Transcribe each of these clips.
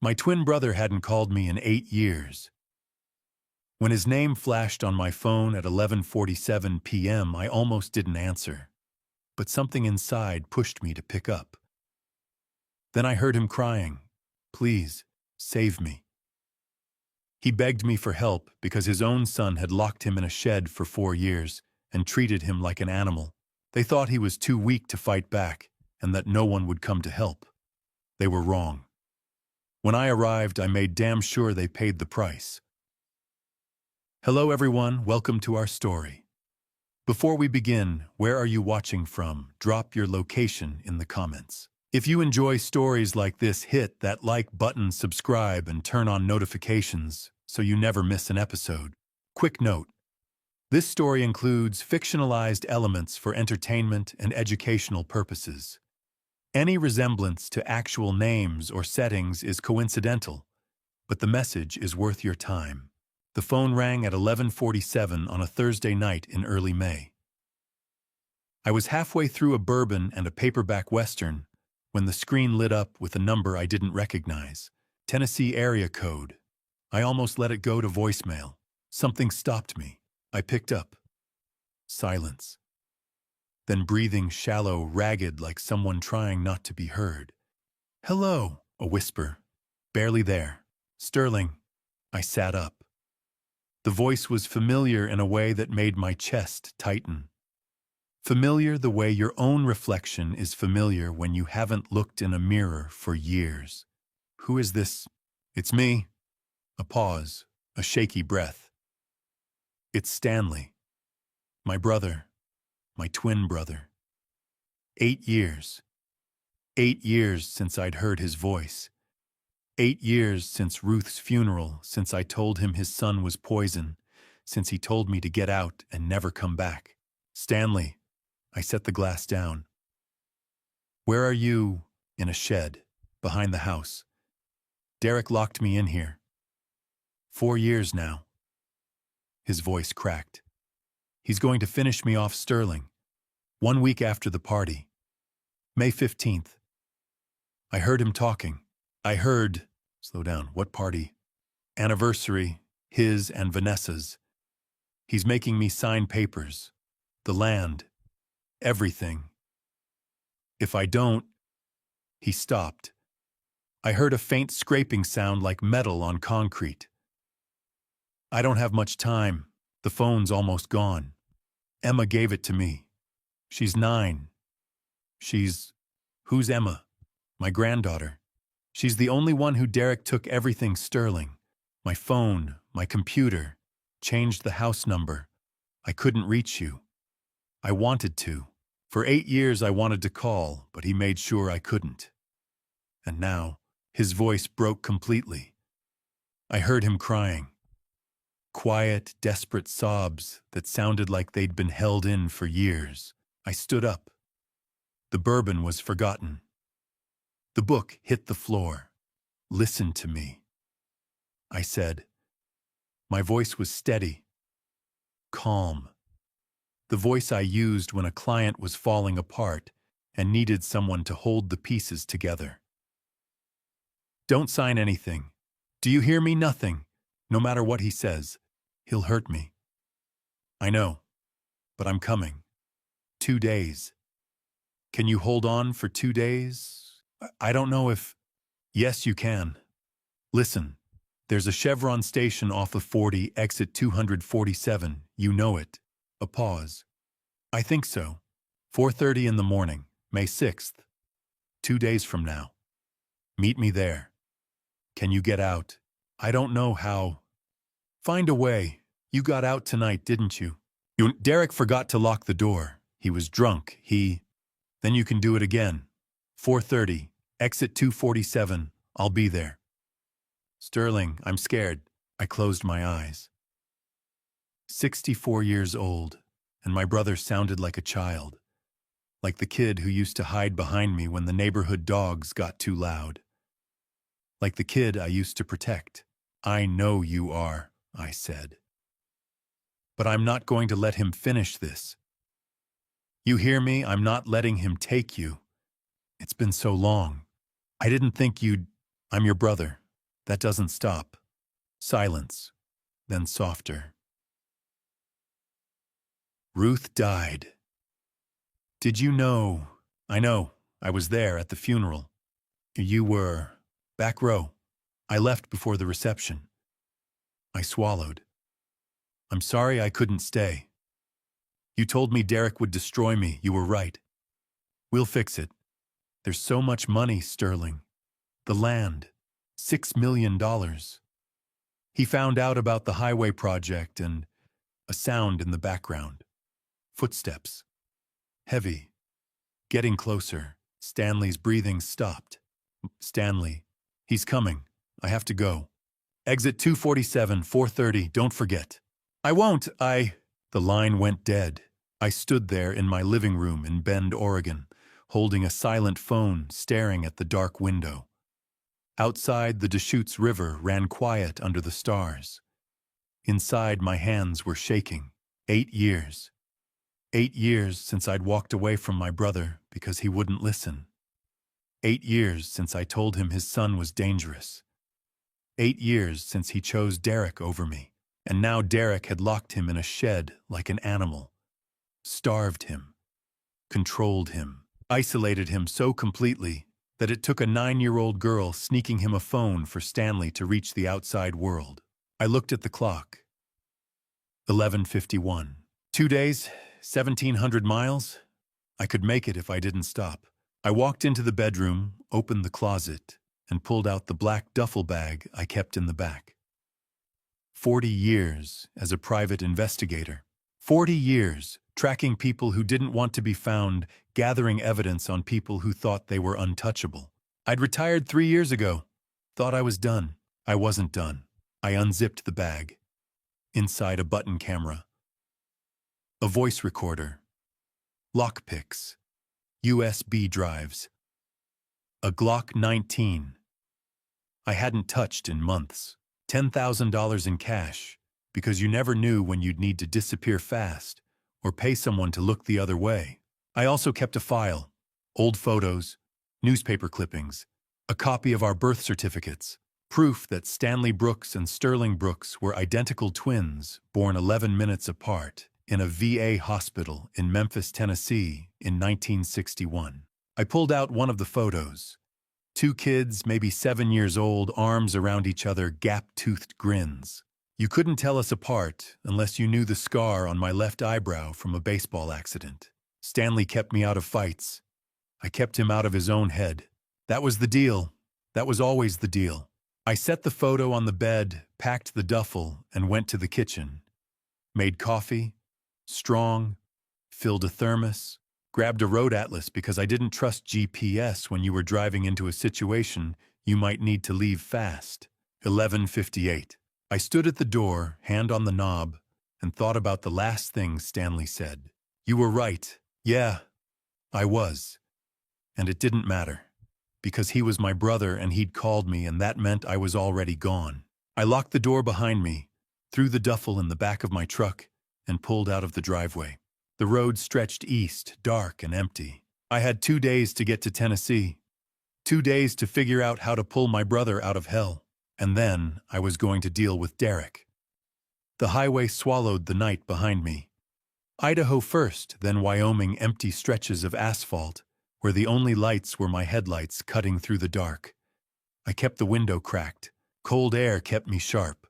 My twin brother hadn't called me in 8 years. When his name flashed on my phone at 11:47 p.m., I almost didn't answer, but something inside pushed me to pick up. Then I heard him crying, "Please, save me." He begged me for help because his own son had locked him in a shed for 4 years and treated him like an animal. They thought he was too weak to fight back and that no one would come to help. They were wrong. When I arrived, I made damn sure they paid the price. Hello everyone, welcome to our story. Before we begin, where are you watching from? Drop your location in the comments. If you enjoy stories like this, hit that like button, subscribe, and turn on notifications so you never miss an episode. Quick note: this story includes fictionalized elements for entertainment and educational purposes. Any resemblance to actual names or settings is coincidental, but the message is worth your time. The phone rang at 11:47 on a Thursday night in early May. I was halfway through a bourbon and a paperback western when the screen lit up with a number I didn't recognize. Tennessee area code. I almost let it go to voicemail. Something stopped me. I picked up. Silence. Then breathing shallow, ragged, like someone trying not to be heard. "Hello," a whisper. "Barely there." "Sterling." I sat up. The voice was familiar in a way that made my chest tighten. Familiar the way your own reflection is familiar when you haven't looked in a mirror for years. "Who is this?" "It's me." A pause, a shaky breath. "It's Stanley. My brother. My twin brother." 8 years. 8 years since I'd heard his voice. 8 years since Ruth's funeral, since I told him his son was poison, since he told me to get out and never come back. "Stanley." I set the glass down. "Where are you?" "In a shed, behind the house. Derek locked me in here. 4 years now." His voice cracked. "He's going to finish me off, Sterling. 1 week after the party. May 15th. I heard him talking. I heard..." Slow down. "What party?" "Anniversary. His and Vanessa's. He's making me sign papers. The land. Everything. If I don't..." He stopped. I heard a faint scraping sound like metal on concrete. "I don't have much time. The phone's almost gone. Emma gave it to me. She's 9. She's..." "Who's Emma?" "My granddaughter. She's the only one who Derek took everything, Sterling. My phone, my computer, changed the house number. I couldn't reach you. I wanted to. For 8 years I wanted to call, but he made sure I couldn't." And now, his voice broke completely. I heard him crying. Quiet, desperate sobs that sounded like they'd been held in for years. I stood up. The bourbon was forgotten. The book hit the floor. "Listen to me," I said. My voice was steady, calm. The voice I used when a client was falling apart and needed someone to hold the pieces together. "Don't sign anything. Do you hear me? Nothing. No matter what he says. He'll hurt me. I know, but I'm coming. 2 days. Can you hold on for 2 days? I don't know if..." "Yes, you can. Listen, there's a Chevron station off of 40, exit 247. You know it." A pause. "I think so. 4:30 in the morning, May 6th. 2 days from now. Meet me there. Can you get out?" "I don't know how." "Find a way. You got out tonight, didn't you?" Derek forgot to lock the door. He was drunk. Then you can do it again. 4:30, exit 247. I'll be there." "Sterling, I'm scared." I closed my eyes. 64 years old, and my brother sounded like a child. Like the kid who used to hide behind me when the neighborhood dogs got too loud. Like the kid I used to protect. "I know you are," I said. "But I'm not going to let him finish this. You hear me? I'm not letting him take you. It's been so long. I didn't think you'd..." "I'm your brother. That doesn't stop. Silence, then softer. Ruth died. Did you know? I know. I was there at the funeral. You were. Back row. I left before the reception. I swallowed. I'm sorry I couldn't stay. You told me Derek would destroy me. You were right. We'll fix it. There's so much money, Sterling. The land. $6 million. He found out about the highway project and a sound in the background. Footsteps. Heavy. Getting closer. Stanley's breathing stopped. Stanley. He's coming. I have to go. Exit 247, 4:30, don't forget. I won't, The line went dead. I stood there in my living room in Bend, Oregon, holding a silent phone, staring at the dark window. Outside, the Deschutes River ran quiet under the stars. Inside, my hands were shaking. 8 years. 8 years since I'd walked away from my brother because he wouldn't listen. 8 years since I told him his son was dangerous. 8 years since he chose Derek over me, and now Derek had locked him in a shed like an animal, starved him, controlled him, isolated him so completely that it took a 9-year-old girl sneaking him a phone for Stanley to reach the outside world. I looked at the clock. 11:51. 2 days, 1,700 miles? I could make it if I didn't stop. I walked into the bedroom, opened the closet, and pulled out the black duffel bag I kept in the back. 40 years as a private investigator. 40 years tracking people who didn't want to be found, gathering evidence on people who thought they were untouchable. I'd retired 3 years ago. Thought I was done. I wasn't done. I unzipped the bag. Inside, a button camera, a voice recorder, lockpicks, USB drives, a Glock 19. I hadn't touched in months. $10,000 in cash, because you never knew when you'd need to disappear fast or pay someone to look the other way. I also kept a file, old photos, newspaper clippings, a copy of our birth certificates, proof that Stanley Brooks and Sterling Brooks were identical twins born 11 minutes apart in a VA hospital in Memphis, Tennessee in 1961. I pulled out one of the photos. 2 kids, maybe 7 years old, arms around each other, gap-toothed grins. You couldn't tell us apart unless you knew the scar on my left eyebrow from a baseball accident. Stanley kept me out of fights. I kept him out of his own head. That was the deal. That was always the deal. I set the photo on the bed, packed the duffel, and went to the kitchen. Made coffee, strong, filled a thermos, grabbed a road atlas because I didn't trust GPS when you were driving into a situation you might need to leave fast. 11:58. I stood at the door, hand on the knob, and thought about the last thing Stanley said. You were right. Yeah, I was. And it didn't matter. Because he was my brother and he'd called me, and that meant I was already gone. I locked the door behind me, threw the duffel in the back of my truck, and pulled out of the driveway. The road stretched east, dark and empty. I had 2 days to get to Tennessee. 2 days to figure out how to pull my brother out of hell. And then I was going to deal with Derek. The highway swallowed the night behind me. Idaho first, then Wyoming, empty stretches of asphalt, where the only lights were my headlights cutting through the dark. I kept the window cracked. Cold air kept me sharp.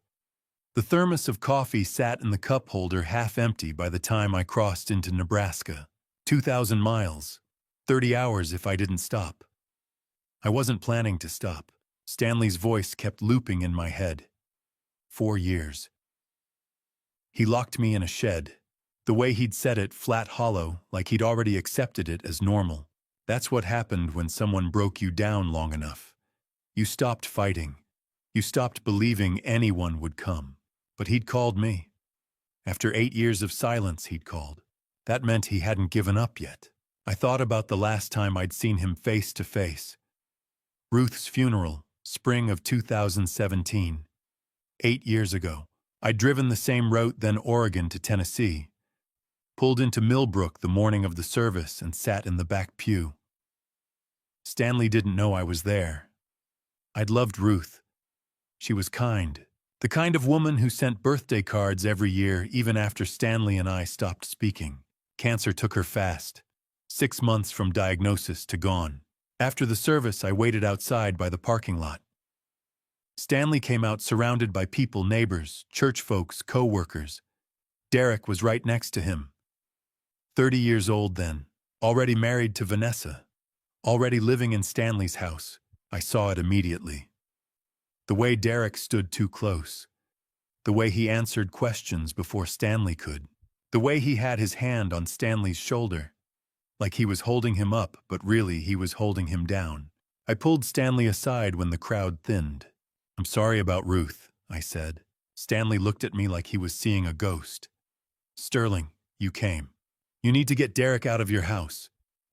The thermos of coffee sat in the cup holder half empty by the time I crossed into Nebraska. 2,000 miles. 30 hours if I didn't stop. I wasn't planning to stop. Stanley's voice kept looping in my head. 4 years. He locked me in a shed. The way he'd said it, flat hollow, like he'd already accepted it as normal. That's what happened when someone broke you down long enough. You stopped fighting. You stopped believing anyone would come. But he'd called me. After 8 years of silence, he'd called. That meant he hadn't given up yet. I thought about the last time I'd seen him face to face. Ruth's funeral, spring of 2017. 8 years ago. I'd driven the same route, then Oregon to Tennessee. Pulled into Millbrook the morning of the service and sat in the back pew. Stanley didn't know I was there. I'd loved Ruth. She was kind. The kind of woman who sent birthday cards every year, even after Stanley and I stopped speaking. Cancer took her fast. 6 months from diagnosis to gone. After the service, I waited outside by the parking lot. Stanley came out surrounded by people, neighbors, church folks, co-workers. Derek was right next to him. 30 years old then, already married to Vanessa, already living in Stanley's house. I saw it immediately. The way Derek stood too close. The way he answered questions before Stanley could. The way he had his hand on Stanley's shoulder. Like he was holding him up, but really he was holding him down. I pulled Stanley aside when the crowd thinned. "I'm sorry about Ruth," I said. Stanley looked at me like he was seeing a ghost. "Sterling, you came. You need to get Derek out of your house."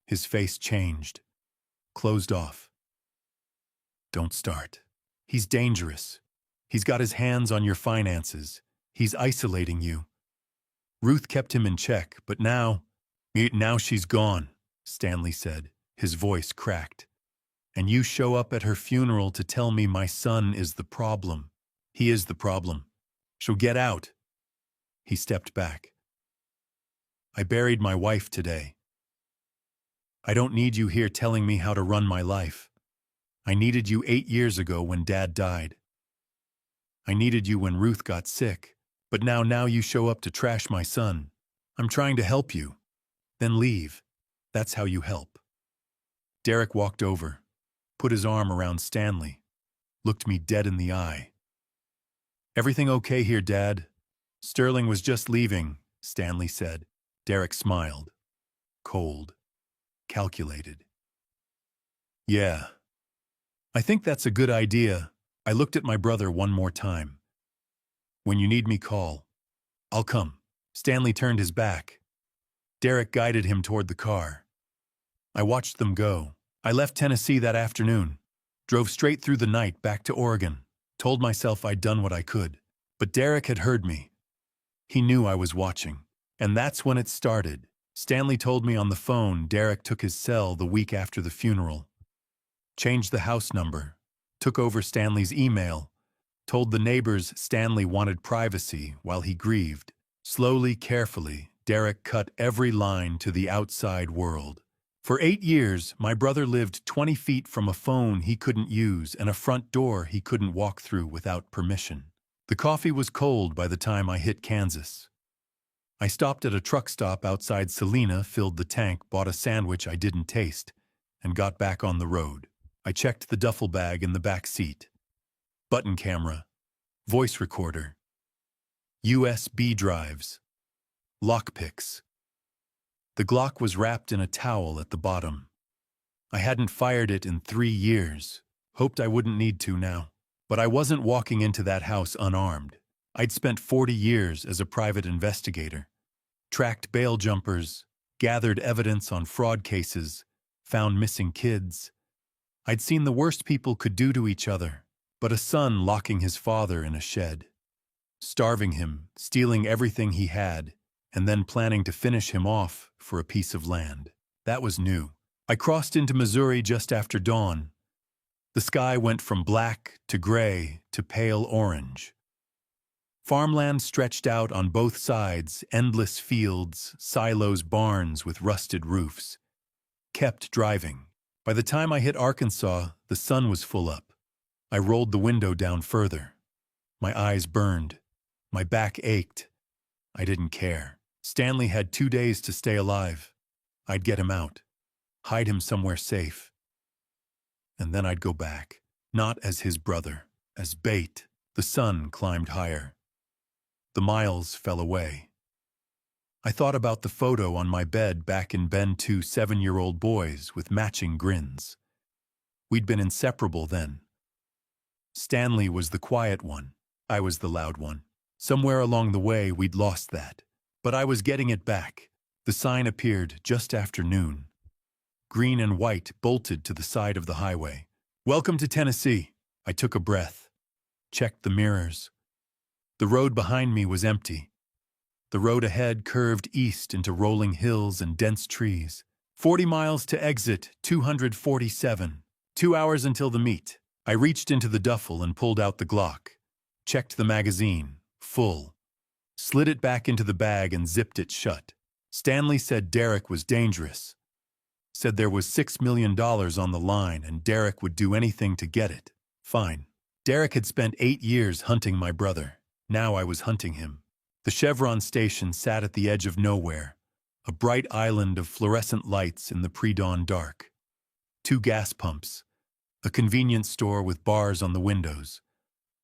His face changed. Closed off. "Don't start. He's dangerous. He's got his hands on your finances. He's isolating you." Ruth kept him in check, but now she's gone, Stanley said, his voice cracked. "And you show up at her funeral to tell me my son is the problem. He is the problem. So get out." He stepped back. "I buried my wife today. I don't need you here telling me how to run my life. I needed you 8 years ago when Dad died. I needed you when Ruth got sick, but now you show up to trash my son. I'm trying to help you. Then leave. That's how you help." Derek walked over, put his arm around Stanley, looked me dead in the eye. "Everything okay here, Dad?" "Sterling was just leaving," Stanley said. Derek smiled. Cold. Calculated. "Yeah. I think that's a good idea." I looked at my brother one more time. "When you need me, call. I'll come." Stanley turned his back. Derek guided him toward the car. I watched them go. I left Tennessee that afternoon, drove straight through the night back to Oregon, told myself I'd done what I could. But Derek had heard me. He knew I was watching. And that's when it started. Stanley told me on the phone Derek took his cell the week after the funeral. Changed the house number, took over Stanley's email, told the neighbors Stanley wanted privacy while he grieved. Slowly, carefully, Derek cut every line to the outside world. For 8 years, my brother lived 20 feet from a phone he couldn't use and a front door he couldn't walk through without permission. The coffee was cold by the time I hit Kansas. I stopped at a truck stop outside Salina, filled the tank, bought a sandwich I didn't taste, and got back on the road. I checked the duffel bag in the back seat. Button camera, voice recorder, USB drives, lockpicks. The Glock was wrapped in a towel at the bottom. I hadn't fired it in 3 years. Hoped I wouldn't need to now. But I wasn't walking into that house unarmed. I'd spent 40 years as a private investigator. Tracked bail jumpers, gathered evidence on fraud cases, found missing kids. I'd seen the worst people could do to each other, but a son locking his father in a shed, starving him, stealing everything he had, and then planning to finish him off for a piece of land. That was new. I crossed into Missouri just after dawn. The sky went from black to gray to pale orange. Farmland stretched out on both sides, endless fields, silos, barns with rusted roofs. Kept driving. By the time I hit Arkansas, the sun was full up. I rolled the window down further. My eyes burned. My back ached. I didn't care. Stanley had 2 days to stay alive. I'd get him out, hide him somewhere safe. And then I'd go back, not as his brother, as bait. The sun climbed higher. The miles fell away. I thought about the photo on my bed back in Bend, 2 7-year-old boys with matching grins. We'd been inseparable then. Stanley was the quiet one. I was the loud one. Somewhere along the way, we'd lost that. But I was getting it back. The sign appeared just after noon. Green and white bolted to the side of the highway. "Welcome to Tennessee." I took a breath. Checked the mirrors. The road behind me was empty. The road ahead curved east into rolling hills and dense trees. 40 miles to exit 247. 2 hours until the meet. I reached into the duffel and pulled out the Glock, checked the magazine, full, slid it back into the bag and zipped it shut. Stanley said Derek was dangerous, said there was $6 million on the line and Derek would do anything to get it. Fine. Derek had spent 8 years hunting my brother. Now I was hunting him. The Chevron station sat at the edge of nowhere, a bright island of fluorescent lights in the pre-dawn dark. 2 gas pumps, a convenience store with bars on the windows,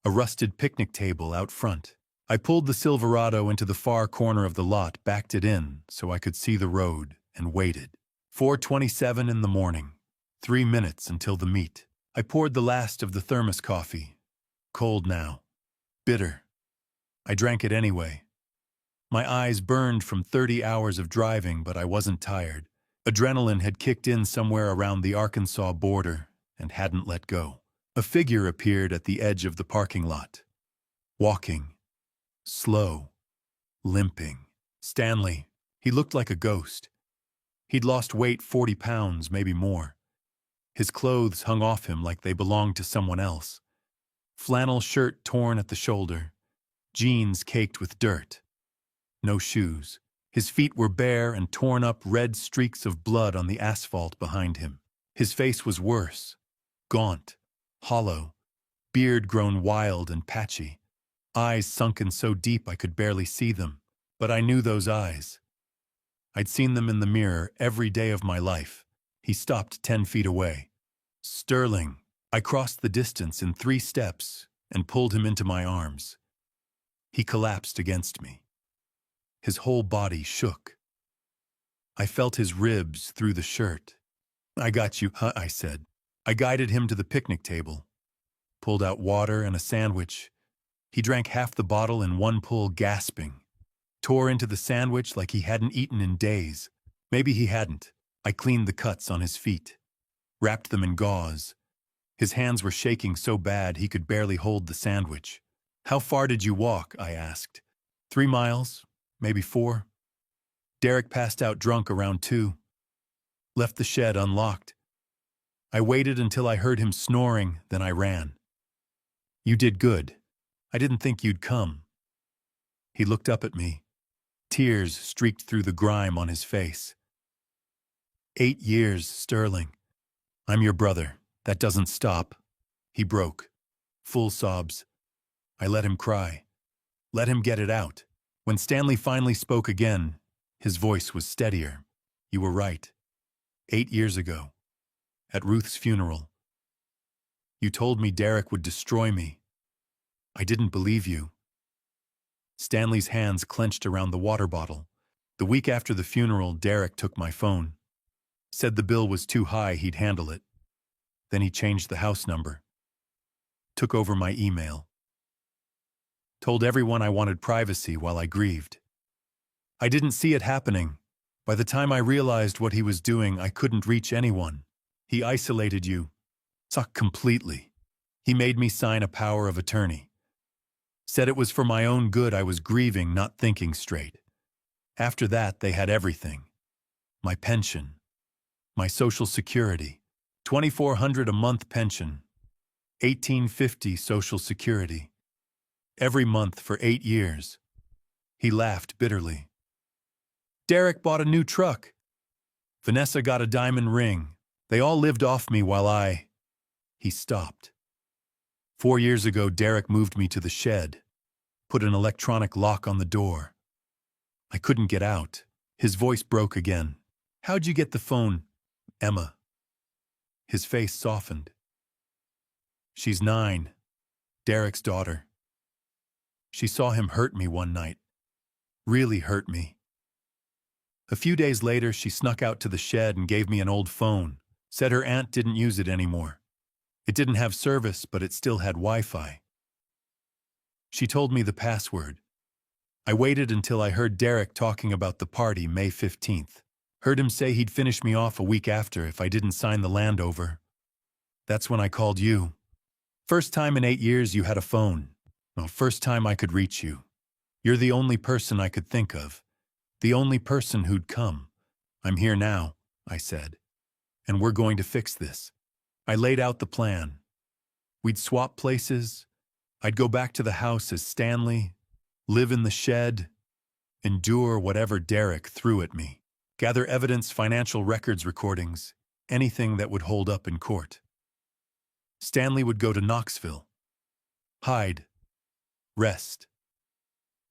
a rusted picnic table out front. I pulled the Silverado into the far corner of the lot, backed it in so I could see the road, and waited. 4:27 in the morning, 3 minutes until the meet. I poured the last of the thermos coffee. Cold now. Bitter. I drank it anyway. My eyes burned from 30 hours of driving, but I wasn't tired. Adrenaline had kicked in somewhere around the Arkansas border and hadn't let go. A figure appeared at the edge of the parking lot. Walking. Slow. Limping. Stanley. He looked like a ghost. He'd lost weight 40 pounds, maybe more. His clothes hung off him like they belonged to someone else. Flannel shirt torn at the shoulder. Jeans caked with dirt. No shoes. His feet were bare and torn up, red streaks of blood on the asphalt behind him. His face was worse. Gaunt. Hollow. Beard grown wild and patchy. Eyes sunken so deep I could barely see them. But I knew those eyes. I'd seen them in the mirror every day of my life. He stopped 10 feet away. Sterling. I crossed the distance in 3 steps and pulled him into my arms. He collapsed against me. His whole body shook. I felt his ribs through the shirt. I got you, huh? I said. I guided him to the picnic table, pulled out water and a sandwich. He drank half the bottle in one pull, gasping. Tore into the sandwich like he hadn't eaten in days. Maybe he hadn't. I cleaned the cuts on his feet, wrapped them in gauze. His hands were shaking so bad he could barely hold the sandwich. How far did you walk? I asked. 3 miles, maybe 4. Derek passed out drunk around 2. Left the shed unlocked. I waited until I heard him snoring, then I ran. You did good. I didn't think you'd come. He looked up at me. Tears streaked through the grime on his face. 8 years, Sterling. I'm your brother. That doesn't stop. He broke. Full sobs. I let him cry. Let him get it out. When Stanley finally spoke again, his voice was steadier. You were right. 8 years ago. At Ruth's funeral. You told me Derek would destroy me. I didn't believe you. Stanley's hands clenched around the water bottle. The week after the funeral, Derek took my phone. Said the bill was too high, he'd handle it. Then he changed the house number. Took over my email. Told everyone I wanted privacy while I grieved. I didn't see it happening. By the time I realized what he was doing, I couldn't reach anyone. He isolated you. Sucked completely. He made me sign a power of attorney. Said it was for my own good. I was grieving, not thinking straight. After that, they had everything. My pension. My Social Security. $2,400 a month pension. $1,850 Social Security. Every month for 8 years. He laughed bitterly. Derek bought a new truck. Vanessa got a diamond ring. They all lived off me while I... He stopped. 4 years ago, Derek moved me to the shed, put an electronic lock on the door. I couldn't get out. His voice broke again. How'd you get the phone, Emma? His face softened. She's 9, Derek's daughter. She saw him hurt me one night. Really hurt me. A few days later, she snuck out to the shed and gave me an old phone. Said her aunt didn't use it anymore. It didn't have service, but it still had Wi-Fi. She told me the password. I waited until I heard Derek talking about the party May 15th. Heard him say he'd finish me off a week after if I didn't sign the land over. That's when I called you. First time in 8 years you had a phone. Well, first time I could reach you. You're the only person I could think of. The only person who'd come. I'm here now, I said. And we're going to fix this. I laid out the plan. We'd swap places. I'd go back to the house as Stanley, live in the shed, endure whatever Derek threw at me, gather evidence, financial records, recordings, anything that would hold up in court. Stanley would go to Knoxville, hide, rest,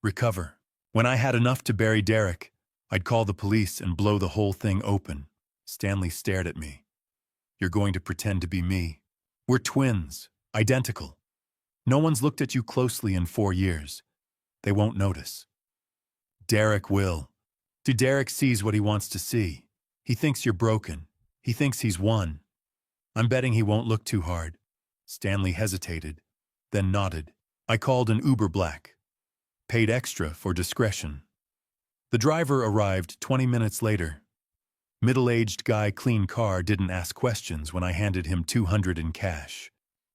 recover. When I had enough to bury Derek, I'd call the police and blow the whole thing open. Stanley stared at me. You're going to pretend to be me? We're twins, identical. No one's looked at you closely in 4 years. They won't notice. Derek will. Derek sees what he wants to see. He thinks you're broken. He thinks he's won. I'm betting he won't look too hard. Stanley hesitated, then nodded. I called an Uber Black. Paid extra for discretion. The driver arrived 20 minutes later. Middle-aged guy, clean car, didn't ask questions when I handed him $200 in cash.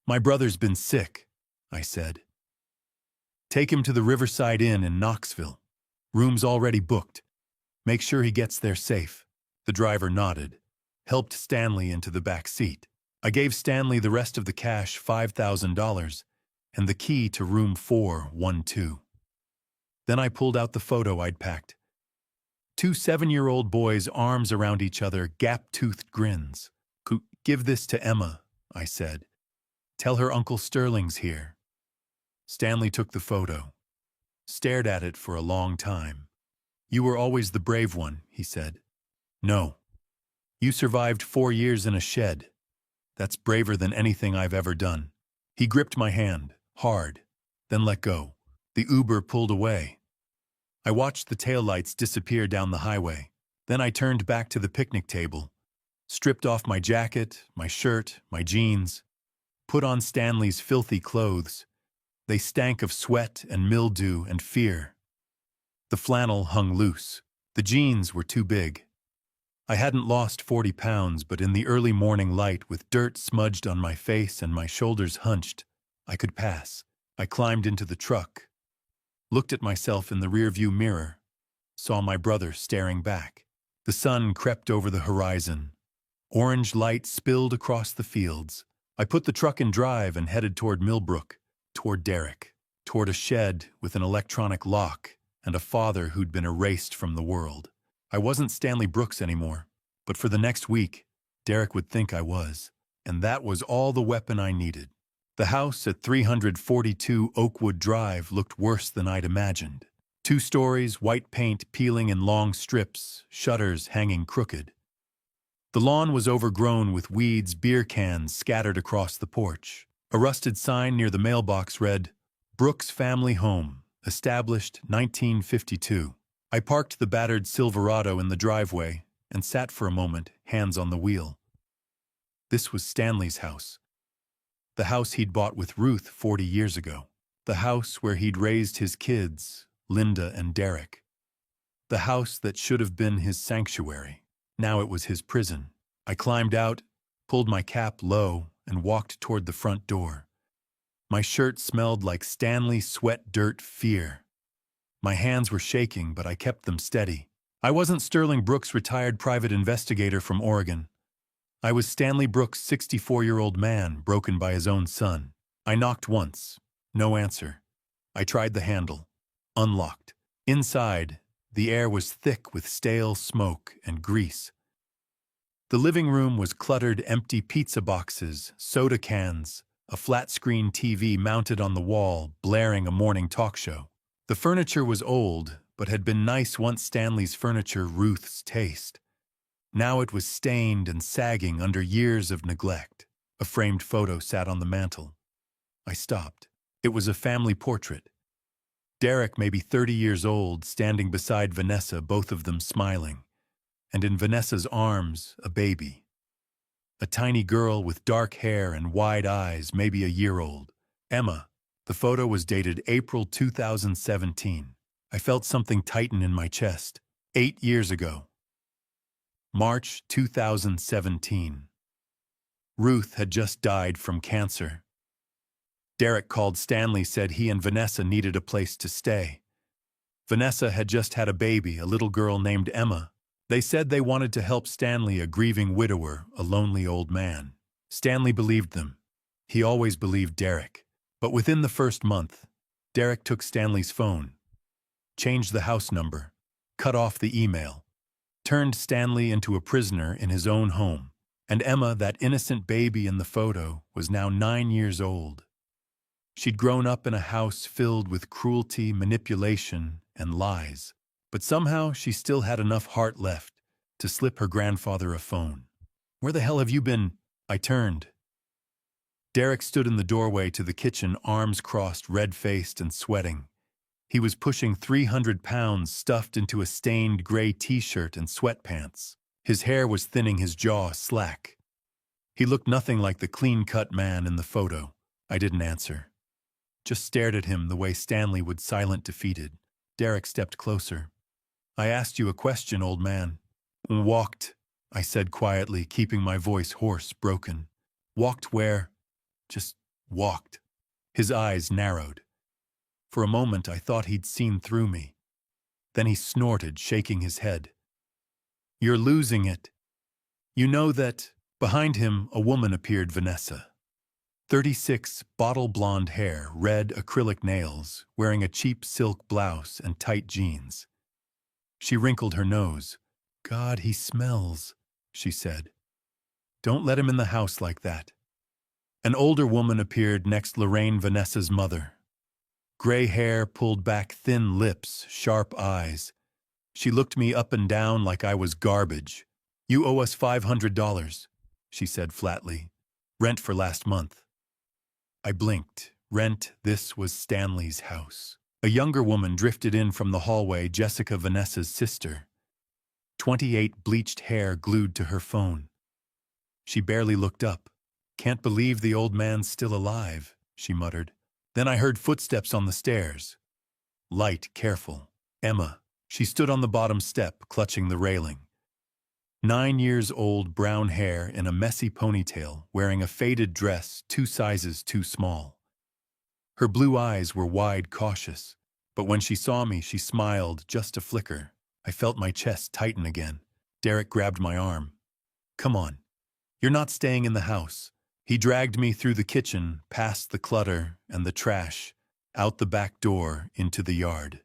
My brother's been sick, I said. Take him to the Riverside Inn in Knoxville. Room's already booked. Make sure he gets there safe. The driver nodded, helped Stanley into the back seat. I gave Stanley the rest of the cash, $5,000, and the key to room 412. Then I pulled out the photo I'd packed. 2 7-year-old boys, arms around each other, gap-toothed grins. Give this to Emma, I said. Tell her Uncle Sterling's here. Stanley took the photo, stared at it for a long time. You were always the brave one, he said. No. You survived 4 years in a shed. That's braver than anything I've ever done. He gripped my hand, hard, then let go. The Uber pulled away. I watched the taillights disappear down the highway. Then I turned back to the picnic table, stripped off my jacket, my shirt, my jeans, put on Stanley's filthy clothes. They stank of sweat and mildew and fear. The flannel hung loose. The jeans were too big. I hadn't lost 40 pounds, but in the early morning light, with dirt smudged on my face and my shoulders hunched, I could pass. I climbed into the truck, looked at myself in the rearview mirror, saw my brother staring back. The sun crept over the horizon. Orange light spilled across the fields. I put the truck in drive and headed toward Millbrook, toward Derek, toward a shed with an electronic lock and a father who'd been erased from the world. I wasn't Stanley Brooks anymore, but for the next week, Derek would think I was, and that was all the weapon I needed. The house at 342 Oakwood Drive looked worse than I'd imagined. 2 stories, white paint peeling in long strips, shutters hanging crooked. The lawn was overgrown with weeds, beer cans scattered across the porch. A rusted sign near the mailbox read, Brooks Family Home, established 1952. I parked the battered Silverado in the driveway and sat for a moment, hands on the wheel. This was Stanley's house. The house he'd bought with Ruth 40 years ago. The house where he'd raised his kids, Linda and Derek. The house that should have been his sanctuary. Now it was his prison. I climbed out, pulled my cap low, and walked toward the front door. My shirt smelled like Stanley sweat, dirt, fear. My hands were shaking, but I kept them steady. I wasn't Sterling Brooks, retired private investigator from Oregon. I was Stanley Brooks, 64-year-old man, broken by his own son. I knocked once. No answer. I tried the handle. Unlocked. Inside, the air was thick with stale smoke and grease. The living room was cluttered, empty pizza boxes, soda cans, a flat-screen TV mounted on the wall, blaring a morning talk show. The furniture was old, but had been nice once Stanley's furniture, Ruth's taste. Now it was stained and sagging under years of neglect. A framed photo sat on the mantel. I stopped. It was a family portrait. Derek, maybe 30 years old, standing beside Vanessa, both of them smiling. And in Vanessa's arms, a baby. A tiny girl with dark hair and wide eyes, maybe a year old. Emma. The photo was dated April 2017. I felt something tighten in my chest. 8 years ago. March 2017. Ruth had just died from cancer. Derek called Stanley, said he and Vanessa needed a place to stay. Vanessa had just had a baby, a little girl named Emma. They said they wanted to help Stanley, a grieving widower, a lonely old man. Stanley believed them. He always believed Derek. But within the first month, Derek took Stanley's phone, changed the house number, cut off the email, turned Stanley into a prisoner in his own home. And Emma, that innocent baby in the photo, was now 9 years old. She'd grown up in a house filled with cruelty, manipulation, and lies. But somehow she still had enough heart left to slip her grandfather a phone. "Where the hell have you been?" I turned. Derek stood in the doorway to the kitchen, arms crossed, red-faced and sweating. He was pushing 300 pounds stuffed into a stained gray t-shirt and sweatpants. His hair was thinning, his jaw slack. He looked nothing like the clean-cut man in the photo. I didn't answer. Just stared at him the way Stanley would, silent, defeated. Derek stepped closer. "I asked you a question, old man." "Walked," I said quietly, keeping my voice hoarse, broken. "Walked where?" "Just walked." His eyes narrowed. For a moment I thought he'd seen through me. Then he snorted, shaking his head. "You're losing it. You know that..." Behind him, a woman appeared, Vanessa. 36, bottle blonde hair, red acrylic nails, wearing a cheap silk blouse and tight jeans. She wrinkled her nose. "God, he smells," she said. "Don't let him in the house like that." An older woman appeared next, Lorraine, Vanessa's mother. Gray hair, pulled back, thin lips, sharp eyes. She looked me up and down like I was garbage. "You owe us $500, she said flatly. "Rent for last month." I blinked. Rent, this was Stanley's house. A younger woman drifted in from the hallway, Jessica, Vanessa's sister. 28, bleached hair glued to her phone. She barely looked up. "Can't believe the old man's still alive," she muttered. Then I heard footsteps on the stairs. Light, careful. Emma. She stood on the bottom step, clutching the railing. 9 years old, brown hair in a messy ponytail, wearing a faded dress 2 sizes too small. Her blue eyes were wide, cautious, but when she saw me, she smiled, just a flicker. I felt my chest tighten again. Derek grabbed my arm. "Come on. You're not staying in the house." He dragged me through the kitchen, past the clutter and the trash, out the back door, into the yard.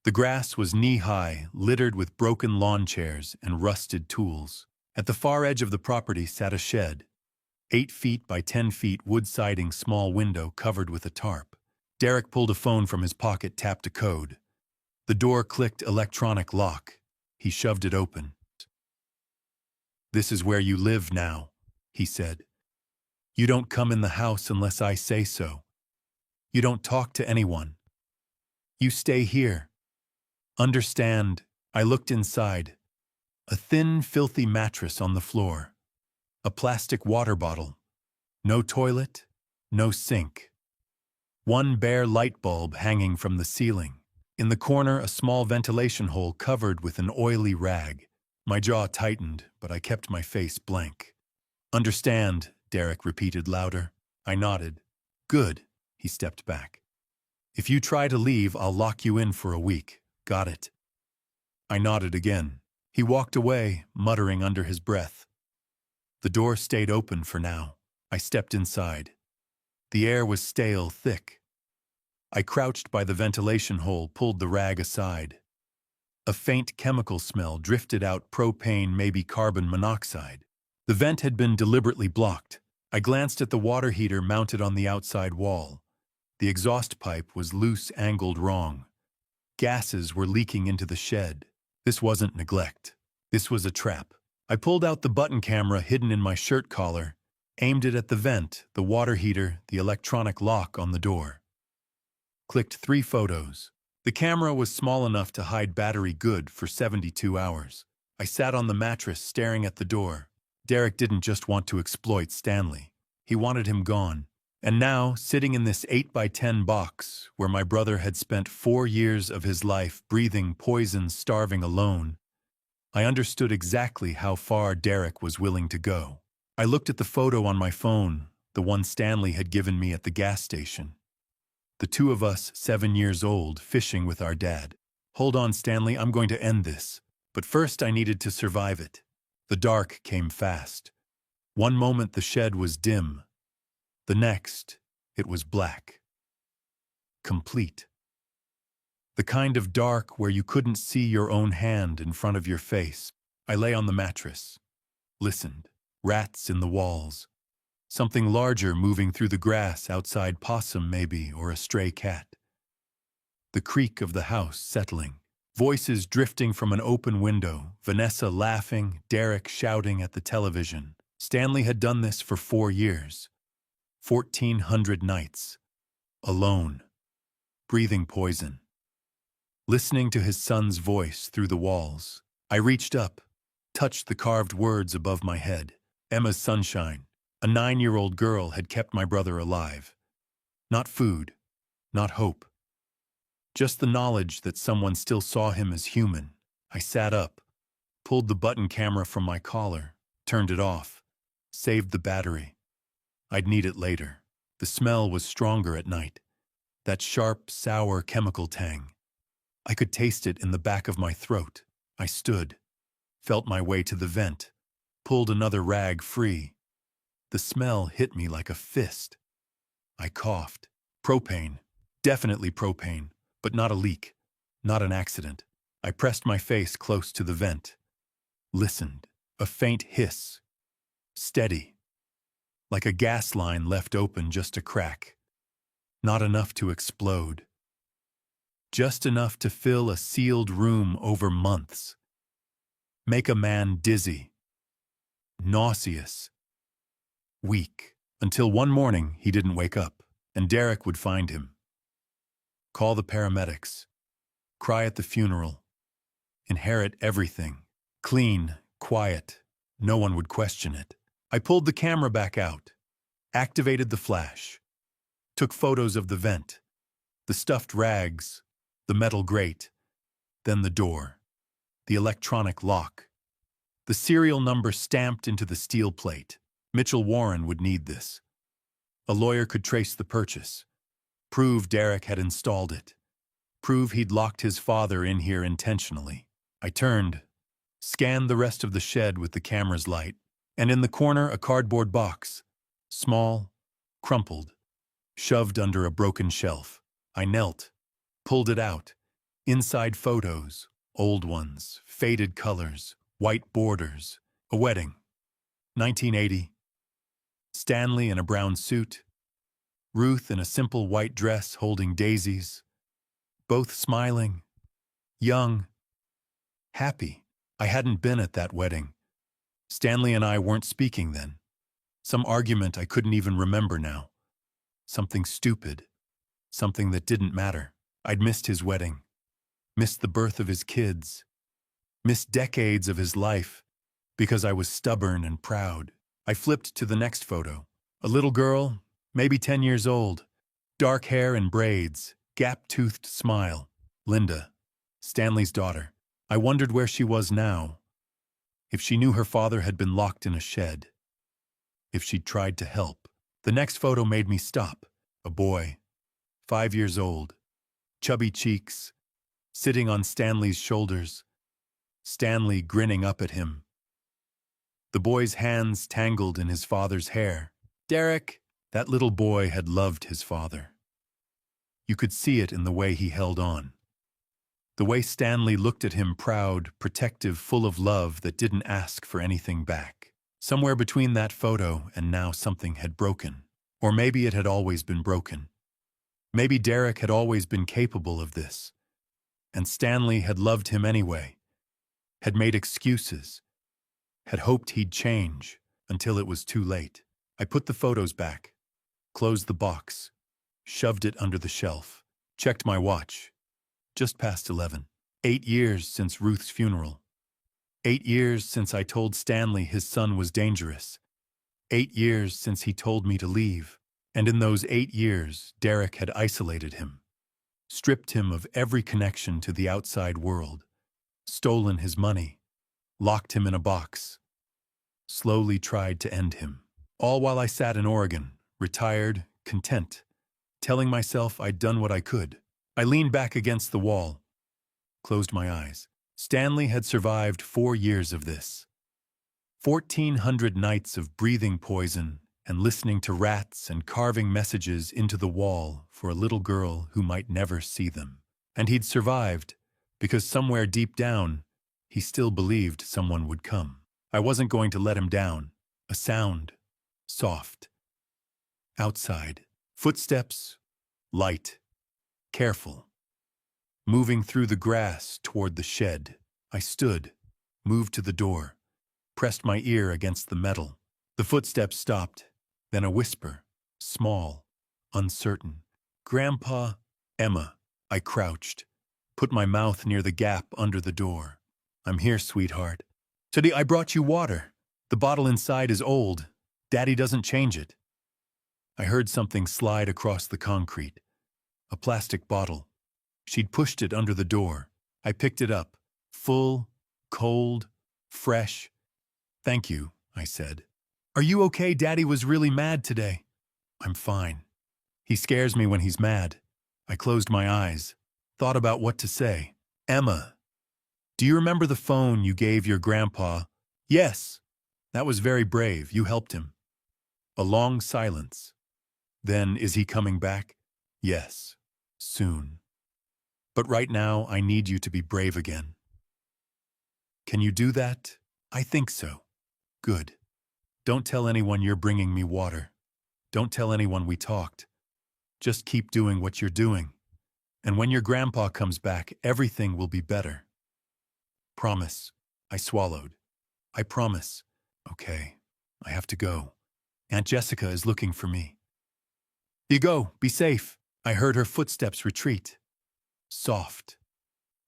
The grass was knee-high, littered with broken lawn chairs and rusted tools. At the far edge of the property sat a shed. 8 feet by 10 feet, wood siding, small window covered with a tarp. Derek pulled a phone from his pocket, tapped a code. The door clicked, electronic lock. He shoved it open. "This is where you live now," he said. "You don't come in the house unless I say so. You don't talk to anyone. You stay here. Understand?" I looked inside. A thin, filthy mattress on the floor. A plastic water bottle. No toilet, no sink. One bare light bulb hanging from the ceiling. In the corner, a small ventilation hole covered with an oily rag. My jaw tightened, but I kept my face blank. "Understand," Derek repeated louder. I nodded. "Good." He stepped back. "If you try to leave, I'll lock you in for a week. Got it?" I nodded again. He walked away, muttering under his breath. The door stayed open for now. I stepped inside. The air was stale, thick. I crouched by the ventilation hole, pulled the rag aside. A faint chemical smell drifted out, propane, maybe carbon monoxide. The vent had been deliberately blocked. I glanced at the water heater mounted on the outside wall. The exhaust pipe was loose, angled wrong. Gases were leaking into the shed. This wasn't neglect. This was a trap. I pulled out the button camera hidden in my shirt collar, aimed it at the vent, the water heater, the electronic lock on the door. Clicked 3 photos. The camera was small enough to hide battery good for 72 hours. I sat on the mattress, staring at the door. Derek didn't just want to exploit Stanley. He wanted him gone. And now, sitting in this 8x10 box, where my brother had spent 4 years of his life breathing poison, starving alone, I understood exactly how far Derek was willing to go. I looked at the photo on my phone, the one Stanley had given me at the gas station. The 2 of us, 7 years old, fishing with our dad. "Hold on, Stanley, I'm going to end this. But first I needed to survive it." The dark came fast. One moment the shed was dim. The next, it was black. Complete. The kind of dark where you couldn't see your own hand in front of your face. I lay on the mattress, listened. Rats in the walls. Something larger moving through the grass outside, possum maybe, or a stray cat. The creak of the house settling. Voices drifting from an open window. Vanessa laughing, Derek shouting at the television. Stanley had done this for 4 years. 1,400 nights. Alone. Breathing poison. Listening to his son's voice through the walls. I reached up, touched the carved words above my head. Emma's sunshine. A 9-year-old girl had kept my brother alive. Not food, not hope. Just the knowledge that someone still saw him as human. I sat up, pulled the button camera from my collar, turned it off, saved the battery. I'd need it later. The smell was stronger at night. That sharp, sour chemical tang. I could taste it in the back of my throat. I stood, felt my way to the vent, pulled another rag free. The smell hit me like a fist. I coughed. Propane. Definitely propane, but not a leak, not an accident. I pressed my face close to the vent. Listened. A faint hiss. Steady. Like a gas line left open just a crack. Not enough to explode. Just enough to fill a sealed room over months. Make a man dizzy. Nauseous. Weak. Until one morning he didn't wake up, and Derek would find him. Call the paramedics. Cry at the funeral. Inherit everything. Clean, quiet. No one would question it. I pulled the camera back out. Activated the flash. Took photos of the vent. The stuffed rags. The metal grate. Then the door. The electronic lock. The serial number stamped into the steel plate. Mitchell Warren would need this. A lawyer could trace the purchase. Prove Derek had installed it. Prove he'd locked his father in here intentionally. I turned, scanned the rest of the shed with the camera's light, and in the corner a cardboard box. Small, crumpled, shoved under a broken shelf. I knelt, pulled it out. Inside photos, old ones, faded colors, white borders. A wedding. 1980. Stanley in a brown suit. Ruth in a simple white dress holding daisies. Both smiling. Young. Happy. I hadn't been at that wedding. Stanley and I weren't speaking then. Some argument I couldn't even remember now. Something stupid. Something that didn't matter. I'd missed his wedding. Missed the birth of his kids. Missed decades of his life because I was stubborn and proud. I flipped to the next photo. A little girl, maybe 10 years old. Dark hair and braids, gap-toothed smile. Linda, Stanley's daughter. I wondered where she was now. If she knew her father had been locked in a shed. If she'd tried to help. The next photo made me stop. A boy, 5 years old. Chubby cheeks, sitting on Stanley's shoulders. Stanley grinning up at him. The boy's hands tangled in his father's hair. Derek, that little boy had loved his father. You could see it in the way he held on. The way Stanley looked at him, proud, protective, full of love that didn't ask for anything back. Somewhere between that photo and now something had broken. Or maybe it had always been broken. Maybe Derek had always been capable of this. And Stanley had loved him anyway. Had made excuses. Had hoped he'd change until it was too late. I put the photos back, closed the box, shoved it under the shelf, checked my watch. Just past 11. 8 years since Ruth's funeral. 8 years since I told Stanley his son was dangerous. 8 years since he told me to leave. And in those 8 years, Derek had isolated him, stripped him of every connection to the outside world, stolen his money, locked him in a box, slowly tried to end him. All while I sat in Oregon, retired, content, telling myself I'd done what I could. I leaned back against the wall, closed my eyes. Stanley had survived 4 years of this. 1,400 nights of breathing poison, and listening to rats and carving messages into the wall for a little girl who might never see them. And he'd survived, because somewhere deep down, he still believed someone would come. I wasn't going to let him down. A sound. Soft. Outside. Footsteps. Light. Careful. Moving through the grass toward the shed. I stood, moved to the door, pressed my ear against the metal. The footsteps stopped, then a whisper, small, uncertain. "Grandpa, Emma." I crouched, put my mouth near the gap under the door. "I'm here, sweetheart. Today I brought you water. The bottle inside is old. Daddy doesn't change it." I heard something slide across the concrete. A plastic bottle. She'd pushed it under the door. I picked it up. Full, cold, fresh. "Thank you," I said. "Are you okay? Daddy was really mad today." "I'm fine. He scares me when he's mad." I closed my eyes, thought about what to say. "Emma, do you remember the phone you gave your grandpa?" "Yes." "That was very brave. You helped him." A long silence. "Then is he coming back?" "Yes. Soon. But right now, I need you to be brave again." "Can you do that?" "I think so." "Good. Don't tell anyone you're bringing me water. Don't tell anyone we talked. Just keep doing what you're doing. And when your grandpa comes back, everything will be better." "Promise." I swallowed. "I promise." "Okay. I have to go. Aunt Jessica is looking for me." "You go. Be safe." I heard her footsteps retreat. Soft.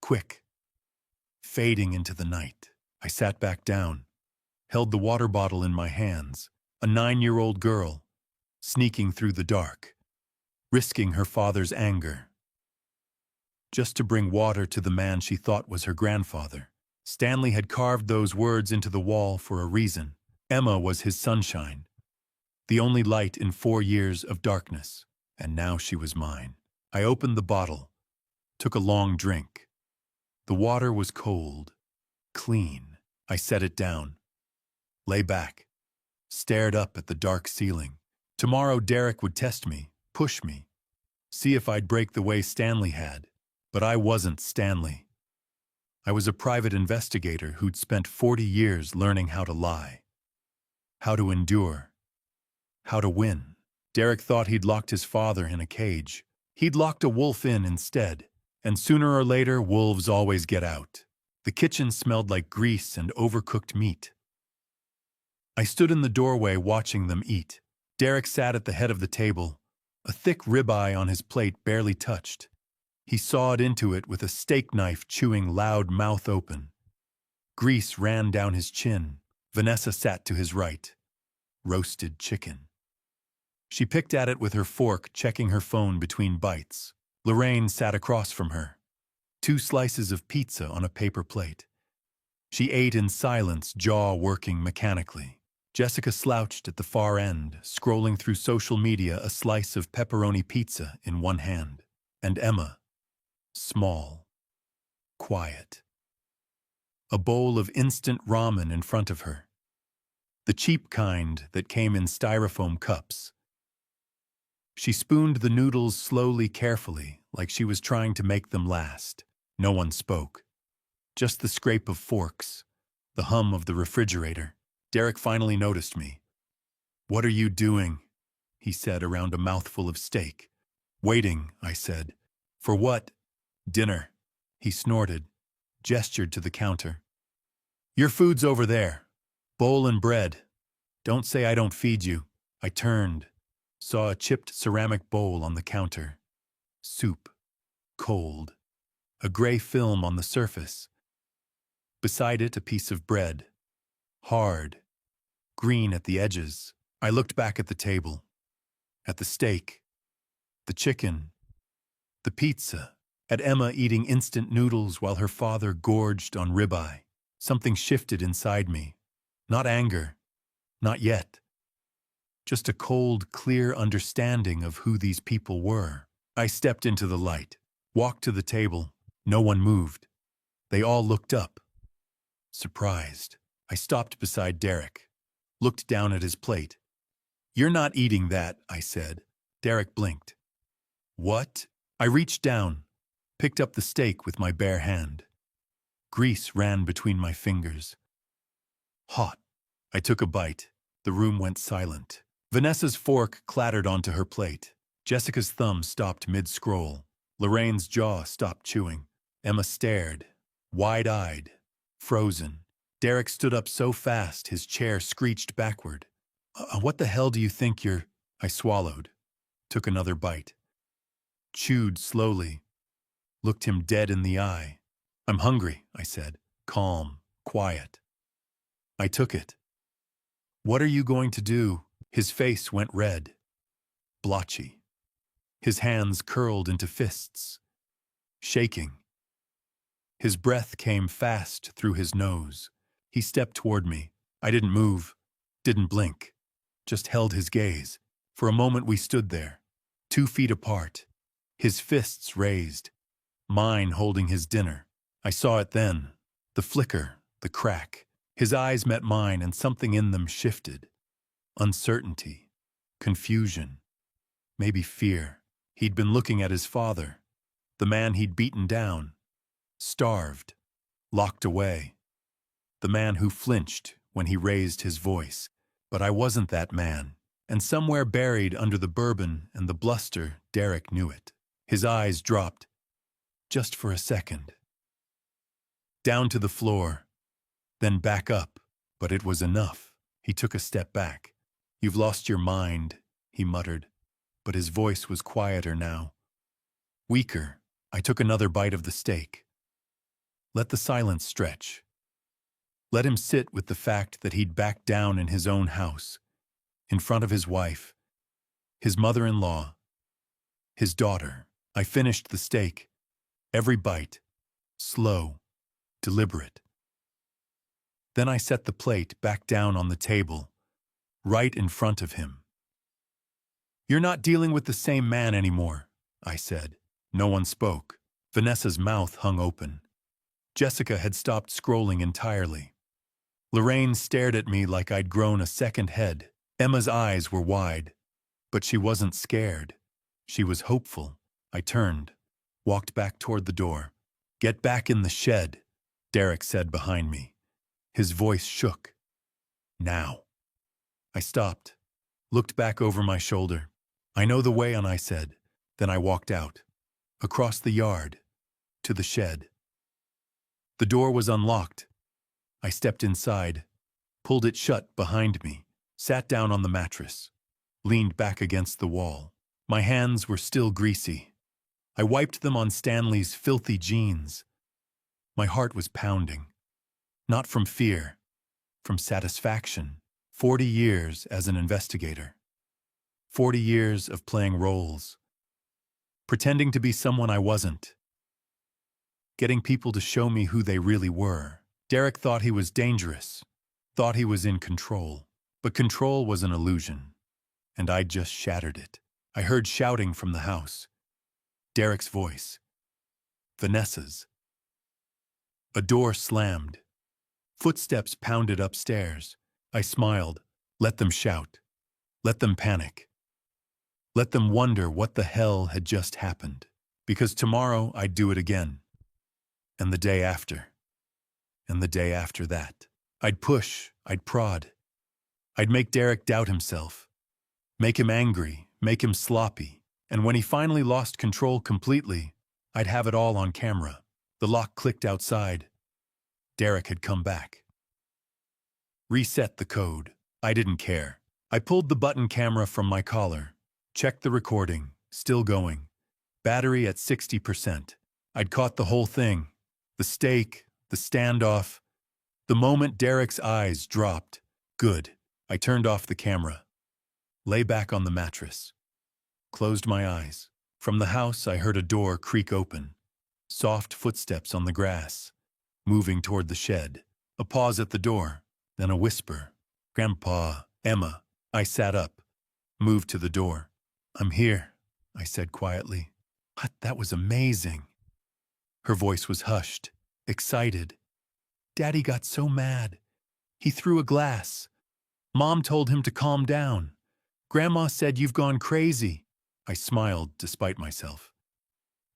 Quick. Fading into the night. I sat back down, held the water bottle in my hands, a 9-year-old girl, sneaking through the dark, risking her father's anger, just to bring water to the man she thought was her grandfather. Stanley had carved those words into the wall for a reason. Emma was his sunshine, the only light in 4 years of darkness, and now she was mine. I opened the bottle, took a long drink. The water was cold, clean. I set it down, lay back, stared up at the dark ceiling. Tomorrow Derek would test me, push me, see if I'd break the way Stanley had. But I wasn't Stanley. I was a private investigator who'd spent 40 years learning how to lie, how to endure, how to win. Derek thought he'd locked his father in a cage. He'd locked a wolf in instead, and sooner or later, wolves always get out. The kitchen smelled like grease and overcooked meat. I stood in the doorway watching them eat. Derek sat at the head of the table, a thick ribeye on his plate barely touched. He sawed into it with a steak knife, chewing loud, mouth open. Grease ran down his chin. Vanessa sat to his right. Roasted chicken. She picked at it with her fork, checking her phone between bites. Lorraine sat across from her. 2 slices of pizza on a paper plate. She ate in silence, jaw working mechanically. Jessica slouched at the far end, scrolling through social media, a slice of pepperoni pizza in one hand. And Emma, small, quiet. A bowl of instant ramen in front of her. The cheap kind that came in styrofoam cups. She spooned the noodles slowly, carefully, like she was trying to make them last. No one spoke. Just the scrape of forks, the hum of the refrigerator. Derek finally noticed me. "What are you doing?" he said around a mouthful of steak. "Waiting," I said. "For what?" "Dinner." He snorted, gestured to the counter. "Your food's over there. Bowl and bread. Don't say I don't feed you." I turned, saw a chipped ceramic bowl on the counter. Soup. Cold. A gray film on the surface. Beside it, a piece of bread. Hard. Green at the edges. I looked back at the table. At the steak. The chicken. The pizza. At Emma eating instant noodles while her father gorged on ribeye. Something shifted inside me. Not anger. Not yet. Just a cold, clear understanding of who these people were. I stepped into the light, walked to the table. No one moved. They all looked up. Surprised. I stopped beside Derek, looked down at his plate. "You're not eating that," I said. Derek blinked. "What?" I reached down, picked up the steak with my bare hand. Grease ran between my fingers. Hot. I took a bite. The room went silent. Vanessa's fork clattered onto her plate. Jessica's thumb stopped mid-scroll. Lorraine's jaw stopped chewing. Emma stared, wide-eyed, frozen. Derek stood up so fast his chair screeched backward. What the hell do you think you're—" I swallowed, took another bite. Chewed slowly, looked him dead in the eye. "I'm hungry," I said, calm, quiet. I took it. "What are you going to do?" His face went red, blotchy. His hands curled into fists, shaking. His breath came fast through his nose. He stepped toward me. I didn't move, didn't blink, just held his gaze. For a moment we stood there, 2 feet apart, his fists raised, mine holding his dinner. I saw it then, the flicker, the crack. His eyes met mine and something in them shifted. Uncertainty, confusion, maybe fear. He'd been looking at his father, the man he'd beaten down, starved, locked away. The man who flinched when he raised his voice. But I wasn't that man, and somewhere buried under the bourbon and the bluster, Derek knew it. His eyes dropped, just for a second. Down to the floor, then back up, but it was enough. He took a step back. "You've lost your mind," he muttered, but his voice was quieter now. Weaker. I took another bite of the steak. Let the silence stretch. Let him sit with the fact that he'd backed down in his own house, in front of his wife, his mother-in-law, his daughter. I finished the steak, every bite, slow, deliberate. Then I set the plate back down on the table, right in front of him. "You're not dealing with the same man anymore," I said. No one spoke. Vanessa's mouth hung open. Jessica had stopped scrolling entirely. Lorraine stared at me like I'd grown a second head. Emma's eyes were wide, but she wasn't scared. She was hopeful. I turned, walked back toward the door. "Get back in the shed," Derek said behind me. His voice shook. "Now." I stopped, looked back over my shoulder. "I know the way," and I said. Then I walked out, across the yard, to the shed. The door was unlocked. I stepped inside, pulled it shut behind me, sat down on the mattress, leaned back against the wall. My hands were still greasy. I wiped them on Stanley's filthy jeans. My heart was pounding. Not from fear, from satisfaction. 40 years as an investigator. 40 years of playing roles. Pretending to be someone I wasn't. Getting people to show me who they really were. Derek thought he was dangerous, thought he was in control. But control was an illusion, and I'd just shattered it. I heard shouting from the house. Derek's voice. Vanessa's. A door slammed. Footsteps pounded upstairs. I smiled. Let them shout. Let them panic. Let them wonder what the hell had just happened. Because tomorrow I'd do it again. And the day after. And the day after that. I'd push. I'd prod. I'd make Derek doubt himself. Make him angry. Make him sloppy. And when he finally lost control completely, I'd have it all on camera. The lock clicked outside. Derek had come back. Reset the code. I didn't care. I pulled the button camera from my collar. Checked the recording. Still going. Battery at 60%. I'd caught the whole thing. The steak, the standoff. The moment Derek's eyes dropped. Good. I turned off the camera. Lay back on the mattress. Closed my eyes. From the house, I heard a door creak open. Soft footsteps on the grass. Moving toward the shed. A pause at the door. Then a whisper. "Grandpa, Emma." I sat up. Moved to the door. "I'm here," I said quietly. "What? That was amazing." Her voice was hushed, excited. "Daddy got so mad. He threw a glass. Mom told him to calm down. Grandma said you've gone crazy. I smiled despite myself.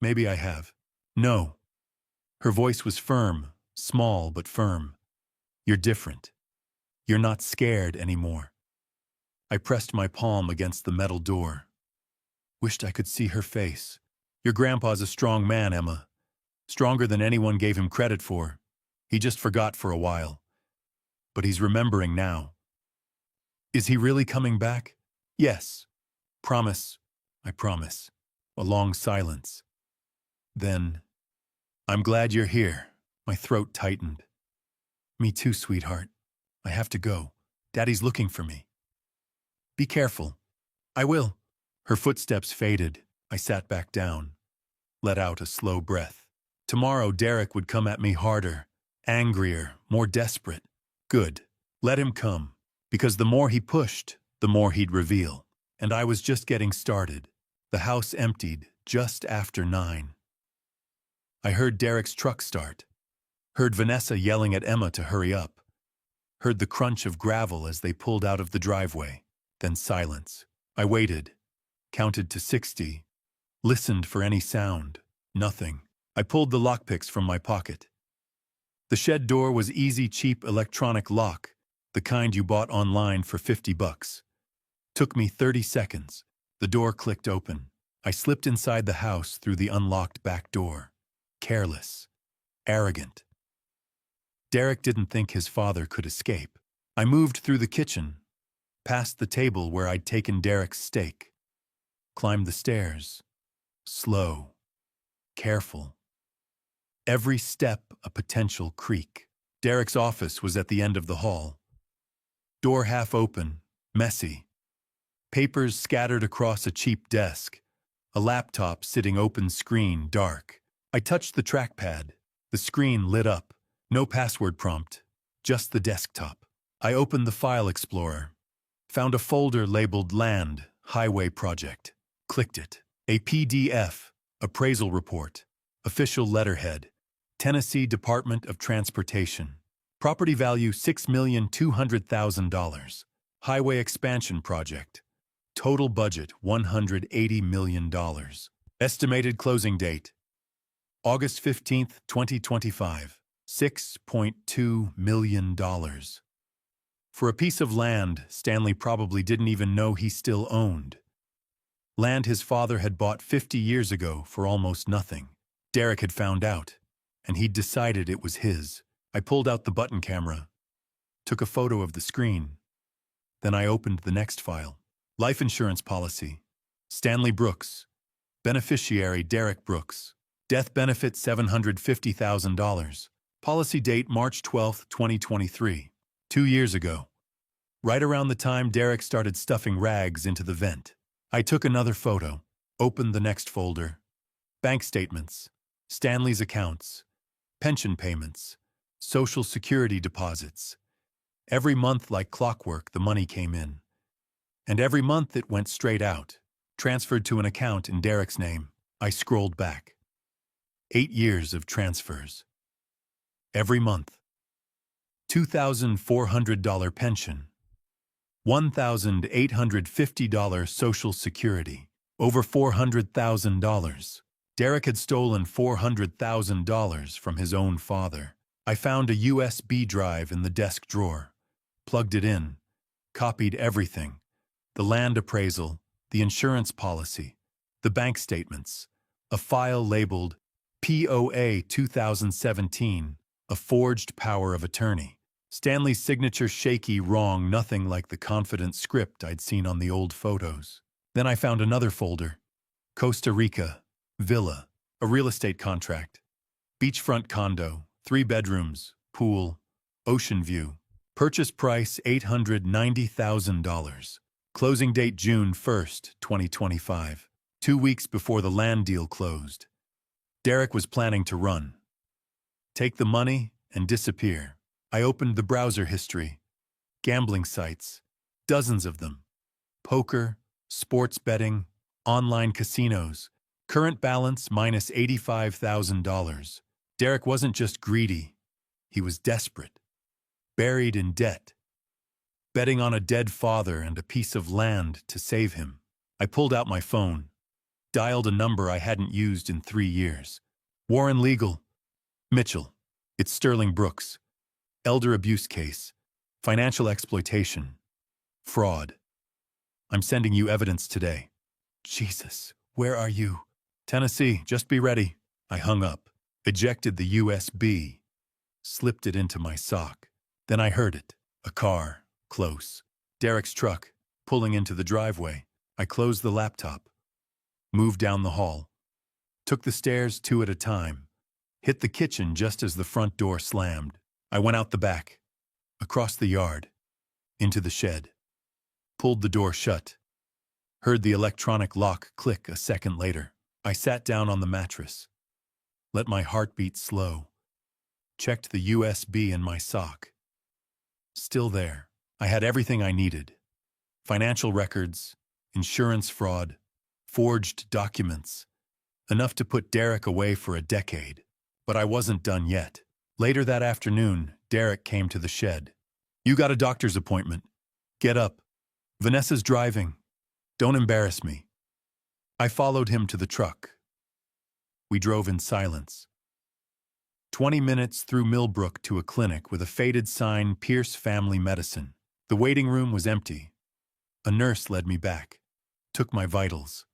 Maybe I have. No. Her voice was firm, small but firm. You're different. You're not scared anymore. I pressed my palm against the metal door. Wished I could see her face. Your grandpa's a strong man, Emma. Stronger than anyone gave him credit for. He just forgot for a while. But he's remembering now. Is he really coming back? Yes. Promise. I promise. A long silence. Then, I'm glad you're here. My throat tightened. Me too, sweetheart. I have to go. Daddy's looking for me. Be careful. I will. Her footsteps faded. I sat back down. Let out a slow breath. Tomorrow Derek would come at me harder, angrier, more desperate. Good. Let him come. Because the more he pushed, the more he'd reveal. And I was just getting started. The house emptied just after 9. I heard Derek's truck start. Heard Vanessa yelling at Emma to hurry up. Heard the crunch of gravel as they pulled out of the driveway. Then silence. I waited. Counted to 60. Listened for any sound. Nothing. I pulled the lockpicks from my pocket. The shed door was easy, cheap electronic lock, the kind you bought online for $50. Took me 30 seconds. The door clicked open. I slipped inside the house through the unlocked back door. Careless. Arrogant. Derek didn't think his father could escape. I moved through the kitchen, past the table where I'd taken Derek's steak. Climbed the stairs. Slow. Careful. Every step a potential creak. Derek's office was at the end of the hall. Door half open, messy. Papers scattered across a cheap desk. A laptop sitting open screen, dark. I touched the trackpad. The screen lit up. No password prompt, just the desktop. I opened the file explorer. Found a folder labeled Land, Highway Project. Clicked it. A PDF, appraisal report, official letterhead, Tennessee Department of Transportation. Property value $6,200,000. Highway expansion project. Total budget $180 million. Estimated closing date August 15th, 2025. $6.2 million. For a piece of land Stanley probably didn't even know he still owned. Land his father had bought 50 years ago for almost nothing. Derek had found out, and he'd decided it was his. I pulled out the button camera, took a photo of the screen. Then I opened the next file. Life insurance policy. Stanley Brooks. Beneficiary Derek Brooks. Death benefit $750,000. Policy date March 12, 2023. 2 years ago. Right around the time Derek started stuffing rags into the vent. I took another photo, opened the next folder. Bank statements, Stanley's accounts, pension payments, Social Security deposits. Every month, like clockwork, the money came in. And every month it went straight out, transferred to an account in Derek's name. I scrolled back. 8 years of transfers. Every month. $2,400 pension. $1,850 Social Security. Over $400,000. Derek had stolen $400,000 from his own father. I found a USB drive in the desk drawer, plugged it in, copied everything. The land appraisal, the insurance policy, the bank statements, a file labeled POA 2017, a forged power of attorney. Stanley's signature shaky, wrong, nothing like the confident script I'd seen on the old photos. Then I found another folder. Costa Rica, villa, a real estate contract. Beachfront condo, 3 bedrooms, pool, ocean view. Purchase price $890,000. Closing date June 1st, 2025. 2 weeks before the land deal closed. Derek was planning to run. Take the money and disappear. I opened the browser history. Gambling sites. Dozens of them. Poker, sports betting, online casinos. Current balance minus $85,000. Derek wasn't just greedy. He was desperate. Buried in debt. betting on a dead father and a piece of land to save him. I pulled out my phone, dialed a number I hadn't used in 3 years. Warren Legal. Mitchell. It's Sterling Brooks. Elder abuse case. Financial exploitation. Fraud. I'm sending you evidence today. Jesus, where are you? Tennessee, just be ready. I hung up, ejected the USB, slipped it into my sock. Then I heard it. A car, close. Derek's truck, pulling into the driveway. I closed the laptop, moved down the hall, took the stairs 2 at a time, hit the kitchen just as the front door slammed. I went out the back, across the yard, into the shed, pulled the door shut, heard the electronic lock click a second later. I sat down on the mattress, let my heartbeat slow, checked the USB in my sock. Still there. I had everything I needed. Financial records, insurance fraud, forged documents, enough to put Derek away for a decade. But I wasn't done yet. Later that afternoon, Derek came to the shed. You got a doctor's appointment. Get up. Vanessa's driving. Don't embarrass me. I followed him to the truck. We drove in silence. 20 minutes through Millbrook to a clinic with a faded sign, Pierce Family Medicine. The waiting room was empty. A nurse led me back, took my vitals.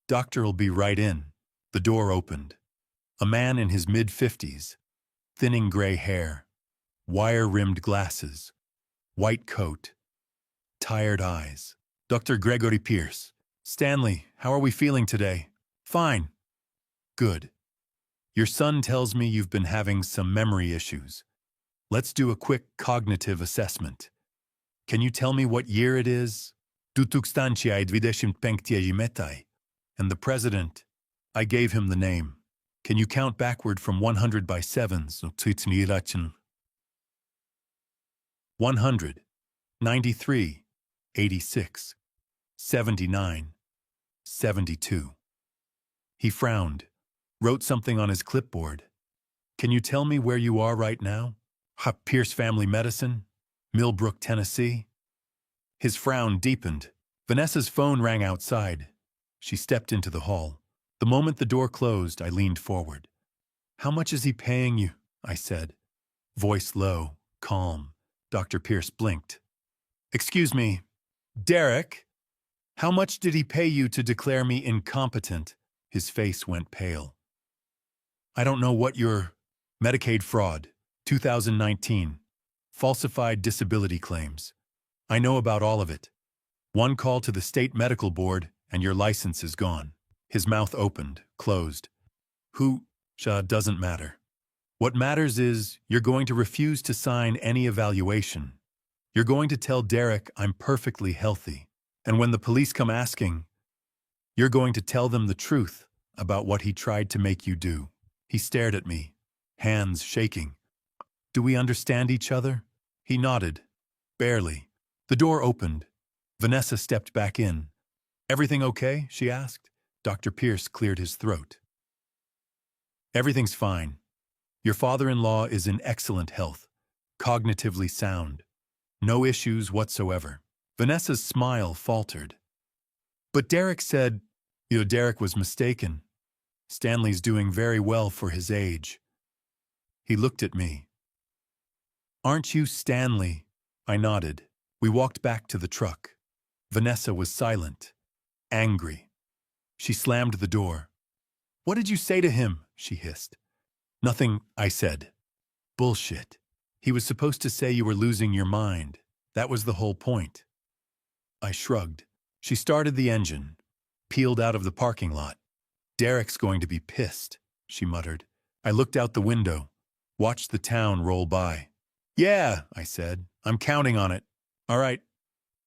Doctor'll be right in. The door opened. A man in his mid-50s, thinning gray hair, wire-rimmed glasses, white coat, tired eyes. Dr. Gregory Pierce. Stanley, how are we feeling today? Fine. Good. Your son tells me you've been having some memory issues. Let's do a quick cognitive assessment. Can you tell me what year it is? And the president. I gave him the name. Can you count backward from 100 by sevens? 100, 93, 86, 79, 72. He frowned, wrote something on his clipboard. Can you tell me where you are right now? Pierce Family Medicine, Millbrook, Tennessee. His frown deepened. Vanessa's phone rang outside. She stepped into the hall. The moment the door closed, I leaned forward. How much is he paying you? I said. Voice low, calm. Dr. Pierce blinked. Excuse me, Derek, how much did he pay you to declare me incompetent? His face went pale. I don't know what your Medicaid fraud, 2019, falsified disability claims. I know about all of it. One call to the state medical board and your license is gone. His mouth opened, closed. Who, doesn't matter. What matters is you're going to refuse to sign any evaluation. You're going to tell Derek I'm perfectly healthy. And when the police come asking, you're going to tell them the truth about what he tried to make you do. He stared at me, hands shaking. Do we understand each other? He nodded. Barely. The door opened. Vanessa stepped back in. Everything okay? She asked. Dr. Pierce cleared his throat. Everything's fine. Your father-in-law is in excellent health, cognitively sound. No issues whatsoever. Vanessa's smile faltered. But Derek said, Derek was mistaken. Stanley's doing very well for his age. He looked at me. Aren't you Stanley? I nodded. We walked back to the truck. Vanessa was silent, angry. She slammed the door. What did you say to him? She hissed. Nothing, I said. Bullshit. He was supposed to say you were losing your mind. That was the whole point. I shrugged. She started the engine, peeled out of the parking lot. Derek's going to be pissed, she muttered. I looked out the window, watched the town roll by. Yeah, I said. I'm counting on it. All right.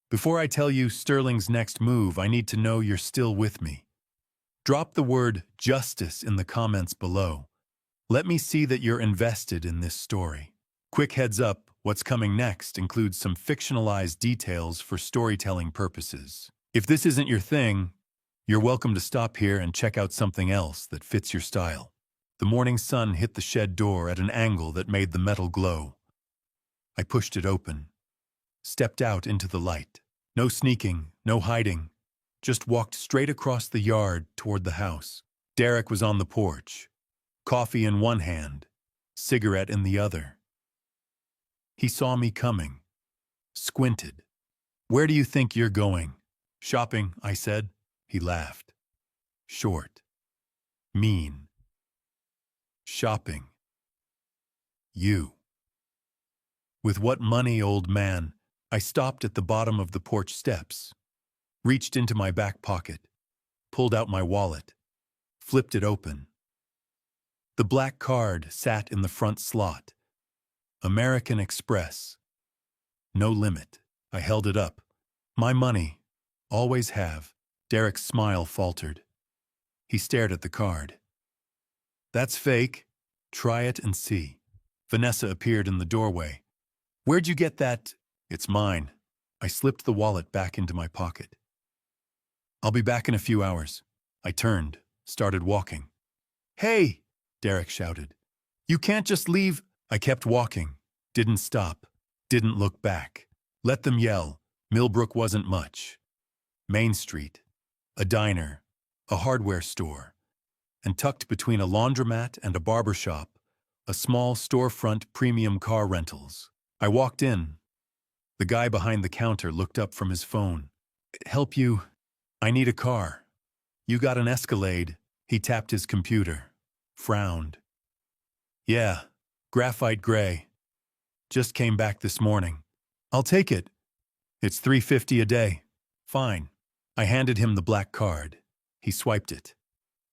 Before I tell you Sterling's next move, I need to know you're still with me. Drop the word justice in the comments below. Let me see that you're invested in this story. Quick heads up, what's coming next includes some fictionalized details for storytelling purposes. If this isn't your thing, you're welcome to stop here and check out something else that fits your style. The morning sun hit the shed door at an angle that made the metal glow. I pushed it open. stepped out into the light. No sneaking, no hiding, just walked straight across the yard toward the house. Derek was on the porch, coffee in one hand, cigarette in the other. He saw me coming, squinted. "Where do you think you're going?" "Shopping," I said. He laughed. Short. Mean. "Shopping. You." "With what money, old man?" I stopped at the bottom of the porch steps, reached into my back pocket, pulled out my wallet, flipped it open. The black card sat in the front slot. American Express. No limit. I held it up. "My money. Always have." Derek's smile faltered. He stared at the card. "That's fake. Try it and see." Vanessa appeared in the doorway. "Where'd you get that?" "It's mine." I slipped the wallet back into my pocket. "I'll be back in a few hours." I turned, started walking. "Hey!" Derek shouted. "You can't just leave." I kept walking, didn't stop, didn't look back. Let them yell. Millbrook wasn't much. Main Street, a diner, a hardware store, and tucked between a laundromat and a barber shop, a small storefront premium car rentals. I walked in. The guy behind the counter looked up from his phone. "Help you? I need a car." "You got an Escalade?" He tapped his computer, frowned. "Yeah, graphite gray. Just came back this morning." "I'll take it." "It's $350 a day." "Fine." I handed him the black card. He swiped it.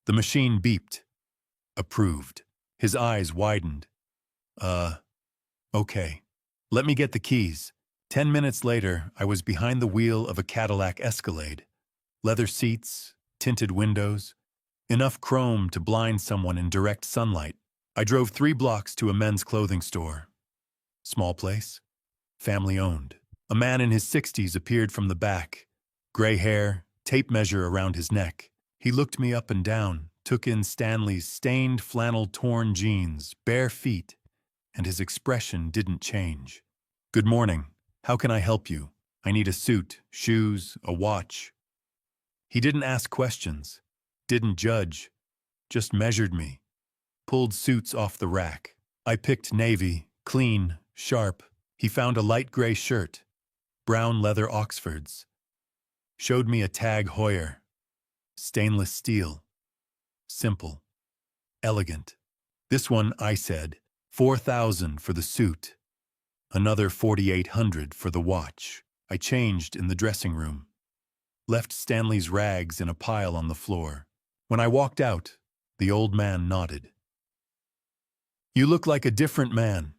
The machine beeped. Approved. His eyes widened. Okay. Let me get the keys." 10 minutes later, I was behind the wheel of a Cadillac Escalade. Leather seats, tinted windows, enough chrome to blind someone in direct sunlight. I drove 3 blocks to a men's clothing store. Small place, family-owned. A man in his 60s appeared from the back. Gray hair, tape measure around his neck. He looked me up and down, took in Stanley's stained flannel-torn jeans, bare feet, and his expression didn't change. "Good morning. How can I help you? I need a suit, shoes, a watch." He didn't ask questions, didn't judge, just measured me, pulled suits off the rack. I picked navy, clean, sharp. He found a light gray shirt, brown leather Oxfords. Showed me a Tag Heuer. Stainless steel. Simple. Elegant. "This one," I said, $4,000 for the suit. Another $4,800 for the watch. I changed in the dressing room. Left Stanley's rags in a pile on the floor. When I walked out, the old man nodded. "You look like a different man."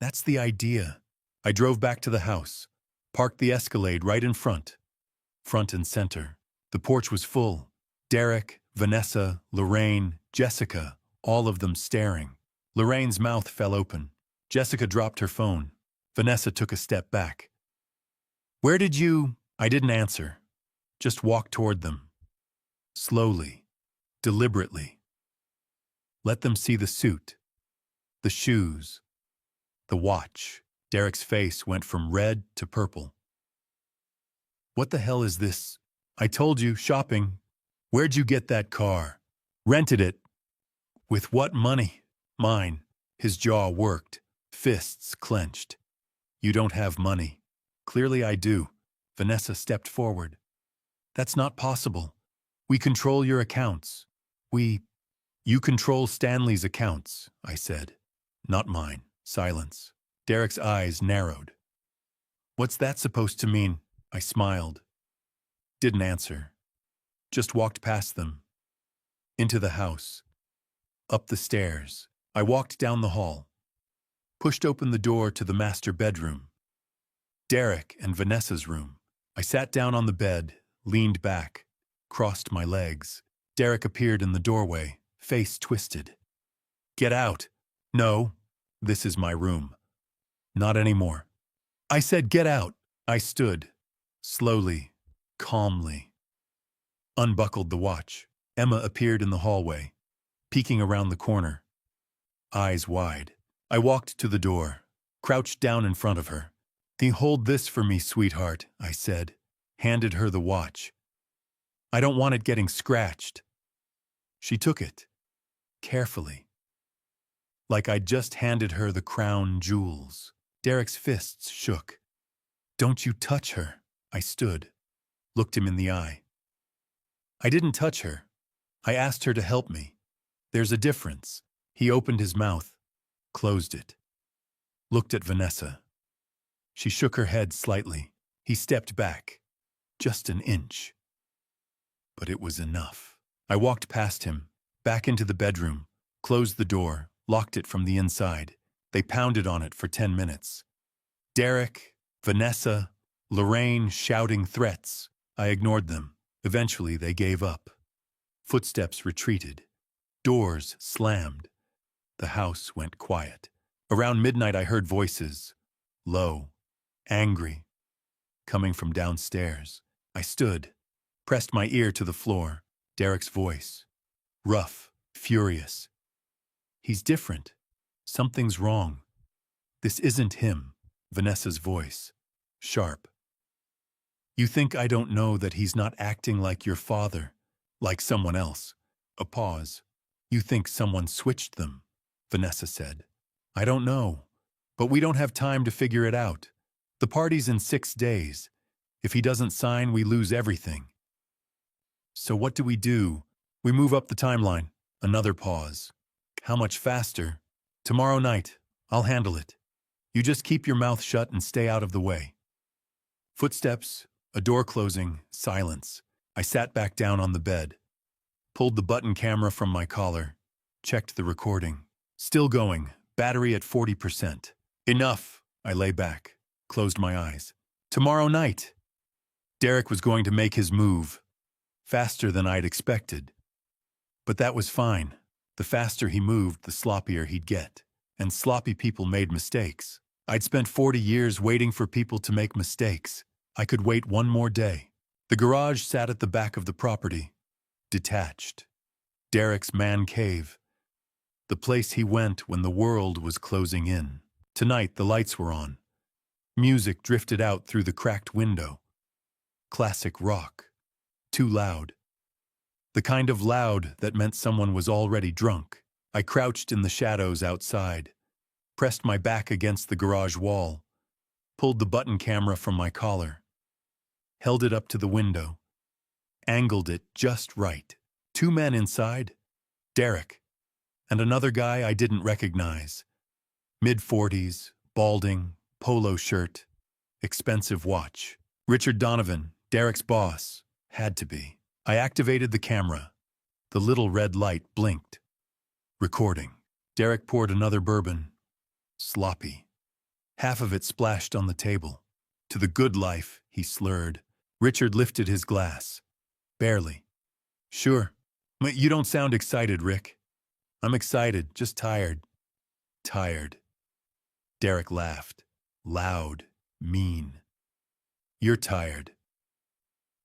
"That's the idea." I drove back to the house, parked the Escalade right in front and center. The porch was full. Derek, Vanessa, Lorraine, Jessica, all of them staring. Lorraine's mouth fell open. Jessica dropped her phone. Vanessa took a step back. "Where did you—" I didn't answer. Just walked toward them. Slowly, deliberately. Let them see the suit, the shoes, the watch. Derek's face went from red to purple. "What the hell is this?" "I told you, shopping." "Where'd you get that car?" "Rented it." "With what money?" "Mine." His jaw worked, fists clenched. "You don't have money." "Clearly I do." Vanessa stepped forward. "That's not possible. We control your accounts." You control Stanley's accounts," I said. "Not mine." Silence. Derek's eyes narrowed. "What's that supposed to mean?" I smiled. Didn't answer. Just walked past them. Into the house. Up the stairs. I walked down the hall. Pushed open the door to the master bedroom. Derek and Vanessa's room. I sat down on the bed, leaned back, crossed my legs. Derek appeared in the doorway, face twisted. "Get out." "No, this is my room." "Not anymore." I said, "Get out." I stood, slowly, calmly. Unbuckled the watch. Emma appeared in the hallway, peeking around the corner. Eyes wide. I walked to the door, crouched down in front of her. "Then hold this for me, sweetheart," I said, handed her the watch. "I don't want it getting scratched." She took it, carefully, like I'd just handed her the crown jewels. Derek's fists shook. "Don't you touch her." I stood, looked him in the eye. "I didn't touch her. I asked her to help me. There's a difference." He opened his mouth, closed it, looked at Vanessa. She shook her head slightly. He stepped back, just an inch. But it was enough. I walked past him, back into the bedroom, closed the door, locked it from the inside. They pounded on it for 10 minutes. Derek, Vanessa, Lorraine shouting threats. I ignored them. Eventually, they gave up. Footsteps retreated. Doors slammed. The house went quiet. Around midnight, I heard voices, low, angry, coming from downstairs. I stood, pressed my ear to the floor. Derek's voice, rough, furious. "He's different. Something's wrong. This isn't him." Vanessa's voice, sharp. "You think I don't know that he's not acting like your father, like someone else?" A pause. "You think someone switched them," Vanessa said. "I don't know, but we don't have time to figure it out. The party's in 6 days. If he doesn't sign, we lose everything." "So what do? We move up the timeline." Another pause. "How much faster?" "Tomorrow night. I'll handle it. You just keep your mouth shut and stay out of the way." Footsteps, a door closing, silence. I sat back down on the bed, pulled the button camera from my collar, checked the recording. Still going, battery at 40%. Enough. I lay back, closed my eyes. Tomorrow night. Derek was going to make his move, faster than I'd expected. But that was fine. The faster he moved, the sloppier he'd get. And sloppy people made mistakes. I'd spent 40 years waiting for people to make mistakes. I could wait one more day. The garage sat at the back of the property, detached. Derek's man cave. The place he went when the world was closing in. Tonight, the lights were on. Music drifted out through the cracked window. Classic rock. Too loud. The kind of loud that meant someone was already drunk. I crouched in the shadows outside, pressed my back against the garage wall, pulled the button camera from my collar, held it up to the window, angled it just right. 2 men inside, Derek, and another guy I didn't recognize. Mid-40s, balding, polo shirt, expensive watch. Richard Donovan, Derek's boss, had to be. I activated the camera. The little red light blinked. Recording. Derek poured another bourbon. Sloppy. Half of it splashed on the table. "To the good life," he slurred. Richard lifted his glass. "Barely." "Sure. You don't sound excited, Rick." "I'm excited, just tired." "Tired." Derek laughed. Loud, mean. "You're tired.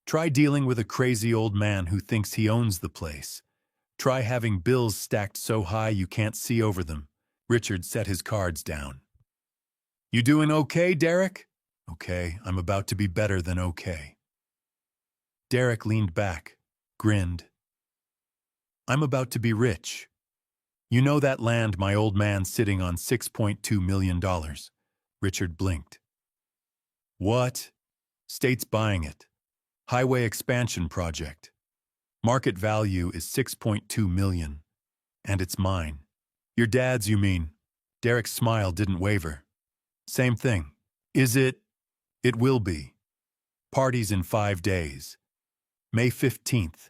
Try dealing with a crazy old man who thinks he owns the place. Try having bills stacked so high you can't see over them." Richard set his cards down. "You doing okay, Derek?" "Okay, I'm about to be better than okay." Derek leaned back, grinned. "I'm about to be rich. You know that land my old man's sitting on $6.2 million. Richard blinked. "What?" "State's buying it. Highway expansion project. Market value is $6.2 million. And it's mine." "Your dad's, you mean?" Derek's smile didn't waver. "Same thing." "Is it?" "It will be. Party's in 5 days. May 15th.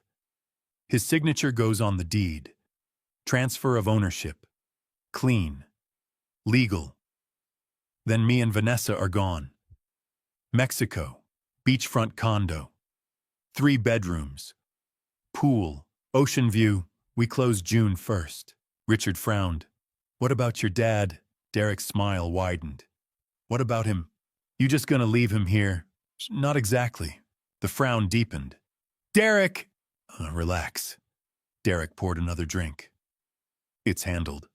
His signature goes on the deed. Transfer of ownership. Clean. Legal. Then me and Vanessa are gone. Mexico. Beachfront condo. 3 bedrooms. Pool. Ocean view. We close June 1st. Richard frowned. "What about your dad?" Derek's smile widened. "What about him? You just gonna leave him here?" "Not exactly." The frown deepened. "Derek!" Relax." Derek poured another drink. "It's handled."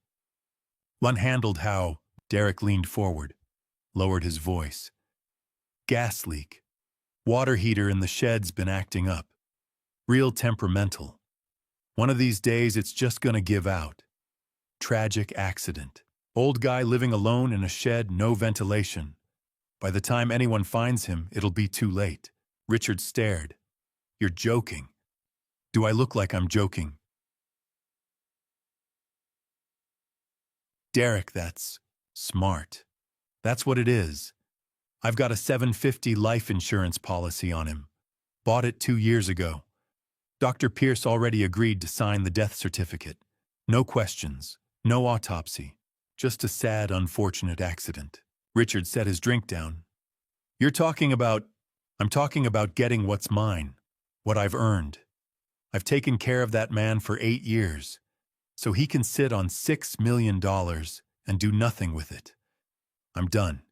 "Unhandled how?" Derek leaned forward, lowered his voice. Gas leak. Water heater in the shed's been acting up. Real temperamental. One of these days it's just gonna give out. Tragic accident. Old guy living alone in a shed, no ventilation. By the time anyone finds him, it'll be too late. Richard stared. You're joking. Do I look like I'm joking? Derek, that's smart. That's what it is. I've got a $750 life insurance policy on him. Bought it 2 years ago. Dr. Pierce already agreed to sign the death certificate. No questions, no autopsy. Just a sad, unfortunate accident. Richard set his drink down. I'm talking about getting what's mine, what I've earned. I've taken care of that man for 8 years, so he can sit on $6 million and do nothing with it. I'm done.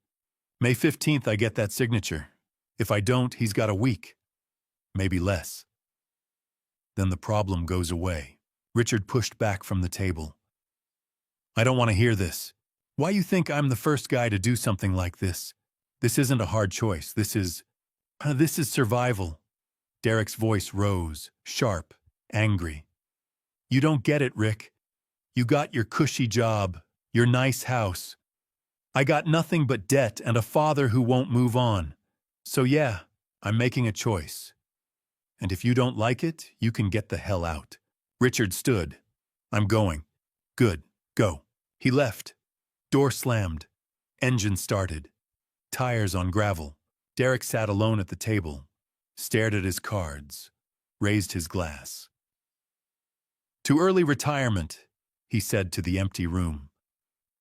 May 15th I get that signature. If I don't, he's got a week. Maybe less. Then the problem goes away. Richard pushed back from the table. I don't want to hear this. Why you think I'm the first guy to do something like this? This isn't a hard choice. This is survival. Derek's voice rose, sharp, angry. You don't get it, Rick. You got your cushy job, your nice house. I got nothing but debt and a father who won't move on. So yeah, I'm making a choice. And if you don't like it, you can get the hell out. Richard stood. I'm going. Good. Go. He left. Door slammed. Engine started. Tires on gravel. Derek sat alone at the table, stared at his cards, raised his glass. To early retirement, he said to the empty room.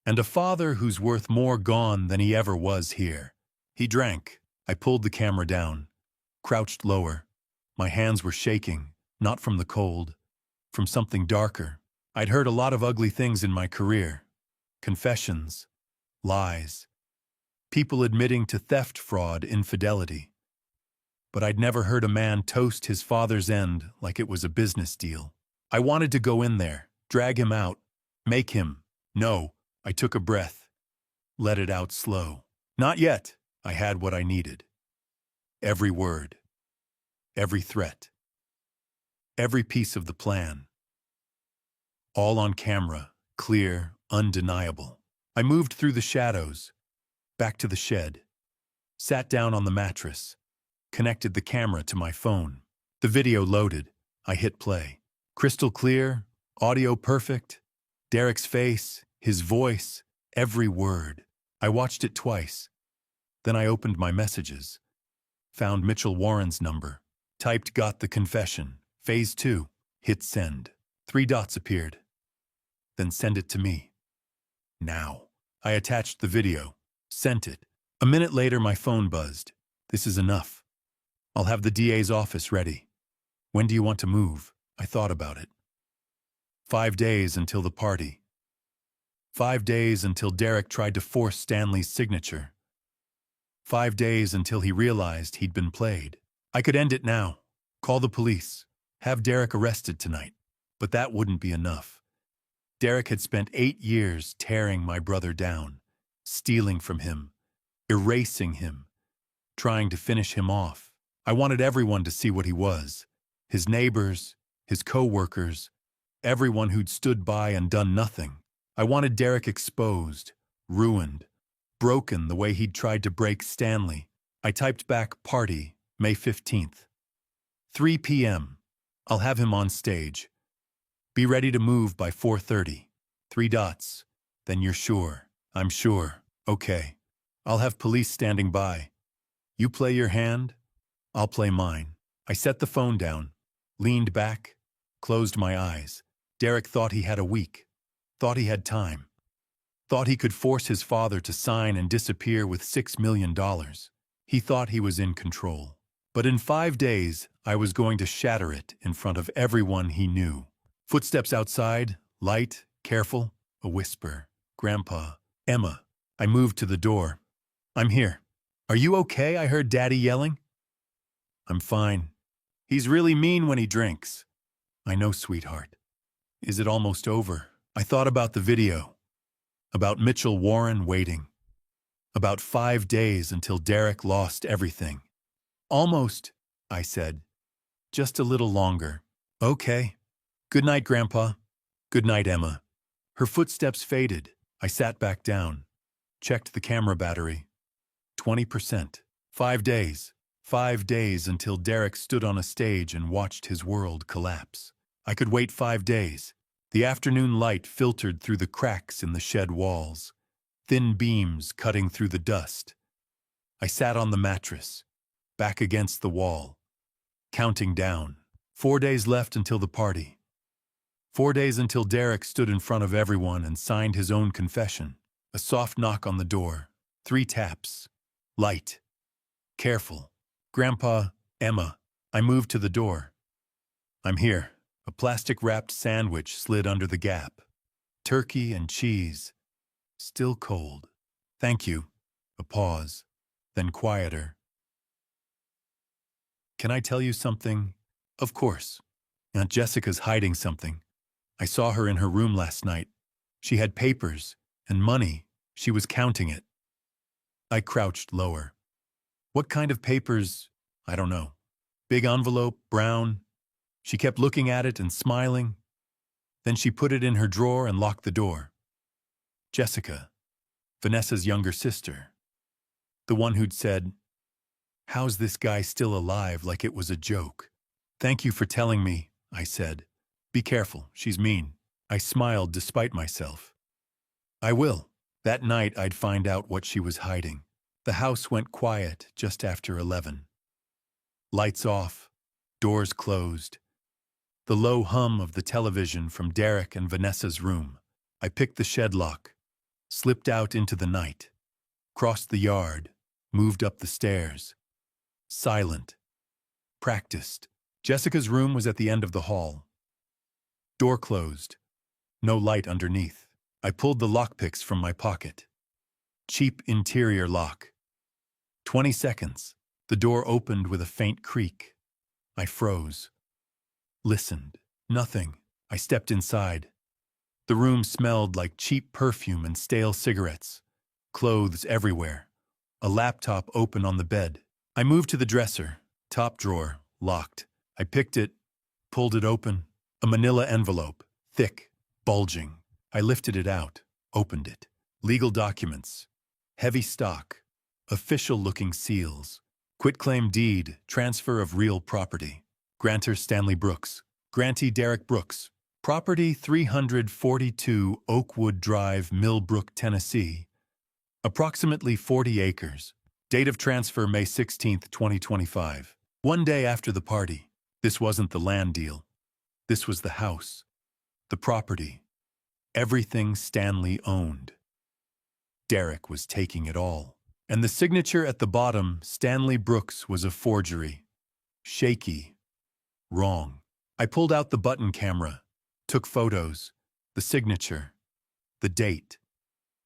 And a father who's worth more gone than he ever was here. He drank. I pulled the camera down, crouched lower. My hands were shaking, not from the cold, from something darker. I'd heard a lot of ugly things in my career. Confessions, lies, people admitting to theft, fraud, infidelity. But I'd never heard a man toast his father's end like it was a business deal. I wanted to go in there, drag him out, make him. No, I took a breath, let it out slow. Not yet. I had what I needed. Every word, every threat, every piece of the plan. All on camera, clear, undeniable. I moved through the shadows, back to the shed, sat down on the mattress, connected the camera to my phone. The video loaded. I hit play. Crystal clear, audio perfect, Derek's face, his voice, every word. I watched it twice. Then I opened my messages, found Mitchell Warren's number, typed got the confession, phase 2, hit send. 3 dots appeared. Then send it to me. Now. I attached the video, sent it. A minute later my phone buzzed. This is enough. I'll have the DA's office ready. When do you want to move? I thought about it. 5 days until the party. 5 days until Derek tried to force Stanley's signature. 5 days until he realized he'd been played. I could end it now, call the police, have Derek arrested tonight. But that wouldn't be enough. Derek had spent 8 years tearing my brother down, stealing from him, erasing him, trying to finish him off. I wanted everyone to see what he was. His neighbors, his co-workers, everyone who'd stood by and done nothing. I wanted Derek exposed, ruined, broken the way he'd tried to break Stanley. I typed back party, May 15th. 3 p.m. I'll have him on stage. Be ready to move by 4:30. 3 dots. Then you're sure. I'm sure. Okay. I'll have police standing by. You play your hand, I'll play mine. I set the phone down, leaned back, closed my eyes. Derek thought he had a week, thought he had time, thought he could force his father to sign and disappear with $6 million. He thought he was in control. But in 5 days, I was going to shatter it in front of everyone he knew. Footsteps outside, light, careful, a whisper. Grandpa, Emma. I moved to the door. I'm here. Are you okay? I heard Daddy yelling. I'm fine. He's really mean when he drinks. I know, sweetheart. Is it almost over? I thought about the video, about Mitchell Warren waiting, About 5 days until Derek lost everything. Almost, I said. Just a little longer. Okay. Good night, Grandpa. Good night, Emma. Her footsteps faded. I sat back down. Checked the camera battery. 20%. 5 days. 5 days until Derek stood on a stage and watched his world collapse. I could wait 5 days. The afternoon light filtered through the cracks in the shed walls, thin beams cutting through the dust. I sat on the mattress, back against the wall, counting down. 4 days left until the party. 4 days until Derek stood in front of everyone and signed his own confession. A soft knock on the door. 3 taps. Light. Careful. Grandpa, Emma. I moved to the door. I'm here. A plastic-wrapped sandwich slid under the gap. Turkey and cheese. Still cold. Thank you. A pause. Then quieter. Can I tell you something? Of course. Aunt Jessica's hiding something. I saw her in her room last night. She had papers and money. She was counting it. I crouched lower. What kind of papers? I don't know. Big envelope, brown. She kept looking at it and smiling. Then she put it in her drawer and locked the door. Jessica, Vanessa's younger sister. The one who'd said, "How's this guy still alive?" like it was a joke. Thank you for telling me, I said. Be careful, she's mean. I smiled despite myself. I will. That night I'd find out what she was hiding. The house went quiet just after 11. Lights off, doors closed. The low hum of the television from Derek and Vanessa's room. I picked the shed lock, slipped out into the night, crossed the yard, moved up the stairs. Silent. Practiced. Jessica's room was at the end of the hall. Door closed. No light underneath. I pulled the lockpicks from my pocket. Cheap interior lock. 20 seconds. The door opened with a faint creak. I froze. Listened. Nothing. I stepped inside. The room smelled like cheap perfume and stale cigarettes. Clothes everywhere. A laptop open on the bed. I moved to the dresser. Top drawer. Locked. I picked it. Pulled it open. A manila envelope. Thick. Bulging. I lifted it out. Opened it. Legal documents. Heavy stock. Official-looking seals. Quitclaim deed. Transfer of real property. Grantor Stanley Brooks. Grantee Derek Brooks. Property 342 Oakwood Drive, Millbrook, Tennessee. Approximately 40 acres. Date of transfer May 16, 2025. One day after the party. This wasn't the land deal. This was the house. The property. Everything Stanley owned. Derek was taking it all. And the signature at the bottom, Stanley Brooks, was a forgery. Shaky. Wrong. I pulled out the button camera, took photos, the signature, the date,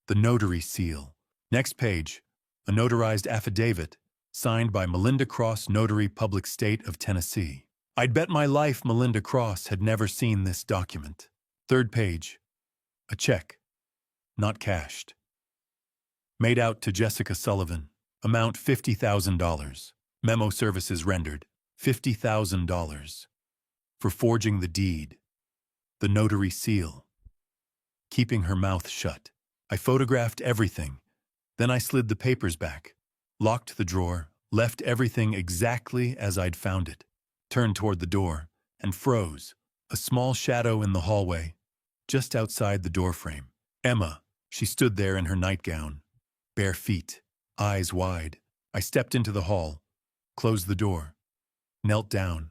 the notary seal. Next page, a notarized affidavit, signed by Melinda Cross, Notary Public State of Tennessee. I'd bet my life Melinda Cross had never seen this document. Third page, a check, not cashed. Made out to Jessica Sullivan, amount $50,000. Memo services rendered, $50,000. For forging the deed, the notary seal. Keeping her mouth shut. I photographed everything. Then I slid the papers back, locked the drawer, left everything exactly as I'd found it, turned toward the door, and froze. A small shadow in the hallway, just outside the doorframe. Emma, she stood there in her nightgown, bare feet, eyes wide. I stepped into the hall, closed the door, knelt down.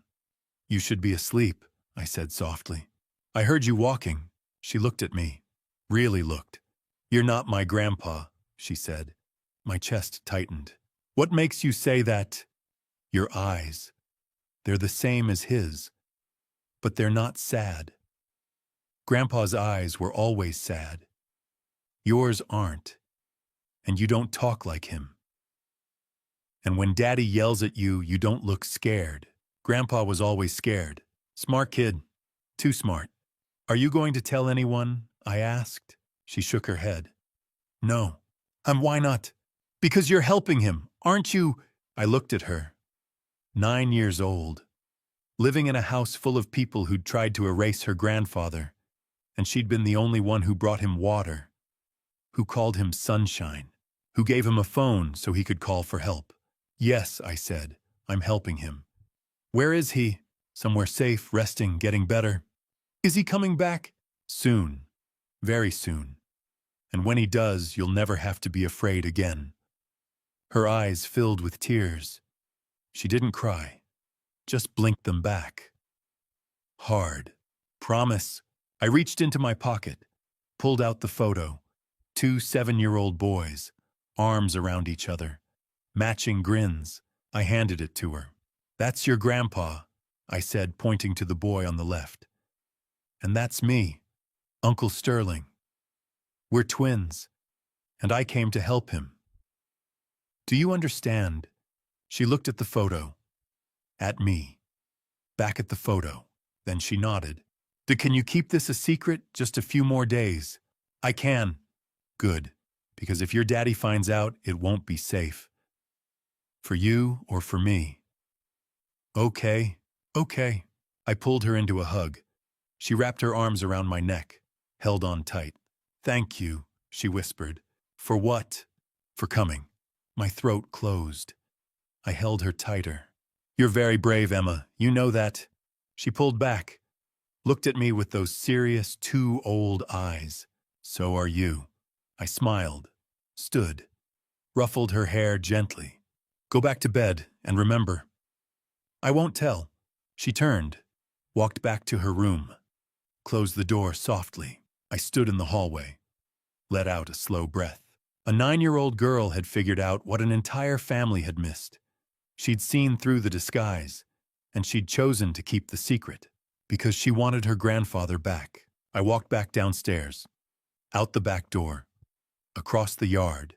You should be asleep, I said softly. I heard you walking. She looked at me, really looked. You're not my grandpa, she said. My chest tightened. What makes you say that? Your eyes. They're the same as his, but they're not sad. Grandpa's eyes were always sad. Yours aren't, and you don't talk like him. And when Daddy yells at you, you don't look scared. Grandpa was always scared. Smart kid. Too smart. Are you going to tell anyone? I asked. She shook her head. No. Why not? Because you're helping him, aren't you? I looked at her. 9 years old, living in a house full of people who'd tried to erase her grandfather, and she'd been the only one who brought him water, who called him sunshine, who gave him a phone so he could call for help. Yes, I said, I'm helping him. Where is he? Somewhere safe, resting, getting better. Is he coming back? Soon. Very soon. And when he does, you'll never have to be afraid again. Her eyes filled with tears. She didn't cry, just blinked them back. Hard. Promise. I reached into my pocket, pulled out the photo. 2 7-year-old boys, arms around each other, matching grins. I handed it to her. That's your grandpa, I said, pointing to the boy on the left. And that's me, Uncle Sterling. We're twins, and I came to help him. Do you understand? She looked at the photo, at me, back at the photo. Then she nodded. Can you keep this a secret just a few more days? I can. Good, because if your daddy finds out, it won't be safe. For you or for me. Okay. I pulled her into a hug. She wrapped her arms around my neck, held on tight. Thank you, she whispered. For what? For coming. My throat closed. I held her tighter. You're very brave, Emma. You know that. She pulled back, looked at me with those serious, too old eyes. So are you. I smiled, stood, ruffled her hair gently. Go back to bed, and remember. I won't tell. She turned, walked back to her room, closed the door softly. I stood in the hallway, let out a slow breath. A 9-year-old girl had figured out what an entire family had missed. She'd seen through the disguise, and she'd chosen to keep the secret, because she wanted her grandfather back. I walked back downstairs, out the back door, across the yard,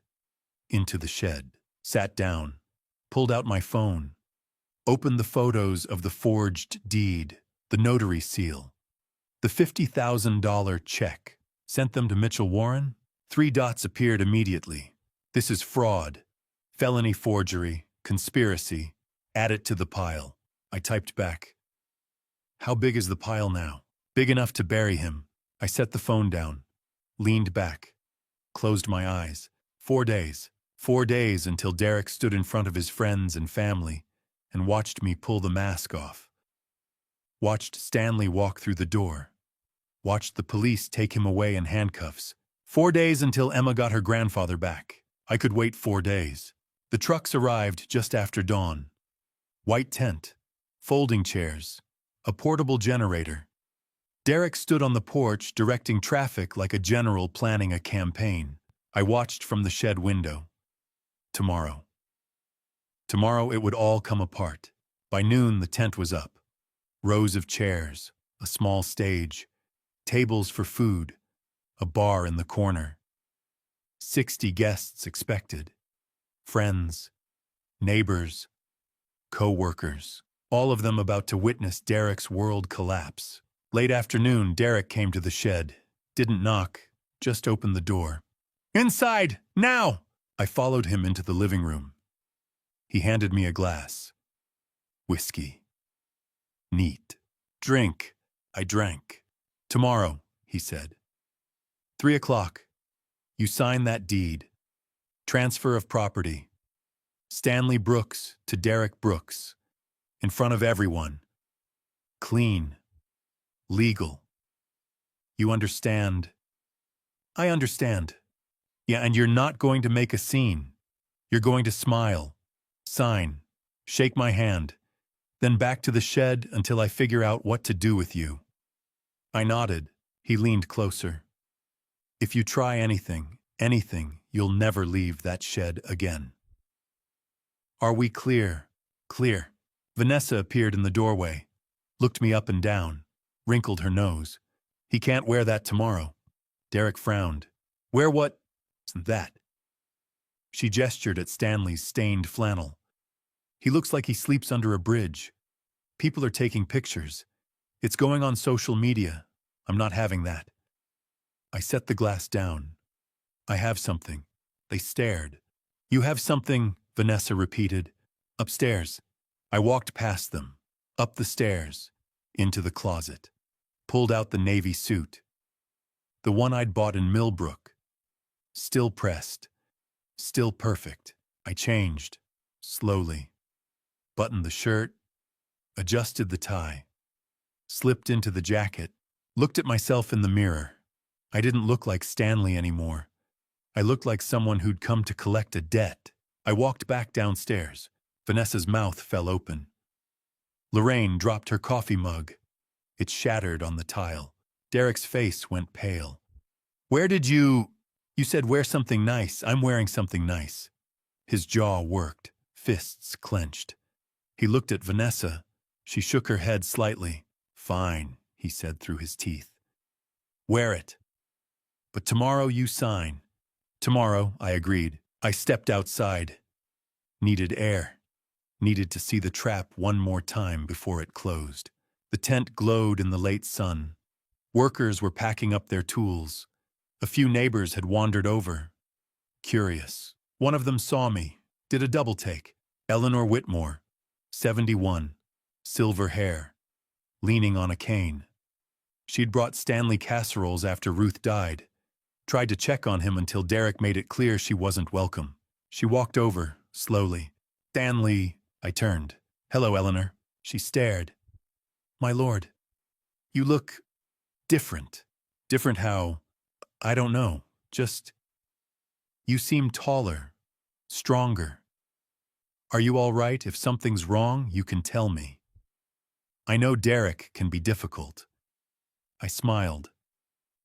into the shed, sat down, pulled out my phone, opened the photos of the forged deed, the notary seal, the $50,000 check, sent them to Mitchell Warren. 3 dots appeared immediately. This is fraud, felony forgery, conspiracy. Add it to the pile. I typed back. How big is the pile now? Big enough to bury him. I set the phone down, leaned back, closed my eyes. 4 days. 4 days until Derek stood in front of his friends and family and watched me pull the mask off. Watched Stanley walk through the door. Watched the police take him away in handcuffs. 4 days until Emma got her grandfather back. I could wait 4 days. The trucks arrived just after dawn. White tent, folding chairs, a portable generator. Derek stood on the porch directing traffic like a general planning a campaign. I watched from the shed window. Tomorrow. Tomorrow it would all come apart. By noon the tent was up. Rows of chairs, a small stage, tables for food, a bar in the corner. 60 guests expected. Friends, neighbors, co-workers, all of them about to witness Derek's world collapse. Late afternoon, Derek came to the shed, didn't knock, just opened the door. Inside, now! I followed him into the living room. He handed me a glass. Whiskey. Neat. Drink. I drank. Tomorrow, he said. 3 o'clock. You sign that deed. Transfer of property. Stanley Brooks to Derek Brooks. In front of everyone. Clean. Legal. You understand? I understand. Yeah, and you're not going to make a scene. You're going to smile, sign, shake my hand, then back to the shed until I figure out what to do with you. I nodded. He leaned closer. If you try anything, you'll never leave that shed again. Are we clear? Clear. Vanessa appeared in the doorway, looked me up and down, wrinkled her nose. He can't wear that tomorrow. Derek frowned. Wear what? That. She gestured at Stanley's stained flannel. He looks like he sleeps under a bridge. People are taking pictures. It's going on social media. I'm not having that. I set the glass down. I have something. They stared. You have something, Vanessa repeated. Upstairs. I walked past them, up the stairs, into the closet, pulled out the navy suit, the one I'd bought in Millbrook. Still pressed, still perfect. I changed, slowly, buttoned the shirt, adjusted the tie, slipped into the jacket, looked at myself in the mirror. I didn't look like Stanley anymore. I looked like someone who'd come to collect a debt. I walked back downstairs. Vanessa's mouth fell open. Lorraine dropped her coffee mug. It shattered on the tile. Derek's face went pale. Where did you... You said wear something nice. I'm wearing something nice. His jaw worked, fists clenched. He looked at Vanessa. She shook her head slightly. Fine, he said through his teeth. Wear it. But tomorrow you sign. Tomorrow, I agreed. I stepped outside. Needed air. Needed to see the trap one more time before it closed. The tent glowed in the late sun. Workers were packing up their tools. A few neighbors had wandered over. Curious. One of them saw me, did a double take. Eleanor Whitmore, 71, silver hair, leaning on a cane. She'd brought Stanley casseroles after Ruth died. Tried to check on him until Derek made it clear she wasn't welcome. She walked over, slowly. Stanley, I turned. Hello, Eleanor. She stared. My lord, you look different. Different how? I don't know. Just, you seem taller, stronger. Are you all right? If something's wrong, you can tell me. I know Derek can be difficult. I smiled,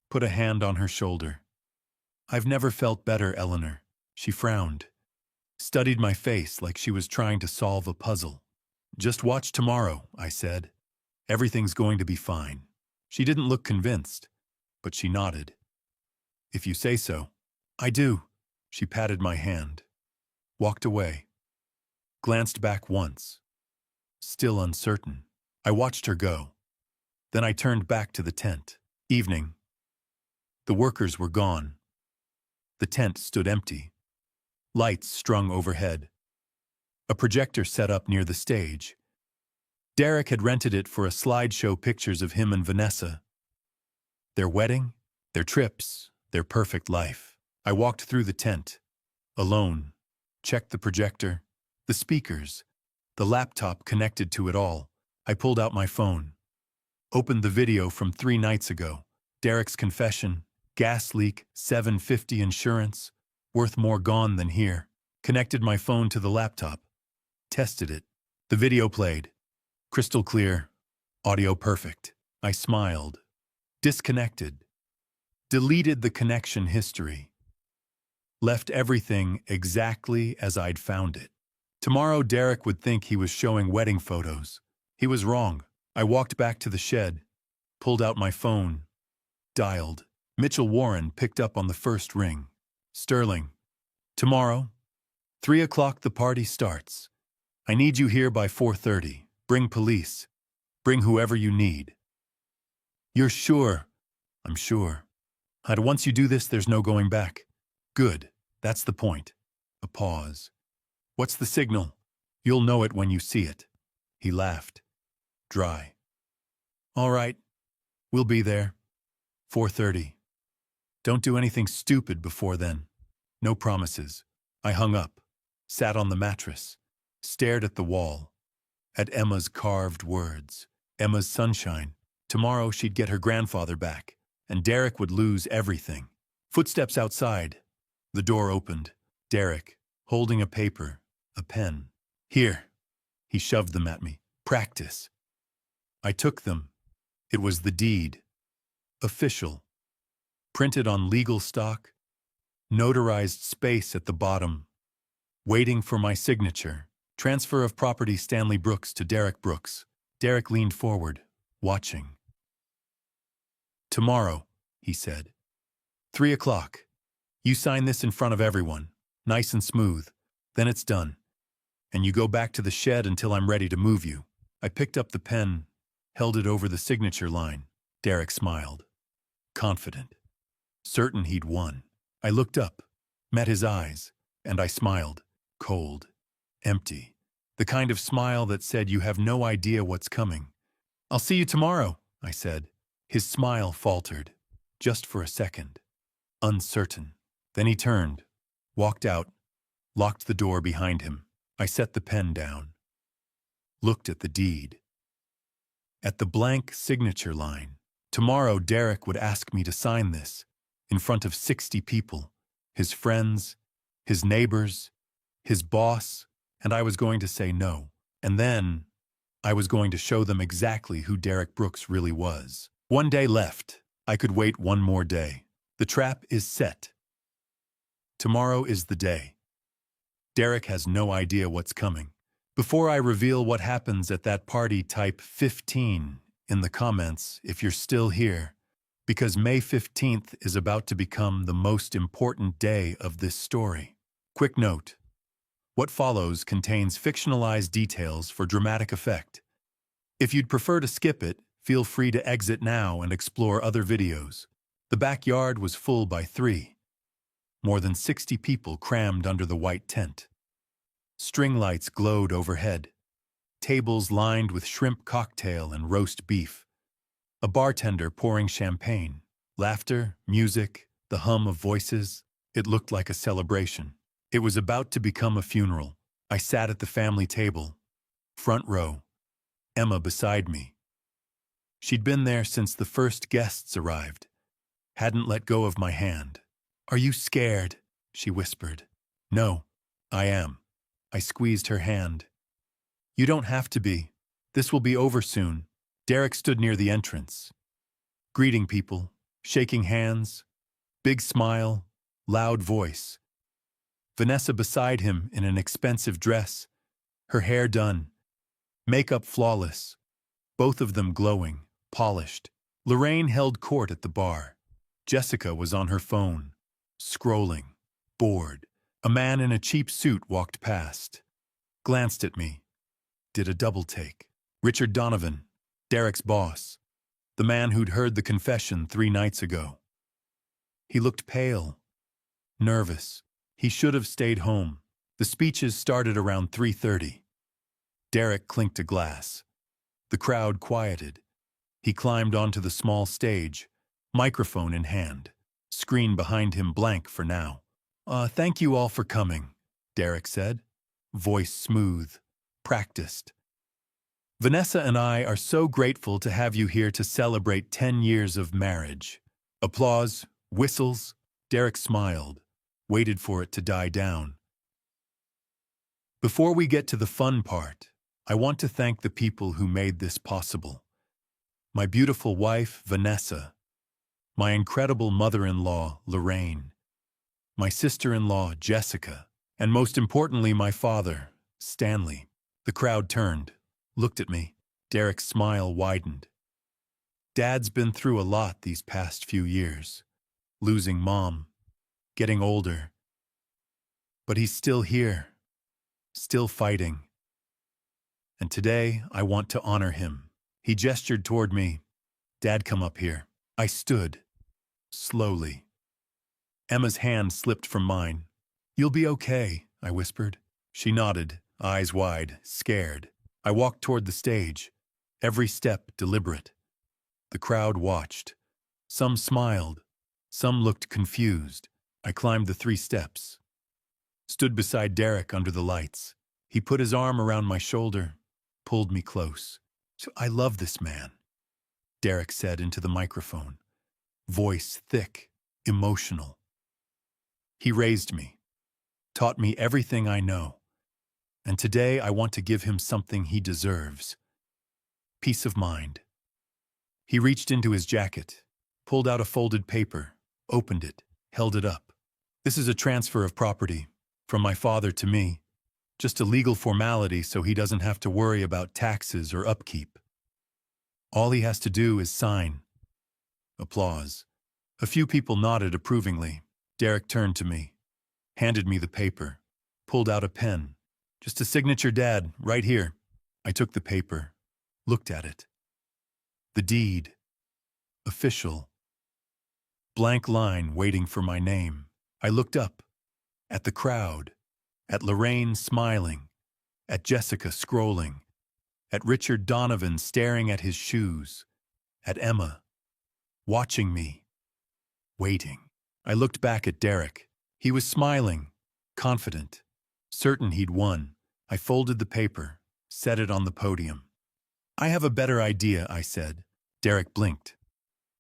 put a hand on her shoulder. I've never felt better, Eleanor. She frowned, studied my face like she was trying to solve a puzzle. Just watch tomorrow, I said. Everything's going to be fine. She didn't look convinced, but she nodded. If you say so. I do. She patted my hand, walked away, glanced back once. Still uncertain. I watched her go. Then I turned back to the tent. Evening. The workers were gone. The tent stood empty. Lights strung overhead. A projector set up near the stage. Derek had rented it for a slideshow pictures of him and Vanessa. Their wedding, their trips, their perfect life. I walked through the tent, alone, checked the projector, the speakers, the laptop connected to it all. I pulled out my phone, opened the video from 3 nights ago. Derek's confession, gas leak, $750 insurance, worth more gone than here. Connected my phone to the laptop, tested it. The video played, crystal clear, audio perfect. I smiled, disconnected, deleted the connection history, left everything exactly as I'd found it. Tomorrow Derek would think he was showing wedding photos. He was wrong. I walked back to the shed, pulled out my phone, dialed. Mitchell Warren picked up on the first ring. Sterling, tomorrow, 3 o'clock the party starts. I need you here by 4:30. Bring police. Bring whoever you need. You're sure? I'm sure. Once you do this, there's no going back. Good. That's the point. A pause. What's the signal? You'll know it when you see it. He laughed. Dry. All right. We'll be there. 4:30. Don't do anything stupid before then. No promises. I hung up, sat on the mattress, stared at the wall, at Emma's carved words. Emma's sunshine. Tomorrow she'd get her grandfather back, and Derek would lose everything. Footsteps outside. The door opened. Derek, holding a paper, a pen. Here. He shoved them at me. Practice. I took them. It was the deed. Official. Printed on legal stock. Notarized space at the bottom. Waiting for my signature. Transfer of property Stanley Brooks to Derek Brooks. Derek leaned forward, watching. Tomorrow, he said. 3 o'clock. You sign this in front of everyone, nice and smooth. Then it's done. And you go back to the shed until I'm ready to move you. I picked up the pen, held it over the signature line. Derek smiled. Confident. Certain he'd won. I looked up, met his eyes, and I smiled. Cold. Empty. The kind of smile that said you have no idea what's coming. "I'll see you tomorrow," I said. His smile faltered. Just for a second. Uncertain. Then he turned, walked out, locked the door behind him. I set the pen down. Looked at the deed. At the blank signature line. Tomorrow Derek would ask me to sign this, in front of 60 people, his friends, his neighbors, his boss, and I was going to say no. And then I was going to show them exactly who Derek Brooks really was. One day left. I could wait one more day. The trap is set. Tomorrow is the day. Derek has no idea what's coming. Before I reveal what happens at that party, type 15 in the comments if you're still here, because May 15th is about to become the most important day of this story. Quick note: what follows contains fictionalized details for dramatic effect. If you'd prefer to skip it, feel free to exit now and explore other videos. The backyard was full by 3. More than 60 people crammed under the white tent. String lights glowed overhead. Tables lined with shrimp cocktail and roast beef. A bartender pouring champagne. Laughter, music, the hum of voices. It looked like a celebration. It was about to become a funeral. I sat at the family table. Front row. Emma beside me. She'd been there since the first guests arrived. Hadn't let go of my hand. "Are you scared?" she whispered. "No, I am." I squeezed her hand. "You don't have to be. This will be over soon." Derek stood near the entrance, greeting people, shaking hands, big smile, loud voice. Vanessa beside him in an expensive dress, her hair done, makeup flawless, both of them glowing, polished. Lorraine held court at the bar. Jessica was on her phone, scrolling, bored. A man in a cheap suit walked past, glanced at me, did a double take. Richard Donovan, Derek's boss, the man who'd heard the confession 3 nights ago. He looked pale, nervous. He should have stayed home. The speeches started around 3:30. Derek clinked a glass. The crowd quieted. He climbed onto the small stage, microphone in hand. Screen behind him blank for now. "Thank you all for coming," Derek said. Voice smooth, practiced. "Vanessa and I are so grateful to have you here to celebrate 10 years of marriage." Applause, whistles. Derek smiled, waited for it to die down. "Before we get to the fun part, I want to thank the people who made this possible. My beautiful wife, Vanessa. My incredible mother-in-law, Lorraine. My sister-in-law, Jessica. And most importantly, my father, Stanley." The crowd turned, looked at me. Derek's smile widened. "Dad's been through a lot these past few years. Losing Mom, getting older. But he's still here, still fighting. And today, I want to honor him." He gestured toward me. "Dad, come up here." I stood, slowly. Emma's hand slipped from mine. "You'll be okay," I whispered. She nodded, eyes wide, scared. I walked toward the stage, every step deliberate. The crowd watched. Some smiled, some looked confused. I climbed the 3 steps. Stood beside Derek under the lights. He put his arm around my shoulder, pulled me close. "I love this man," Derek said into the microphone. Voice thick, emotional. He raised me, taught me everything I know. And today I want to give him something he deserves. Peace of mind. He reached into his jacket, pulled out a folded paper, opened it, held it up. "This is a transfer of property, from my father to me. Just a legal formality so he doesn't have to worry about taxes or upkeep. All he has to do is sign." Applause. A few people nodded approvingly. Derek turned to me, handed me the paper, pulled out a pen. "Just a signature, Dad, right here." I took the paper, looked at it. The deed. Official. Blank line waiting for my name. I looked up, at the crowd, At Lorraine smiling, at Jessica scrolling, at Richard Donovan staring at his shoes, at Emma, watching me, waiting. I looked back at Derek. He was smiling, confident, certain he'd won. I folded the paper, set it on the podium. I have a better idea, I said. Derek blinked.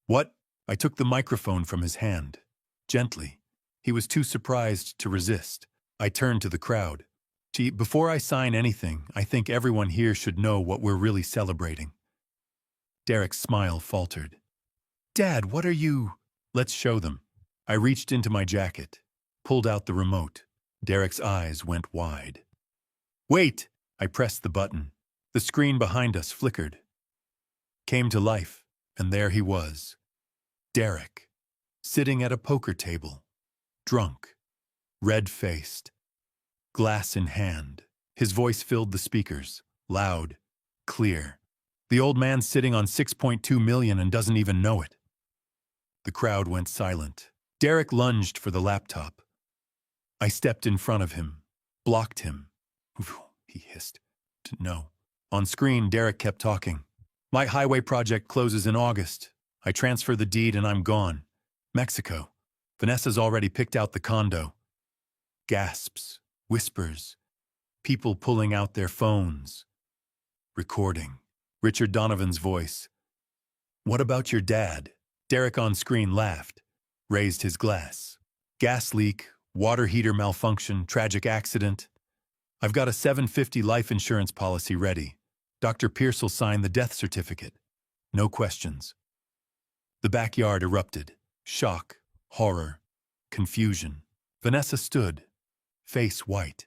What? I took the microphone from his hand. Gently. He was too surprised to resist. I turned to the crowd. Gee, before I sign anything, I think everyone here should know what we're really celebrating. Derek's smile faltered. Dad, what are you? Let's show them. I reached into my jacket, pulled out the remote. Derek's eyes went wide. Wait! I pressed the button. The screen behind us flickered. Came to life, and there he was. Derek, sitting at a poker table, drunk, red-faced, glass in hand. His voice filled the speakers, loud, clear. The old man's sitting on 6.2 million and doesn't even know it. The crowd went silent. Derek lunged for the laptop. I stepped in front of him, blocked him. He hissed. No. On screen, Derek kept talking. My highway project closes in August. I transfer the deed and I'm gone. Mexico. Vanessa's already picked out the condo. Gasps, whispers, people pulling out their phones. Recording. Richard Donovan's voice. What about your dad? Derek on screen laughed, raised his glass. Gas leak, water heater malfunction, tragic accident. I've got a $750 life insurance policy ready. Dr. Pierce'll sign the death certificate. No questions. The backyard erupted. Shock, horror, confusion. Vanessa stood, face white.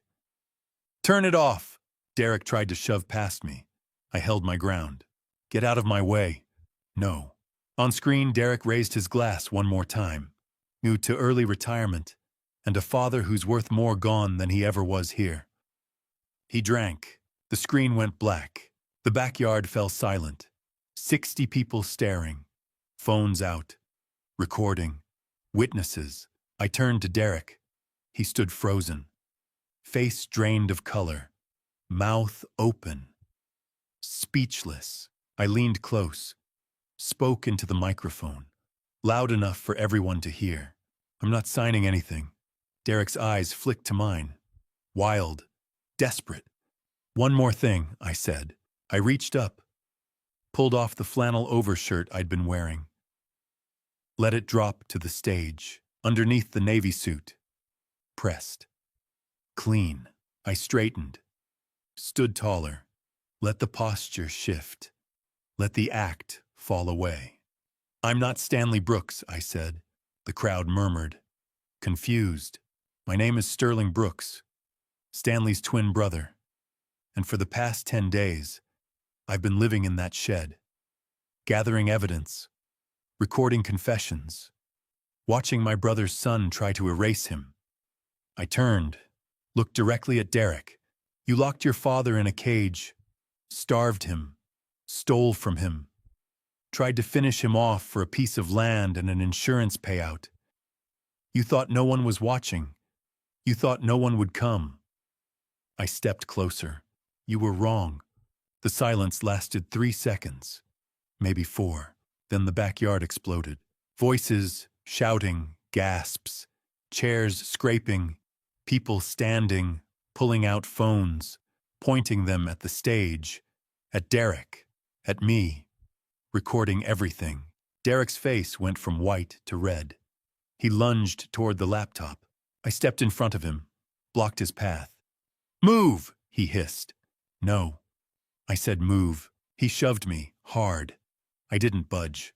Turn it off! Derek tried to shove past me. I held my ground. Get out of my way. No. On screen, Derek raised his glass one more time. New to early retirement, and a father who's worth more gone than he ever was here. He drank. The screen went black. The backyard fell silent. 60 people staring. Phones out. Recording. Witnesses. I turned to Derek. He stood frozen. Face drained of color. Mouth open. Speechless. I leaned close. Spoke into the microphone. Loud enough for everyone to hear. I'm not signing anything. Derek's eyes flicked to mine. Wild. Desperate. One more thing, I said. I reached up. Pulled off the flannel overshirt I'd been wearing. Let it drop to the stage, underneath the navy suit. Pressed. Clean. I straightened. Stood taller. Let the posture shift. Let the act fall away. I'm not Stanley Brooks, I said. The crowd murmured. Confused. My name is Sterling Brooks, Stanley's twin brother. And for the past 10 days, I've been living in that shed, gathering evidence, recording confessions, watching my brother's son try to erase him. I turned, looked directly at Derek. You locked your father in a cage, starved him, stole from him, tried to finish him off for a piece of land and an insurance payout. You thought no one was watching. You thought no one would come. I stepped closer. You were wrong. The silence lasted 3 seconds, maybe 4. Then the backyard exploded. Voices, shouting, gasps, chairs scraping, people standing, pulling out phones, pointing them at the stage, at Derek, at me, recording everything. Derek's face went from white to red. He lunged toward the laptop. I stepped in front of him, blocked his path. Move, he hissed. No. I said move. He shoved me, hard. I didn't budge.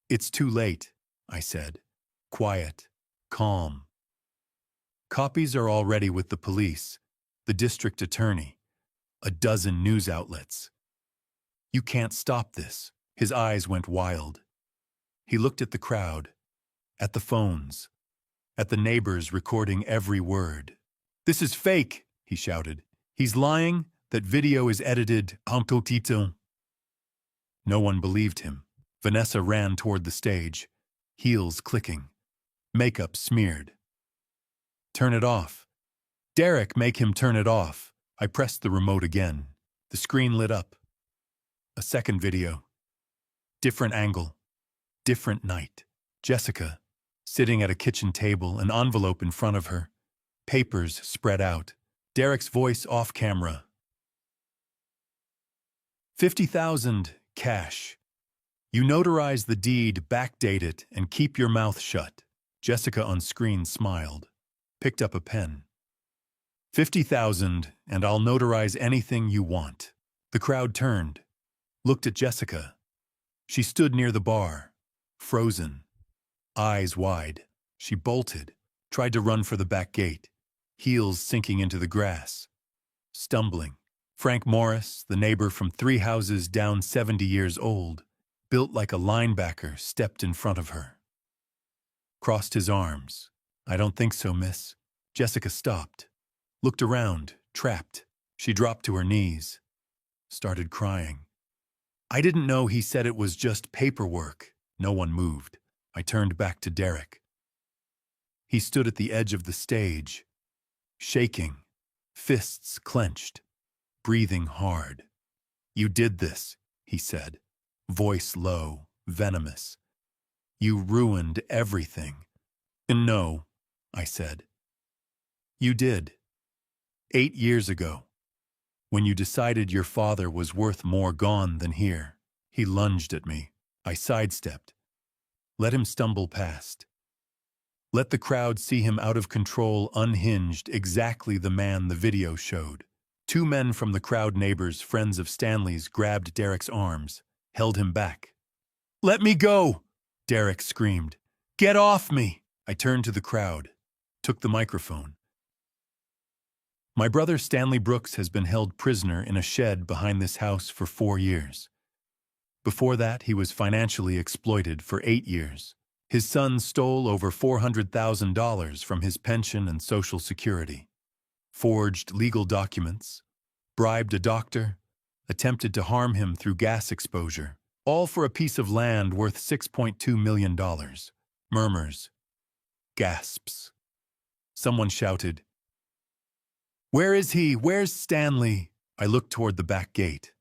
It's too late, I said. Quiet, calm. Copies are already with the police, the district attorney, a dozen news outlets. You can't stop this. His eyes went wild. He looked at the crowd, at the phones, at the neighbors recording every word. This is fake, he shouted. He's lying. That video is edited en totito. No one believed him. Vanessa ran toward the stage, heels clicking, makeup smeared. Turn it off. Derek, make him turn it off. I pressed the remote again. The screen lit up. A second video. Different angle. Different night. Jessica, sitting at a kitchen table, an envelope in front of her. Papers spread out. Derek's voice off camera. 50,000, cash. You notarize the deed, backdate it, and keep your mouth shut. Jessica on screen smiled. Picked up a pen. 50,000, and I'll notarize anything you want. The crowd turned. Looked at Jessica. She stood near the bar. Frozen. Eyes wide. She bolted. Tried to run for the back gate. Heels sinking into the grass. Stumbling. Frank Morris, the neighbor from 3 houses down, 70 years old, built like a linebacker, stepped in front of her. Crossed his arms. I don't think so, miss. Jessica stopped. Looked around, trapped. She dropped to her knees. Started crying. I didn't know he said it was just paperwork. No one moved. I turned back to Derek. He stood at the edge of the stage, shaking, fists clenched, breathing hard. You did this, he said, voice low, venomous. You ruined everything. And no, I said. You did. 8 years ago, when you decided your father was worth more gone than here. He lunged at me. I sidestepped. Let him stumble past. Let the crowd see him out of control, unhinged, exactly the man the video showed. 2 men from the crowd, neighbors, friends of Stanley's, grabbed Derek's arms, held him back. Let me go, Derek screamed. Get off me! I turned to the crowd, took the microphone. My brother Stanley Brooks has been held prisoner in a shed behind this house for 4 years. Before that, he was financially exploited for 8 years. His son stole over $400,000 from his pension and Social Security, forged legal documents, bribed a doctor, attempted to harm him through gas exposure, all for a piece of land worth $6.2 million. Murmurs. Gasps. Someone shouted, Where is he? Where's Stanley? I looked toward the back gate,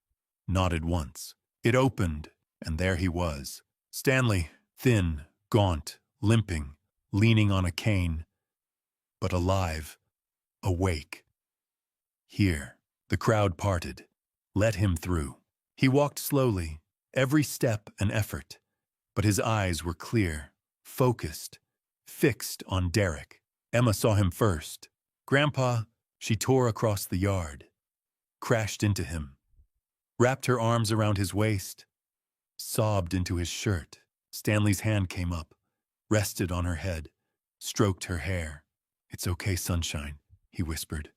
nodded once. It opened, and there he was. Stanley, thin, gaunt, limping, leaning on a cane, but alive, awake. Here, the crowd parted. Let him through. He walked slowly, every step an effort, but his eyes were clear, focused, fixed on Derek. Emma saw him first. Grandpa, she tore across the yard, crashed into him, wrapped her arms around his waist, sobbed into his shirt. Stanley's hand came up, rested on her head, stroked her hair. It's okay, sunshine, he whispered.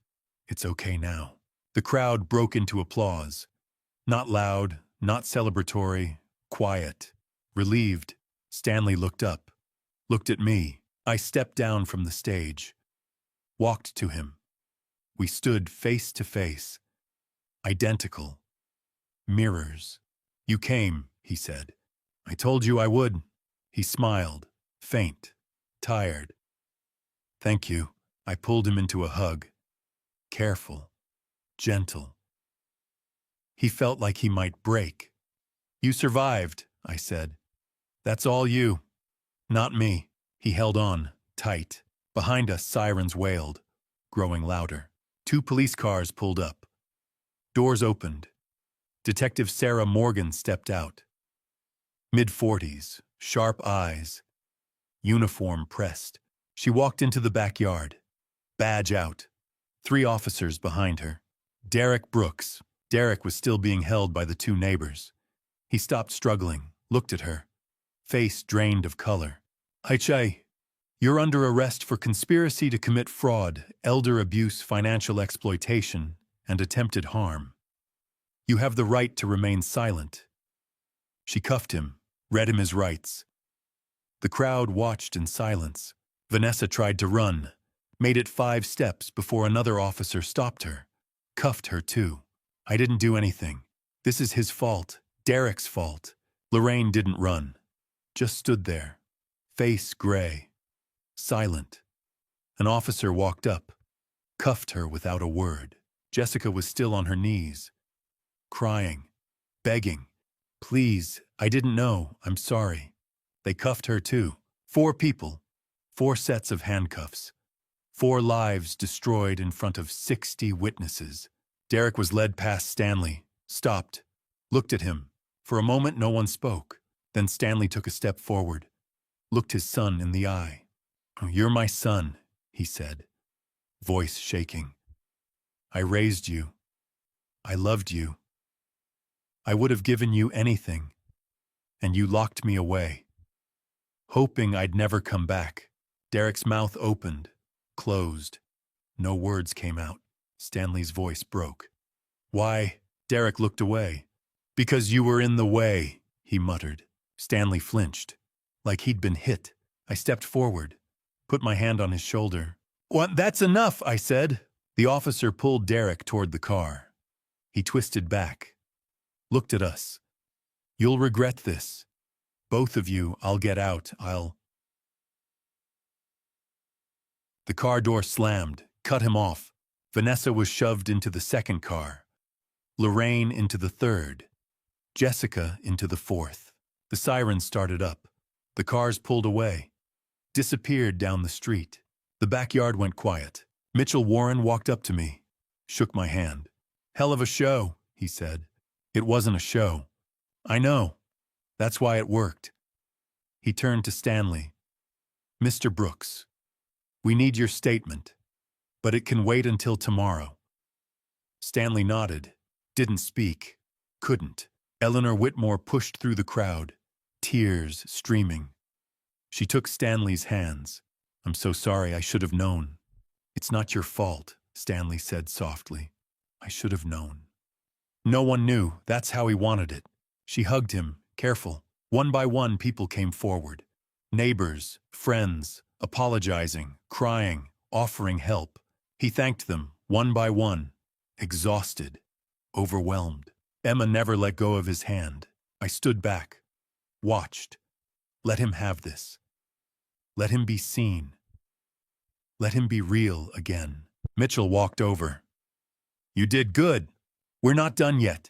It's okay now. The crowd broke into applause. Not loud, not celebratory, quiet, relieved. Stanley looked up, looked at me. I stepped down from the stage, walked to him. We stood face to face, identical, mirrors. You came, he said. I told you I would. He smiled, faint, tired. Thank you. I pulled him into a hug. Careful, gentle. He felt like he might break. You survived, I said. That's all you, not me. He held on, tight. Behind us, sirens wailed, growing louder. 2 police cars pulled up. Doors opened. Detective Sarah Morgan stepped out. Mid-40s, sharp eyes, uniform pressed. She walked into the backyard, badge out. 3 officers behind her. Derek Brooks. Derek was still being held by the 2 neighbors. He stopped struggling, looked at her, face drained of color. Aichai, you're under arrest for conspiracy to commit fraud, elder abuse, financial exploitation, and attempted harm. You have the right to remain silent. She cuffed him, read him his rights. The crowd watched in silence. Vanessa tried to run, made it 5 steps before another officer stopped her, cuffed her too. I didn't do anything. This is his fault, Derek's fault. Lorraine didn't run, just stood there, face gray, silent. An officer walked up, cuffed her without a word. Jessica was still on her knees, crying, begging. Please, I didn't know, I'm sorry. They cuffed her too. 4 people, 4 sets of handcuffs, 4 lives destroyed in front of 60 witnesses. Derek was led past Stanley, stopped, looked at him. For a moment no one spoke. Then Stanley took a step forward, looked his son in the eye. "Oh, you're my son," he said, voice shaking. "I raised you. I loved you. I would have given you anything, and you locked me away, hoping I'd never come back." Derek's mouth opened, closed. No words came out. Stanley's voice broke. "Why?" Derek looked away. "Because you were in the way," he muttered. Stanley flinched, like he'd been hit. I stepped forward, put my hand on his shoulder. "What? That's enough," I said. The officer pulled Derek toward the car. He twisted back, looked at us. "You'll regret this. Both of you, I'll get out, The car door slammed, cut him off. Vanessa was shoved into the second car. Lorraine into the third. Jessica into the fourth. The sirens started up. The cars pulled away, disappeared down the street. The backyard went quiet. Mitchell Warren walked up to me, shook my hand. "Hell of a show," he said. "It wasn't a show." "I know. That's why it worked." He turned to Stanley. "Mr. Brooks, we need your statement, but it can wait until tomorrow." Stanley nodded, didn't speak, couldn't. Eleanor Whitmore pushed through the crowd, tears streaming. She took Stanley's hands. "I'm so sorry, I should have known." "It's not your fault," Stanley said softly. "I should have known." "No one knew, that's how he wanted it." She hugged him, careful. One by one, people came forward. Neighbors, friends, apologizing, crying, offering help. He thanked them, one by one, exhausted, overwhelmed. Emma never let go of his hand. I stood back, watched. Let him have this. Let him be seen. Let him be real again. Mitchell walked over. "You did good. We're not done yet."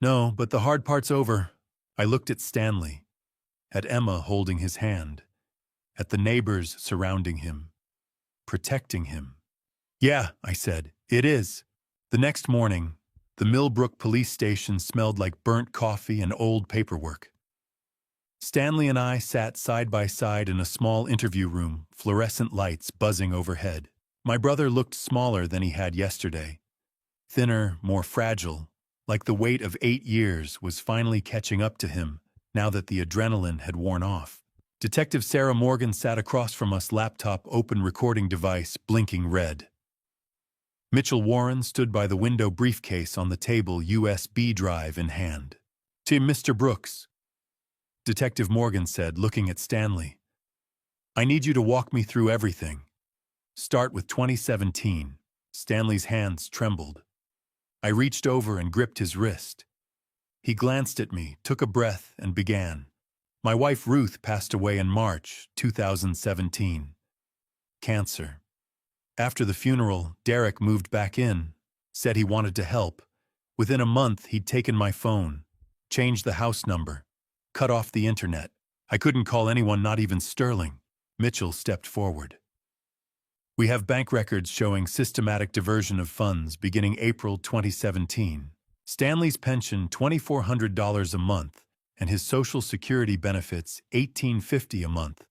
"No, but the hard part's over." I looked at Stanley, at Emma holding his hand, at the neighbors surrounding him, protecting him. "Yeah," I said, "it is." The next morning, the Millbrook police station smelled like burnt coffee and old paperwork. Stanley and I sat side by side in a small interview room, fluorescent lights buzzing overhead. My brother looked smaller than he had yesterday. Thinner, more fragile, like the weight of 8 years was finally catching up to him now that the adrenaline had worn off. Detective Sarah Morgan sat across from us, laptop open, recording device blinking red. Mitchell Warren stood by the window, briefcase on the table, USB drive in hand. "To Mr. Brooks," Detective Morgan said, looking at Stanley. "I need you to walk me through everything. Start with 2017. Stanley's hands trembled. I reached over and gripped his wrist. He glanced at me, took a breath, and began. "My wife Ruth passed away in March 2017. Cancer. After the funeral, Derek moved back in, said he wanted to help. Within a month, he'd taken my phone, changed the house number, cut off the internet. I couldn't call anyone, not even Sterling." Mitchell stepped forward. "We have bank records showing systematic diversion of funds beginning April 2017. Stanley's pension $2,400 a month and his Social Security benefits $1,850 a month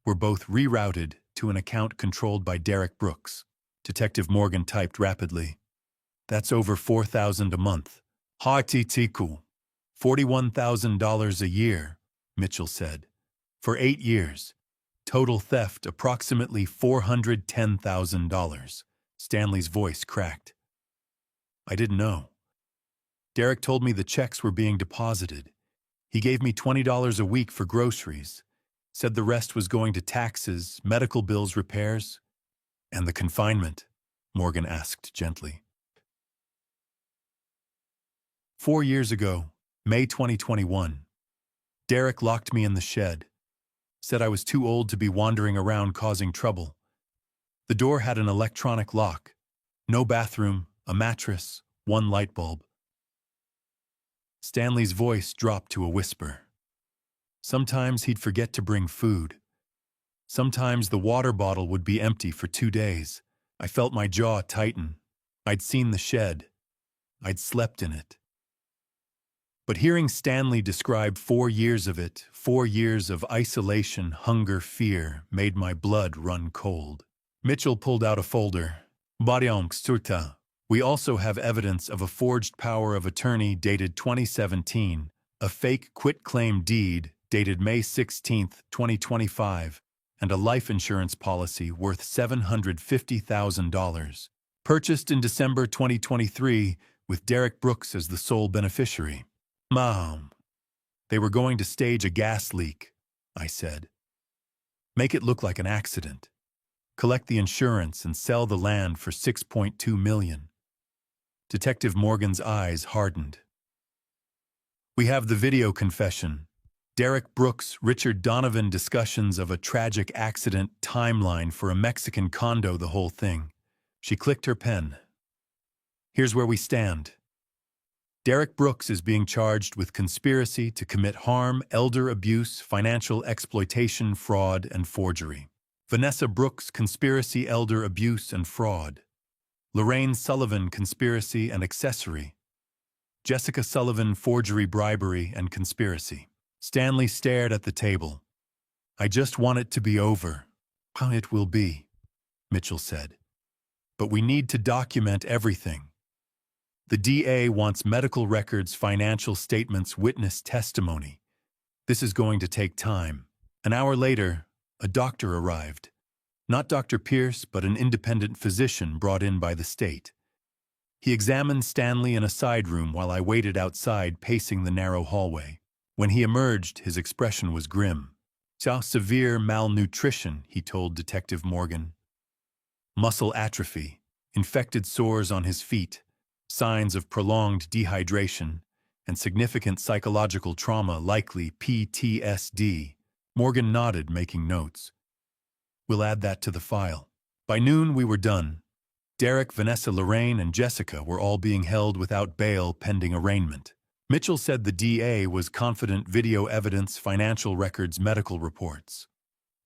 were both rerouted to an account controlled by Derek Brooks." Detective Morgan typed rapidly. "That's over $4,000 a month. Ha-ti-ti-ku. $41,000 a year," Mitchell said. "For 8 years. Total theft approximately $410,000. Stanley's voice cracked. "I didn't know. Derek told me the checks were being deposited. He gave me $20 a week for groceries. Said the rest was going to taxes, medical bills, repairs." "And the confinement?" Morgan asked gently. 4 years ago, May 2021, Derek locked me in the shed. Said I was too old to be wandering around causing trouble. The door had an electronic lock. No bathroom, a mattress, one light bulb. Stanley's voice dropped to a whisper. Sometimes he'd forget to bring food. Sometimes the water bottle would be empty for 2 days. I felt my jaw tighten. I'd seen the shed. I'd slept in it. But hearing Stanley describe 4 years of it, 4 years of isolation, hunger, fear, made my blood run cold. Mitchell pulled out a folder. We also have evidence of a forged power of attorney dated 2017, a fake quitclaim deed dated May 16, 2025, and a life insurance policy worth $750,000, purchased in December 2023 with Derek Brooks as the sole beneficiary. Mom, they were going to stage a gas leak, I said. Make it look like an accident. Collect the insurance and sell the land for $6.2 million. Detective Morgan's eyes hardened. We have the video confession. Derek Brooks, Richard Donovan discussions of a tragic accident timeline for a Mexican condo, the whole thing. She clicked her pen. Here's where we stand. Derek Brooks is being charged with conspiracy to commit harm, elder abuse, financial exploitation, fraud, and forgery. Vanessa Brooks, conspiracy, elder abuse, and fraud. Lorraine Sullivan, conspiracy and accessory. Jessica Sullivan, forgery, bribery, and conspiracy. Stanley stared at the table. I just want it to be over. It will be, Mitchell said. But we need to document everything. The DA wants medical records, financial statements, witness testimony. This is going to take time. An hour later, a doctor arrived. Not Dr. Pierce, but an independent physician brought in by the state. He examined Stanley in a side room while I waited outside, pacing the narrow hallway. When he emerged, his expression was grim. Severe malnutrition, he told Detective Morgan. Muscle atrophy, infected sores on his feet, signs of prolonged dehydration, and significant psychological trauma, likely PTSD. Morgan nodded, making notes. We'll add that to the file. By noon, we were done. Derek, Vanessa, Lorraine, and Jessica were all being held without bail pending arraignment. Mitchell said the DA was confident video evidence, financial records, medical reports.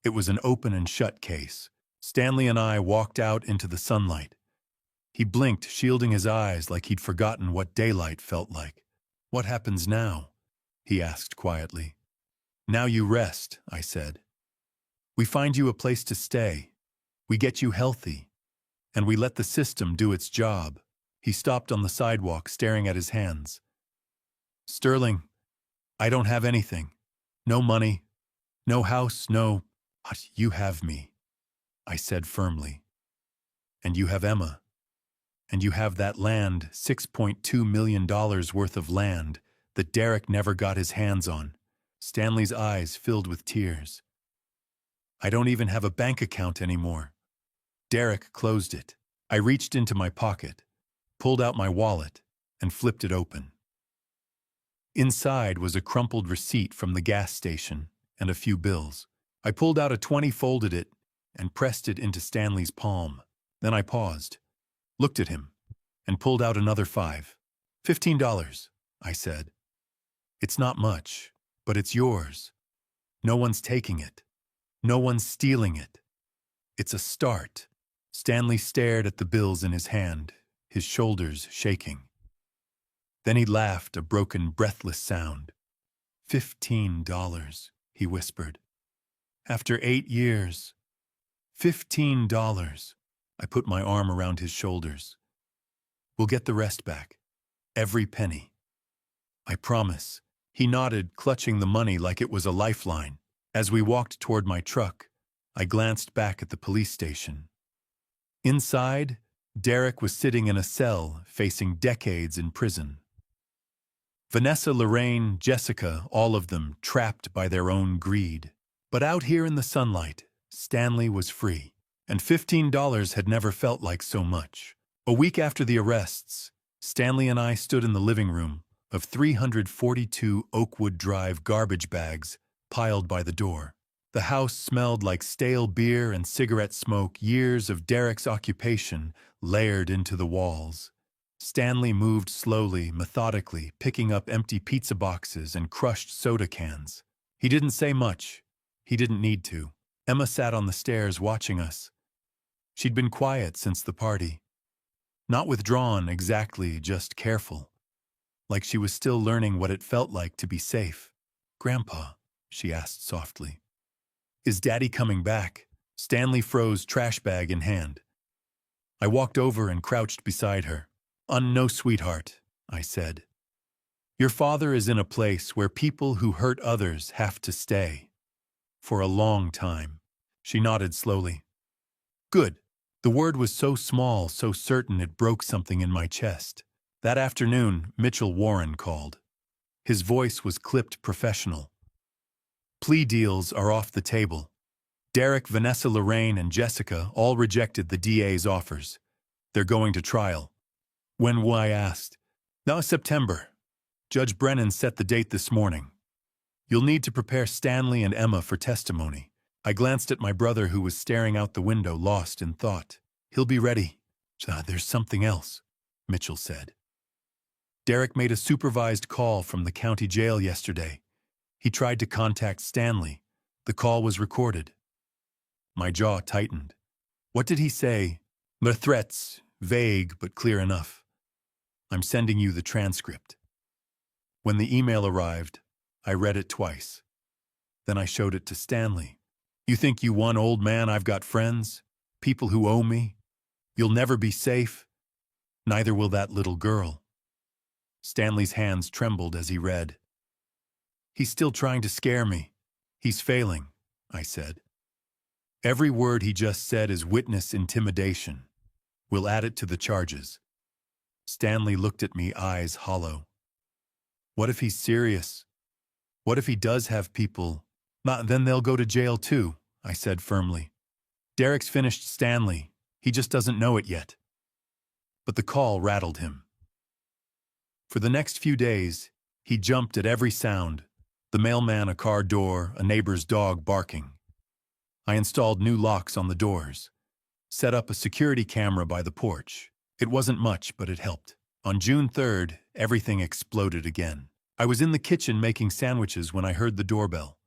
It was an open and shut case. Stanley and I walked out into the sunlight. He blinked, shielding his eyes like he'd forgotten what daylight felt like. What happens now? He asked quietly. Now you rest, I said. We find you a place to stay. We get you healthy. And we let the system do its job. He stopped on the sidewalk, staring at his hands. Sterling, I don't have anything. No money, no house, no... But you have me, I said firmly. And you have Emma. And you have that land, $6.2 million worth of land, that Derek never got his hands on. Stanley's eyes filled with tears. I don't even have a bank account anymore. Derek closed it. I reached into my pocket, pulled out my wallet, and flipped it open. Inside was a crumpled receipt from the gas station and a few bills. I pulled out a 20, folded it, and pressed it into Stanley's palm. Then I paused, looked at him, and pulled out another $5. $15, I said. It's not much, but it's yours. No one's taking it. No one's stealing it. It's a start. Stanley stared at the bills in his hand, his shoulders shaking. Then he laughed, a broken, breathless sound. $15, he whispered. After 8 years. $15. I put my arm around his shoulders. We'll get the rest back. Every penny. I promise. He nodded, clutching the money like it was a lifeline. As we walked toward my truck, I glanced back at the police station. Inside, Derek was sitting in a cell, facing decades in prison. Vanessa, Lorraine, Jessica, all of them trapped by their own greed. But out here in the sunlight, Stanley was free. And $15 had never felt like so much. A week after the arrests, Stanley and I stood in the living room of 342 Oakwood Drive garbage bags piled by the door. The house smelled like stale beer and cigarette smoke, years of Derek's occupation layered into the walls. Stanley moved slowly, methodically, picking up empty pizza boxes and crushed soda cans. He didn't say much. He didn't need to. Emma sat on the stairs watching us. She'd been quiet since the party. Not withdrawn exactly, just careful. Like she was still learning what it felt like to be safe. "Grandpa," she asked softly, "is Daddy coming back?" Stanley froze, trash bag in hand. I walked over and crouched beside her. "No, sweetheart," I said. "Your father is in a place where people who hurt others have to stay. For a long time." She nodded slowly. "Good." The word was so small, so certain it broke something in my chest. That afternoon, Mitchell Warren called. His voice was clipped professional. "Plea deals are off the table. Derek, Vanessa, Lorraine, and Jessica all rejected the DA's offers. They're going to trial." "When will?" I asked. "Now, September. Judge Brennan set the date this morning. You'll need to prepare Stanley and Emma for testimony." I glanced at my brother, who was staring out the window, lost in thought. "He'll be ready." "There's something else," Mitchell said. "Derek made a supervised call from the county jail yesterday. He tried to contact Stanley. The call was recorded." My jaw tightened. "What did he say?" "The threats, vague but clear enough. I'm sending you the transcript." When the email arrived, I read it twice. Then I showed it to Stanley. "You think you won, old man? I've got friends, people who owe me. You'll never be safe. Neither will that little girl." Stanley's hands trembled as he read. "He's still trying to scare me. He's failing," I said. "Every word he just said is witness intimidation. We'll add it to the charges." Stanley looked at me, eyes hollow. "What if he's serious? What if he does have people? Then they'll go to jail too," I said firmly. "Derek's finished Stanley. He just doesn't know it yet." But the call rattled him. For the next few days, he jumped at every sound: the mailman, a car door, a neighbor's dog barking. I installed new locks on the doors, set up a security camera by the porch. It wasn't much, but it helped. On June 3rd, everything exploded again. I was in the kitchen making sandwiches when I heard the doorbell.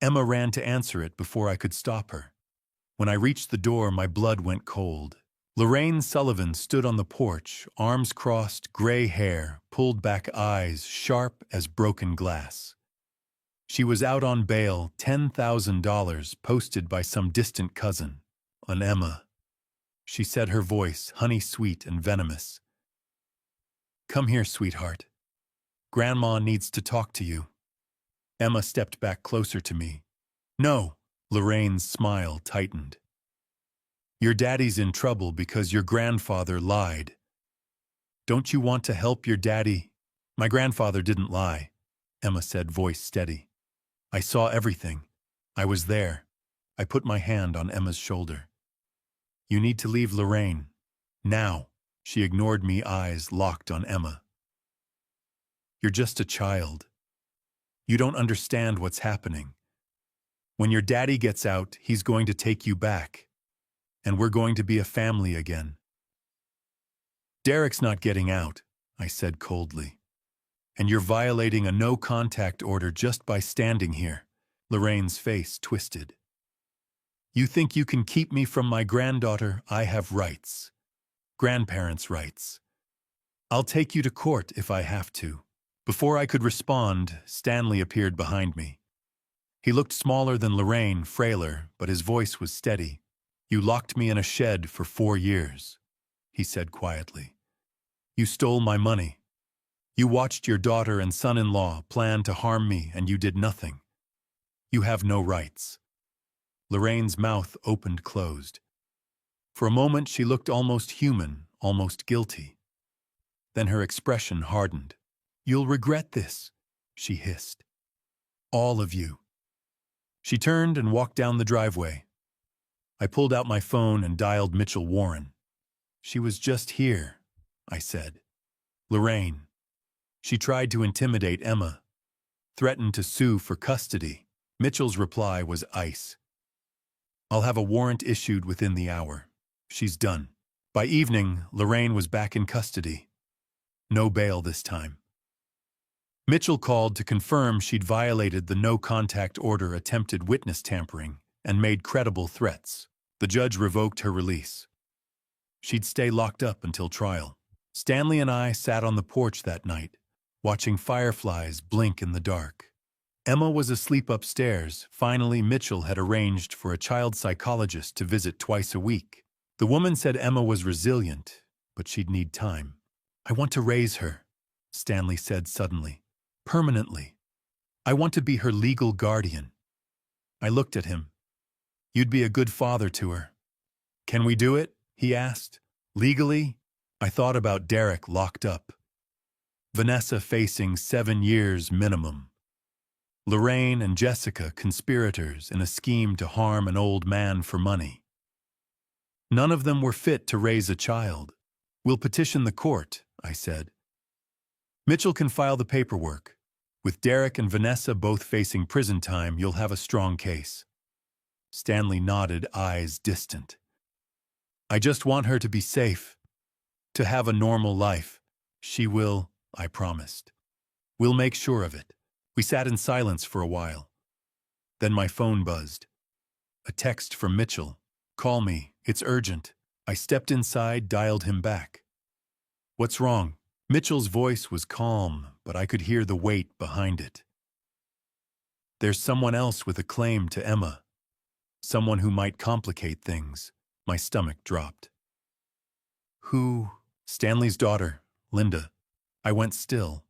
Emma ran to answer it before I could stop her. When I reached the door, my blood went cold. Lorraine Sullivan stood on the porch, arms crossed, gray hair, pulled back eyes, sharp as broken glass. She was out on bail, $10,000 posted by some distant cousin. On Emma. She said, her voice honey-sweet and venomous. "Come here, sweetheart. Grandma needs to talk to you." Emma stepped back closer to me. "No." Lorraine's smile tightened. "Your daddy's in trouble because your grandfather lied. Don't you want to help your daddy?" "My grandfather didn't lie," Emma said, voice steady. "I saw everything. I was there." I put my hand on Emma's shoulder. "You need to leave Lorraine. Now." She ignored me, eyes locked on Emma. "You're just a child. You don't understand what's happening. When your daddy gets out, he's going to take you back. And we're going to be a family again." "Derek's not getting out," I said coldly. "And you're violating a no-contact order just by standing here." Lorraine's face twisted. "You think you can keep me from my granddaughter? I have rights. Grandparents' rights. I'll take you to court if I have to." Before I could respond, Stanley appeared behind me. He looked smaller than Lorraine, frailer, but his voice was steady. "You locked me in a shed for 4 years, he said quietly. "You stole my money. You watched your daughter and son-in-law plan to harm me, and you did nothing. You have no rights." Lorraine's mouth opened-closed. For a moment she looked almost human, almost guilty. Then her expression hardened. "You'll regret this," she hissed. "All of you." She turned and walked down the driveway. I pulled out my phone and dialed Mitchell Warren. "She was just here," I said. "Lorraine. She tried to intimidate Emma, threatened to sue for custody." Mitchell's reply was ice. I'll have a warrant issued within the hour. She's done. By evening, Lorraine was back in custody. No bail this time. Mitchell called to confirm she'd violated the no-contact order, attempted witness tampering, and made credible threats. The judge revoked her release. She'd stay locked up until trial. Stanley and I sat on the porch that night, watching fireflies blink in the dark. Emma was asleep upstairs. Finally, Mitchell had arranged for a child psychologist to visit twice a week. The woman said Emma was resilient, but she'd need time. I want to raise her, Stanley said suddenly. Permanently. I want to be her legal guardian. I looked at him. You'd be a good father to her. Can we do it? He asked. Legally? I thought about Derek locked up. Vanessa facing 7 years minimum. Lorraine and Jessica conspirators in a scheme to harm an old man for money. None of them were fit to raise a child. We'll petition the court, I said. Mitchell can file the paperwork. With Derek and Vanessa both facing prison time, you'll have a strong case. Stanley nodded, eyes distant. I just want her to be safe, to have a normal life. She will, I promised. We'll make sure of it. We sat in silence for a while. Then my phone buzzed. A text from Mitchell. Call me, it's urgent. I stepped inside, dialed him back. What's wrong? Mitchell's voice was calm, but I could hear the weight behind it. There's someone else with a claim to Emma. Someone who might complicate things. My stomach dropped. Who? Stanley's daughter, Linda. I went still.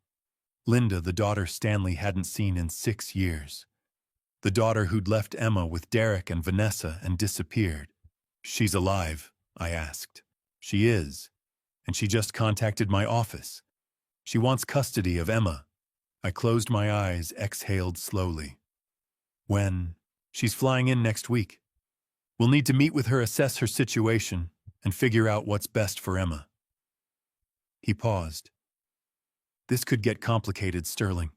Linda, the daughter Stanley hadn't seen in 6 years. The daughter who'd left Emma with Derek and Vanessa and disappeared. She's alive, I asked. She is. And she just contacted my office. She wants custody of Emma. I closed my eyes, exhaled slowly. When? She's flying in next week. We'll need to meet with her, assess her situation, and figure out what's best for Emma. He paused. This could get complicated, Sterling.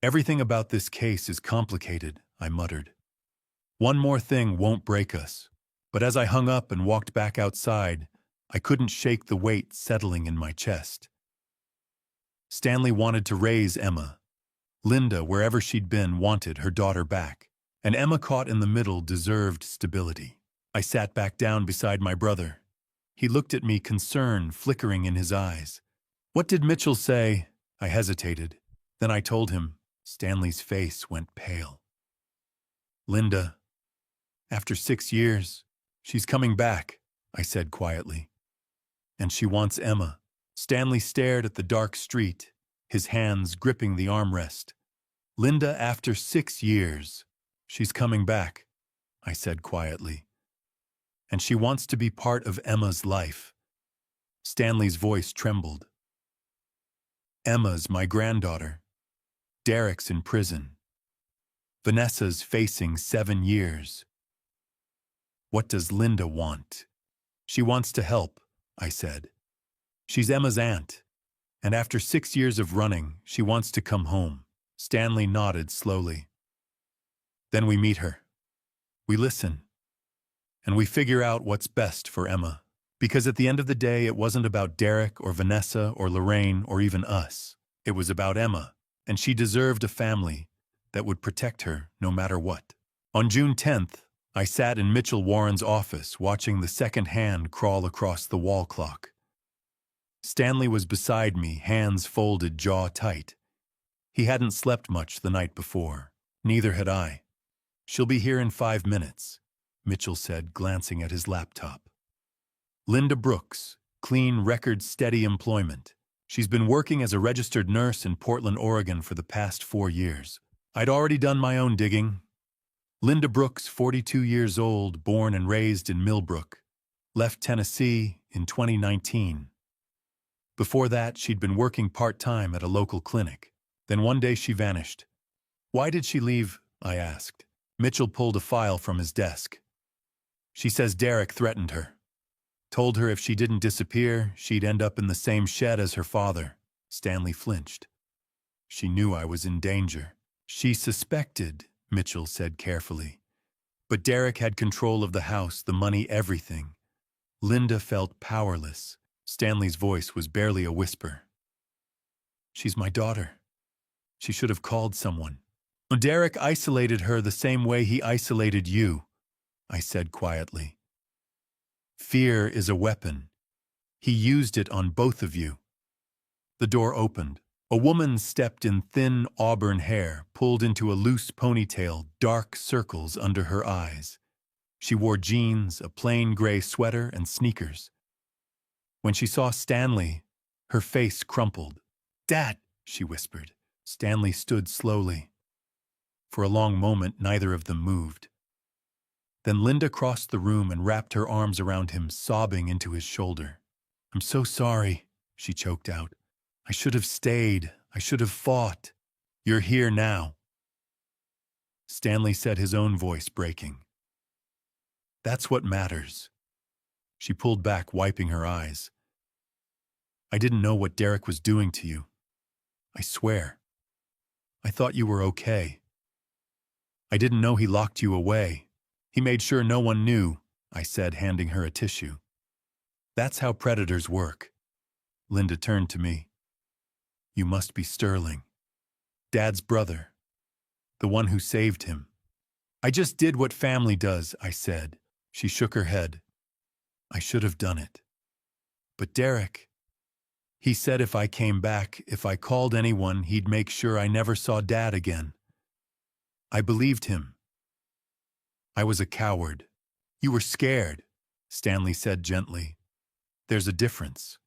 Everything about this case is complicated, I muttered. One more thing won't break us. But as I hung up and walked back outside, I couldn't shake the weight settling in my chest. Stanley wanted to raise Emma. Linda, wherever she'd been, wanted her daughter back. And Emma, caught in the middle, deserved stability. I sat back down beside my brother. He looked at me, concern flickering in his eyes. What did Mitchell say? I hesitated. Then I told him. Stanley's face went pale. Linda, after 6 years, she's coming back, I said quietly. And she wants Emma. Stanley stared at the dark street, his hands gripping the armrest. Linda, after 6 years, she's coming back, I said quietly. And she wants to be part of Emma's life. Stanley's voice trembled. Emma's my granddaughter. Derek's in prison. Vanessa's facing 7 years. What does Linda want? She wants to help, I said. She's Emma's aunt, and after 6 years of running, she wants to come home. Stanley nodded slowly. Then we meet her. We listen. And we figure out what's best for Emma. Because at the end of the day, it wasn't about Derek or Vanessa or Lorraine or even us. It was about Emma, and she deserved a family that would protect her no matter what. On June 10th, I sat in Mitchell Warren's office watching the second hand crawl across the wall clock. Stanley was beside me, hands folded, jaw tight. He hadn't slept much the night before. Neither had I. She'll be here in 5 minutes, Mitchell said, glancing at his laptop. Linda Brooks, clean record, steady employment. She's been working as a registered nurse in Portland, Oregon for the past 4 years. I'd already done my own digging. Linda Brooks, 42 years old, born and raised in Millbrook, left Tennessee in 2019. Before that, she'd been working part-time at a local clinic. Then one day she vanished. Why did she leave? I asked. Mitchell pulled a file from his desk. She says Derek threatened her. Told her if she didn't disappear, she'd end up in the same shed as her father. Stanley flinched. She knew I was in danger. She suspected Mitchell said carefully. But Derek had control of the house, the money, everything. Linda felt powerless. Stanley's voice was barely a whisper. She's my daughter. She should have called someone. Derek isolated her the same way he isolated you, I said quietly. Fear is a weapon. He used it on both of you. The door opened. A woman stepped in thin auburn hair, pulled into a loose ponytail, dark circles under her eyes. She wore jeans, a plain gray sweater, and sneakers. When she saw Stanley, her face crumpled. "Dad," she whispered. Stanley stood slowly. For a long moment, neither of them moved. Then Linda crossed the room and wrapped her arms around him, sobbing into his shoulder. "I'm so sorry," she choked out. "I should have stayed. I should have fought. You're here now." Stanley said, his own voice breaking. "That's what matters." She pulled back, wiping her eyes. "I didn't know what Derek was doing to you. I swear. I thought you were okay. I didn't know he locked you away. He made sure no one knew," I said, handing her a tissue. "That's how predators work." Linda turned to me. "You must be Sterling. Dad's brother. The one who saved him." "I just did what family does," I said. She shook her head. "I should have done it. But Derek, he said if I came back, if I called anyone, he'd make sure I never saw Dad again. I believed him. I was a coward." "You were scared," Stanley said gently. "There's a difference."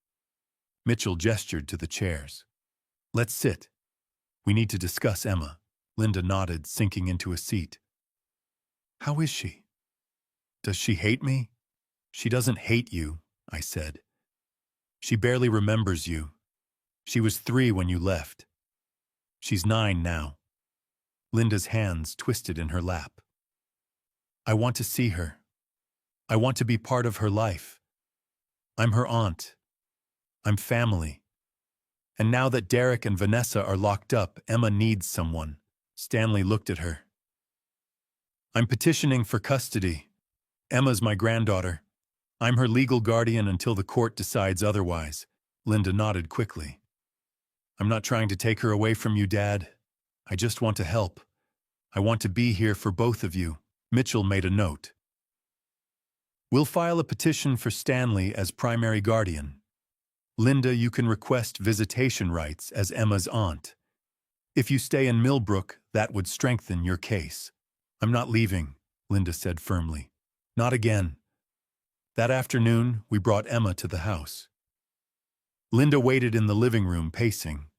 Mitchell gestured to the chairs. "Let's sit. We need to discuss Emma." Linda nodded, sinking into a seat. "How is she? Does she hate me?" "She doesn't hate you," I said. "She barely remembers you. She was 3 when you left. She's 9 now." Linda's hands twisted in her lap. "I want to see her. I want to be part of her life. I'm her aunt. I'm family. And now that Derek and Vanessa are locked up, Emma needs someone." Stanley looked at her. "I'm petitioning for custody. Emma's my granddaughter. I'm her legal guardian until the court decides otherwise." Linda nodded quickly. "I'm not trying to take her away from you, Dad. I just want to help. I want to be here for both of you." Mitchell made a note. "We'll file a petition for Stanley as primary guardian. Linda, you can request visitation rights as Emma's aunt. If you stay in Millbrook, that would strengthen your case." "I'm not leaving," Linda said firmly. "Not again." That afternoon, we brought Emma to the house. Linda waited in the living room, pacing.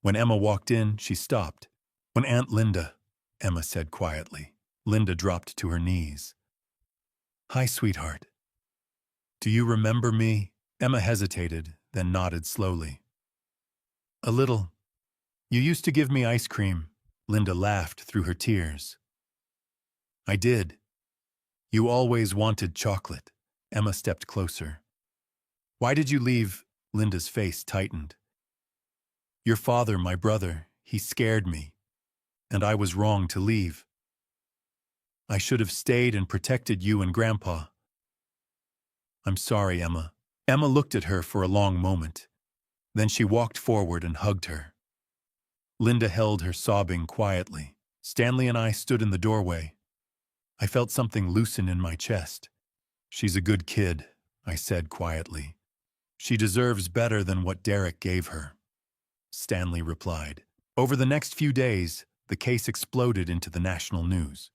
When Emma walked in, she stopped. "When Aunt Linda," Emma said quietly. Linda dropped to her knees. "Hi, sweetheart. Do you remember me?" Emma hesitated, then nodded slowly. "A little. You used to give me ice cream." Linda laughed through her tears. "I did. You always wanted chocolate." Emma stepped closer. "Why did you leave?" Linda's face tightened. "Your father, my brother, he scared me. And I was wrong to leave. I should have stayed and protected you and Grandpa. I'm sorry, Emma." Emma looked at her for a long moment. Then she walked forward and hugged her. Linda held her, sobbing quietly. Stanley and I stood in the doorway. I felt something loosen in my chest. "She's a good kid," I said quietly. "She deserves better than what Derek gave her," Stanley replied. Over the next few days, the case exploded into the national news.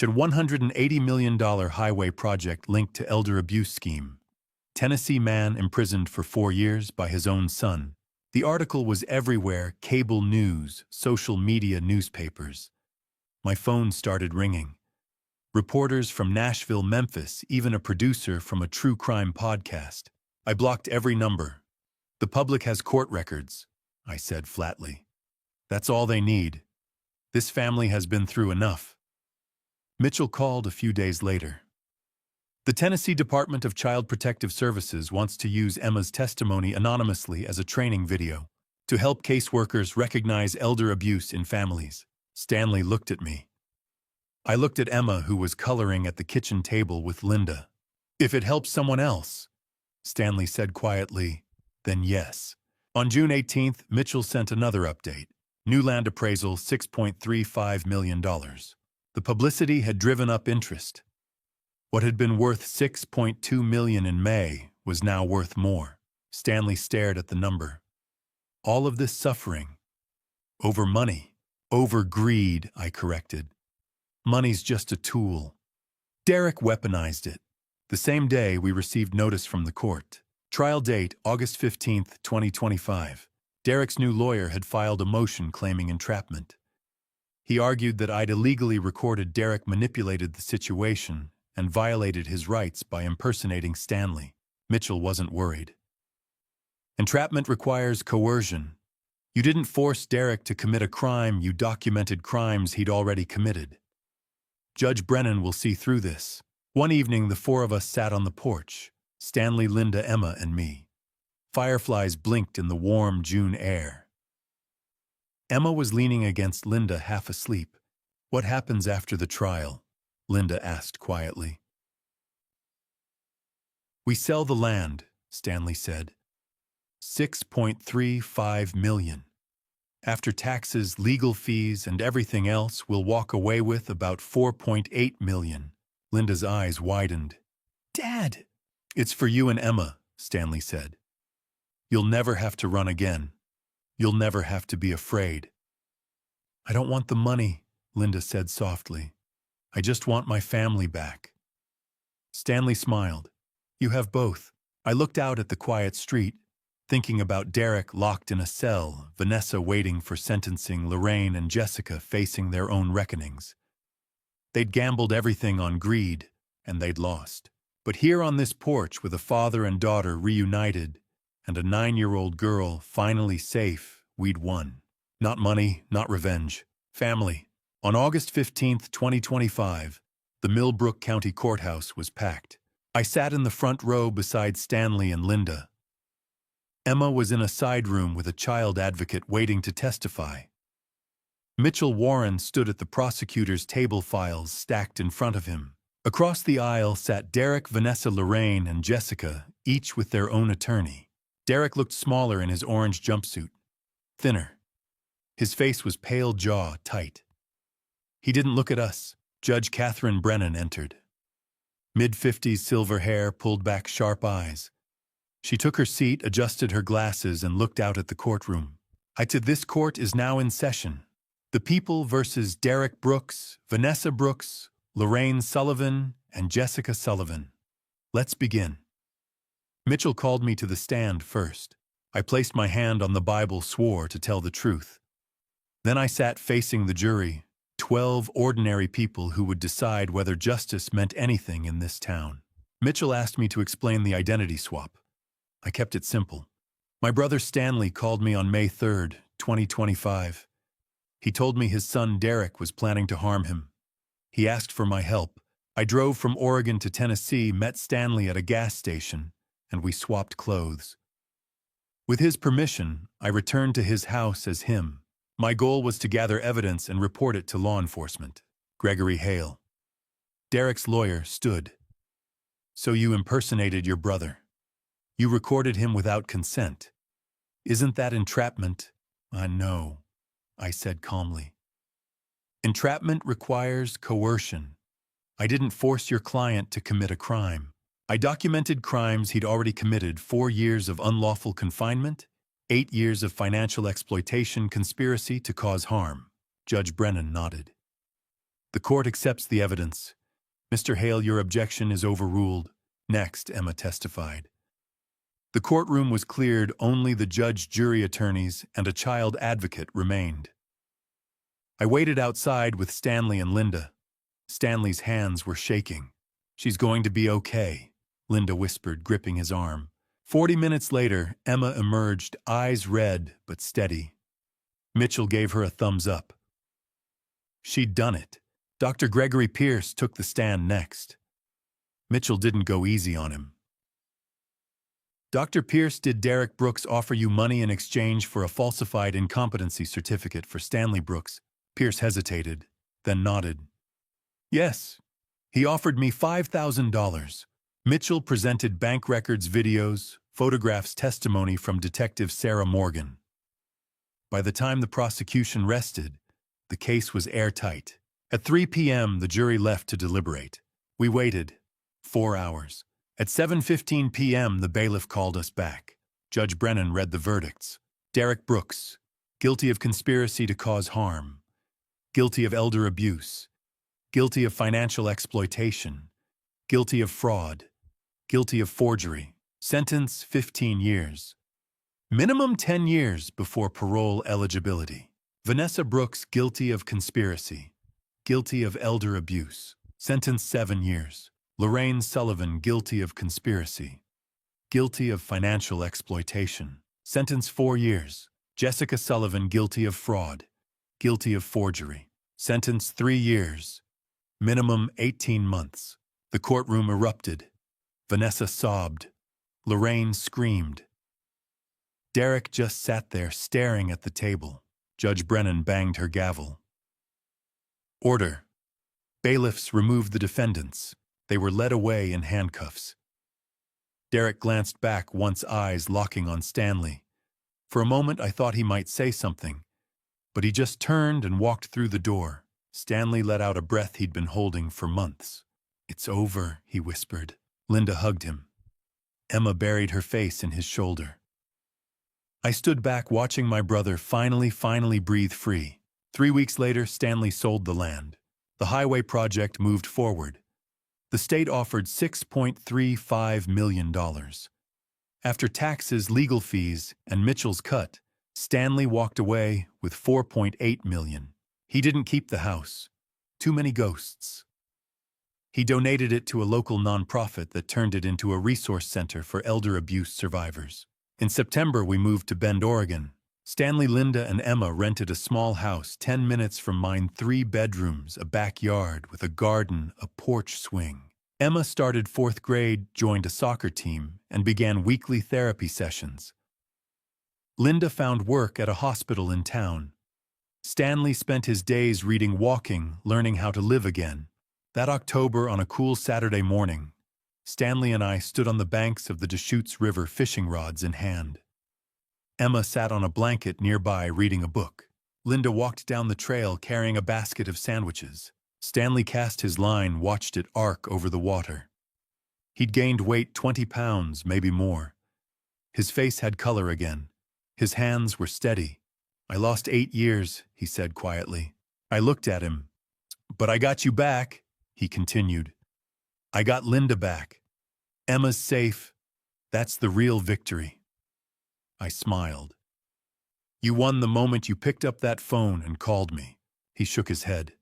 A $180 million highway project linked to elder abuse scheme. Tennessee man imprisoned for 4 years by his own son. The article was everywhere: cable news, social media, newspapers. My phone started ringing. Reporters from Nashville, Memphis, even a producer from a true crime podcast. I blocked every number. "The public has court records," I said flatly. "That's all they need. This family has been through enough." Mitchell called a few days later. "The Tennessee Department of Child Protective Services wants to use Emma's testimony anonymously as a training video to help caseworkers recognize elder abuse in families." Stanley looked at me. I looked at Emma, who was coloring at the kitchen table with Linda. "If it helps someone else," Stanley said quietly, "then yes." On June 18th, Mitchell sent another update. New land appraisal, $6.35 million. The publicity had driven up interest. What had been worth $6.2 million in May was now worth more. Stanley stared at the number. All of this suffering. Over money. Over greed, I corrected. Money's just a tool. Derek weaponized it. The same day, we received notice from the court. Trial date, August 15th, 2025. Derek's new lawyer had filed a motion claiming entrapment. He argued that I'd illegally recorded Derek manipulated the situation and violated his rights by impersonating Stanley. Mitchell wasn't worried. Entrapment requires coercion. You didn't force Derek to commit a crime, you documented crimes he'd already committed. Judge Brennan will see through this. One evening, the four of us sat on the porch, Stanley, Linda, Emma, and me. Fireflies blinked in the warm June air. Emma was leaning against Linda, half asleep. "What happens after the trial?" Linda asked quietly. "We sell the land," Stanley said. $6.35 million. After taxes, legal fees, and everything else, we'll walk away with about $4.8 million. Linda's eyes widened. "Dad!" "It's for you and Emma," Stanley said. "You'll never have to run again. You'll never have to be afraid." "I don't want the money," Linda said softly. "I just want my family back." Stanley smiled. "You have both." I looked out at the quiet street, thinking about Derek locked in a cell, Vanessa waiting for sentencing, Lorraine and Jessica facing their own reckonings. They'd gambled everything on greed, and they'd lost. But here on this porch, with a father and daughter reunited, and a 9-year-old girl finally safe, we'd won. Not money, not revenge. Family. On August 15th, 2025, the Millbrook County Courthouse was packed. I sat in the front row beside Stanley and Linda. Emma was in a side room with a child advocate waiting to testify. Mitchell Warren stood at the prosecutor's table, files stacked in front of him. Across the aisle sat Derek, Vanessa, Lorraine, and Jessica, each with their own attorney. Derek looked smaller in his orange jumpsuit, thinner. His face was pale, jaw tight. He didn't look at us. Judge Catherine Brennan entered. Mid-50s, silver hair, pulled back, sharp eyes. She took her seat, adjusted her glasses, and looked out at the courtroom. "This court is now in session. The people versus Derek Brooks, Vanessa Brooks, Lorraine Sullivan, and Jessica Sullivan. Let's begin." Mitchell called me to the stand first. I placed my hand on the Bible, swore to tell the truth. Then I sat facing the jury, 12 ordinary people who would decide whether justice meant anything in this town. Mitchell asked me to explain the identity swap. I kept it simple. My brother Stanley called me on May 3rd, 2025. He told me his son Derek was planning to harm him. He asked for my help. I drove from Oregon to Tennessee, met Stanley at a gas station, and we swapped clothes. With his permission, I returned to his house as him. My goal was to gather evidence and report it to law enforcement. Gregory Hale, Derek's lawyer, stood. "So you impersonated your brother. You recorded him without consent. Isn't that entrapment?" "No," I said calmly. "Entrapment requires coercion. I didn't force your client to commit a crime. I documented crimes he'd already committed: 4 years of unlawful confinement, 8 years of financial exploitation, conspiracy to cause harm." Judge Brennan nodded. "The court accepts the evidence. Mr. Hale, your objection is overruled." Next, Emma testified. The courtroom was cleared. Only the judge, jury attorneys, and a child advocate remained. I waited outside with Stanley and Linda. Stanley's hands were shaking. "She's going to be okay," Linda whispered, gripping his arm. 40 minutes later, Emma emerged, eyes red but steady. Mitchell gave her a thumbs up. She'd done it. Dr. Gregory Pierce took the stand next. Mitchell didn't go easy on him. "Dr. Pierce, did Derek Brooks offer you money in exchange for a falsified incompetency certificate for Stanley Brooks?" Pierce hesitated, then nodded. Yes. He offered me $5,000. Mitchell presented bank records, videos, photographs, testimony from Detective Sarah Morgan. By the time the prosecution rested, the case was airtight. At 3 p.m., the jury left to deliberate. We waited 4 hours. At 7:15 p.m., the bailiff called us back. Judge Brennan read the verdicts. Derek Brooks, guilty of conspiracy to cause harm, guilty of elder abuse, guilty of financial exploitation, guilty of fraud, guilty of forgery. Sentence 15 years. Minimum 10 years before parole eligibility. Vanessa Brooks, guilty of conspiracy, guilty of elder abuse. Sentence 7 years. Lorraine Sullivan, guilty of conspiracy, guilty of financial exploitation. Sentence 4 years. Jessica Sullivan, guilty of fraud, guilty of forgery. Sentence 3 years. Minimum 18 months. The courtroom erupted. Vanessa sobbed. Lorraine screamed. Derek just sat there staring at the table. Judge Brennan banged her gavel. Order. Bailiffs removed the defendants. They were led away in handcuffs. Derek glanced back, once eyes locking on Stanley. For a moment I thought he might say something, but he just turned and walked through the door. Stanley let out a breath he'd been holding for months. "It's over," he whispered. Linda hugged him. Emma buried her face in his shoulder. I stood back watching my brother finally breathe free. 3 weeks later, Stanley sold the land. The highway project moved forward. The state offered $6.35 million. After taxes, legal fees, and Mitchell's cut, Stanley walked away with $4.8 million. He didn't keep the house. Too many ghosts. He donated it to a local nonprofit that turned it into a resource center for elder abuse survivors. In September, we moved to Bend, Oregon. Stanley, Linda, and Emma rented a small house 10 minutes from mine, 3 bedrooms, a backyard with a garden, a porch swing. Emma started 4th grade, joined a soccer team, and began weekly therapy sessions. Linda found work at a hospital in town. Stanley spent his days reading, walking, learning how to live again. That October, on a cool Saturday morning, Stanley and I stood on the banks of the Deschutes River, fishing rods in hand. Emma sat on a blanket nearby reading a book. Linda walked down the trail carrying a basket of sandwiches. Stanley cast his line, watched it arc over the water. He'd gained weight, 20 pounds, maybe more. His face had color again. His hands were steady. "I lost 8 years," he said quietly. I looked at him. "But I got you back," he continued. "I got Linda back. Emma's safe. That's the real victory." I smiled. "You won the moment you picked up that phone and called me." He shook his head.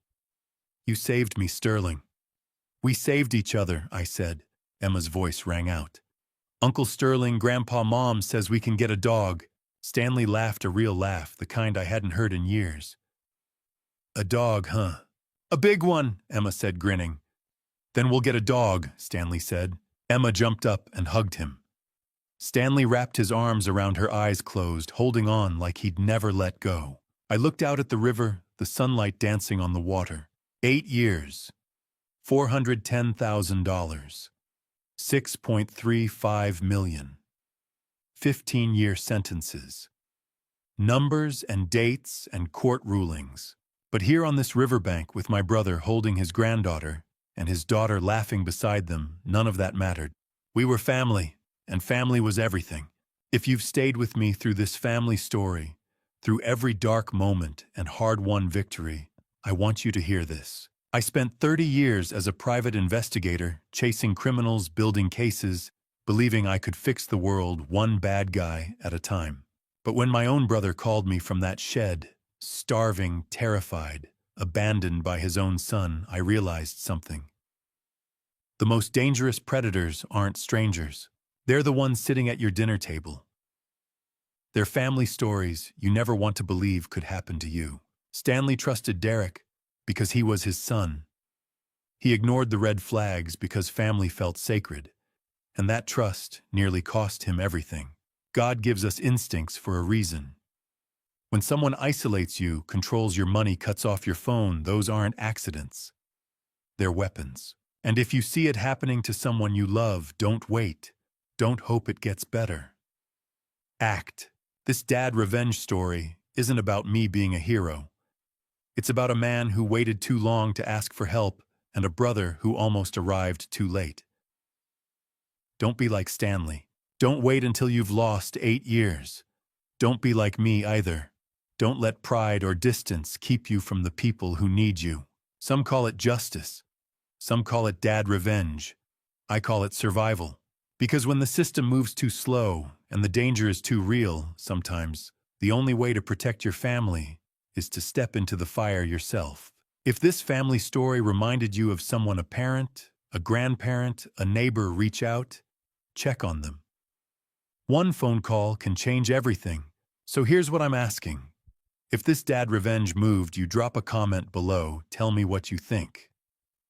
"You saved me, Sterling." "We saved each other," I said. Emma's voice rang out. "Uncle Sterling, Grandpa, Mom says we can get a dog." Stanley laughed, a real laugh, the kind I hadn't heard in years. "A dog, huh?" "A big one," Emma said, grinning. "Then we'll get a dog," Stanley said. Emma jumped up and hugged him. Stanley wrapped his arms around her, eyes closed, holding on like he'd never let go. I looked out at the river, the sunlight dancing on the water. 8 years. $410,000. $6.35 million. 15-year sentences. Numbers and dates and court rulings. But here on this riverbank with my brother holding his granddaughter and his daughter laughing beside them, none of that mattered. We were family, and family was everything. If you've stayed with me through this family story, through every dark moment and hard-won victory, I want you to hear this. I spent 30 years as a private investigator, chasing criminals, building cases, believing I could fix the world one bad guy at a time. But when my own brother called me from that shed, starving, terrified, abandoned by his own son, I realized something. The most dangerous predators aren't strangers. They're the ones sitting at your dinner table. They're family stories you never want to believe could happen to you. Stanley trusted Derek because he was his son. He ignored the red flags because family felt sacred, and that trust nearly cost him everything. God gives us instincts for a reason. When someone isolates you, controls your money, cuts off your phone, those aren't accidents. They're weapons. And if you see it happening to someone you love, don't wait. Don't hope it gets better. Act. This dad revenge story isn't about me being a hero. It's about a man who waited too long to ask for help and a brother who almost arrived too late. Don't be like Stanley. Don't wait until you've lost 8 years. Don't be like me either. Don't let pride or distance keep you from the people who need you. Some call it justice. Some call it dad revenge. I call it survival. Because when the system moves too slow and the danger is too real, sometimes the only way to protect your family is to step into the fire yourself. If this family story reminded you of someone, a parent, a grandparent, a neighbor, reach out, check on them. One phone call can change everything. So here's what I'm asking. If this dad revenge moved you, drop a comment below, tell me what you think.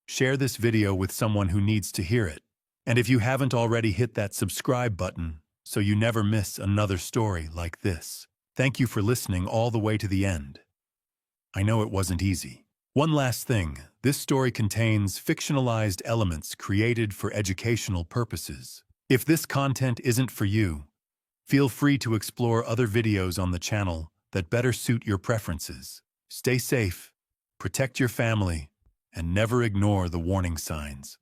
Share this video with someone who needs to hear it. And if you haven't already, hit that subscribe button so you never miss another story like this. Thank you for listening all the way to the end. I know it wasn't easy. One last thing, this story contains fictionalized elements created for educational purposes. If this content isn't for you, feel free to explore other videos on the channel that better suit your preferences. Stay safe, protect your family, and never ignore the warning signs.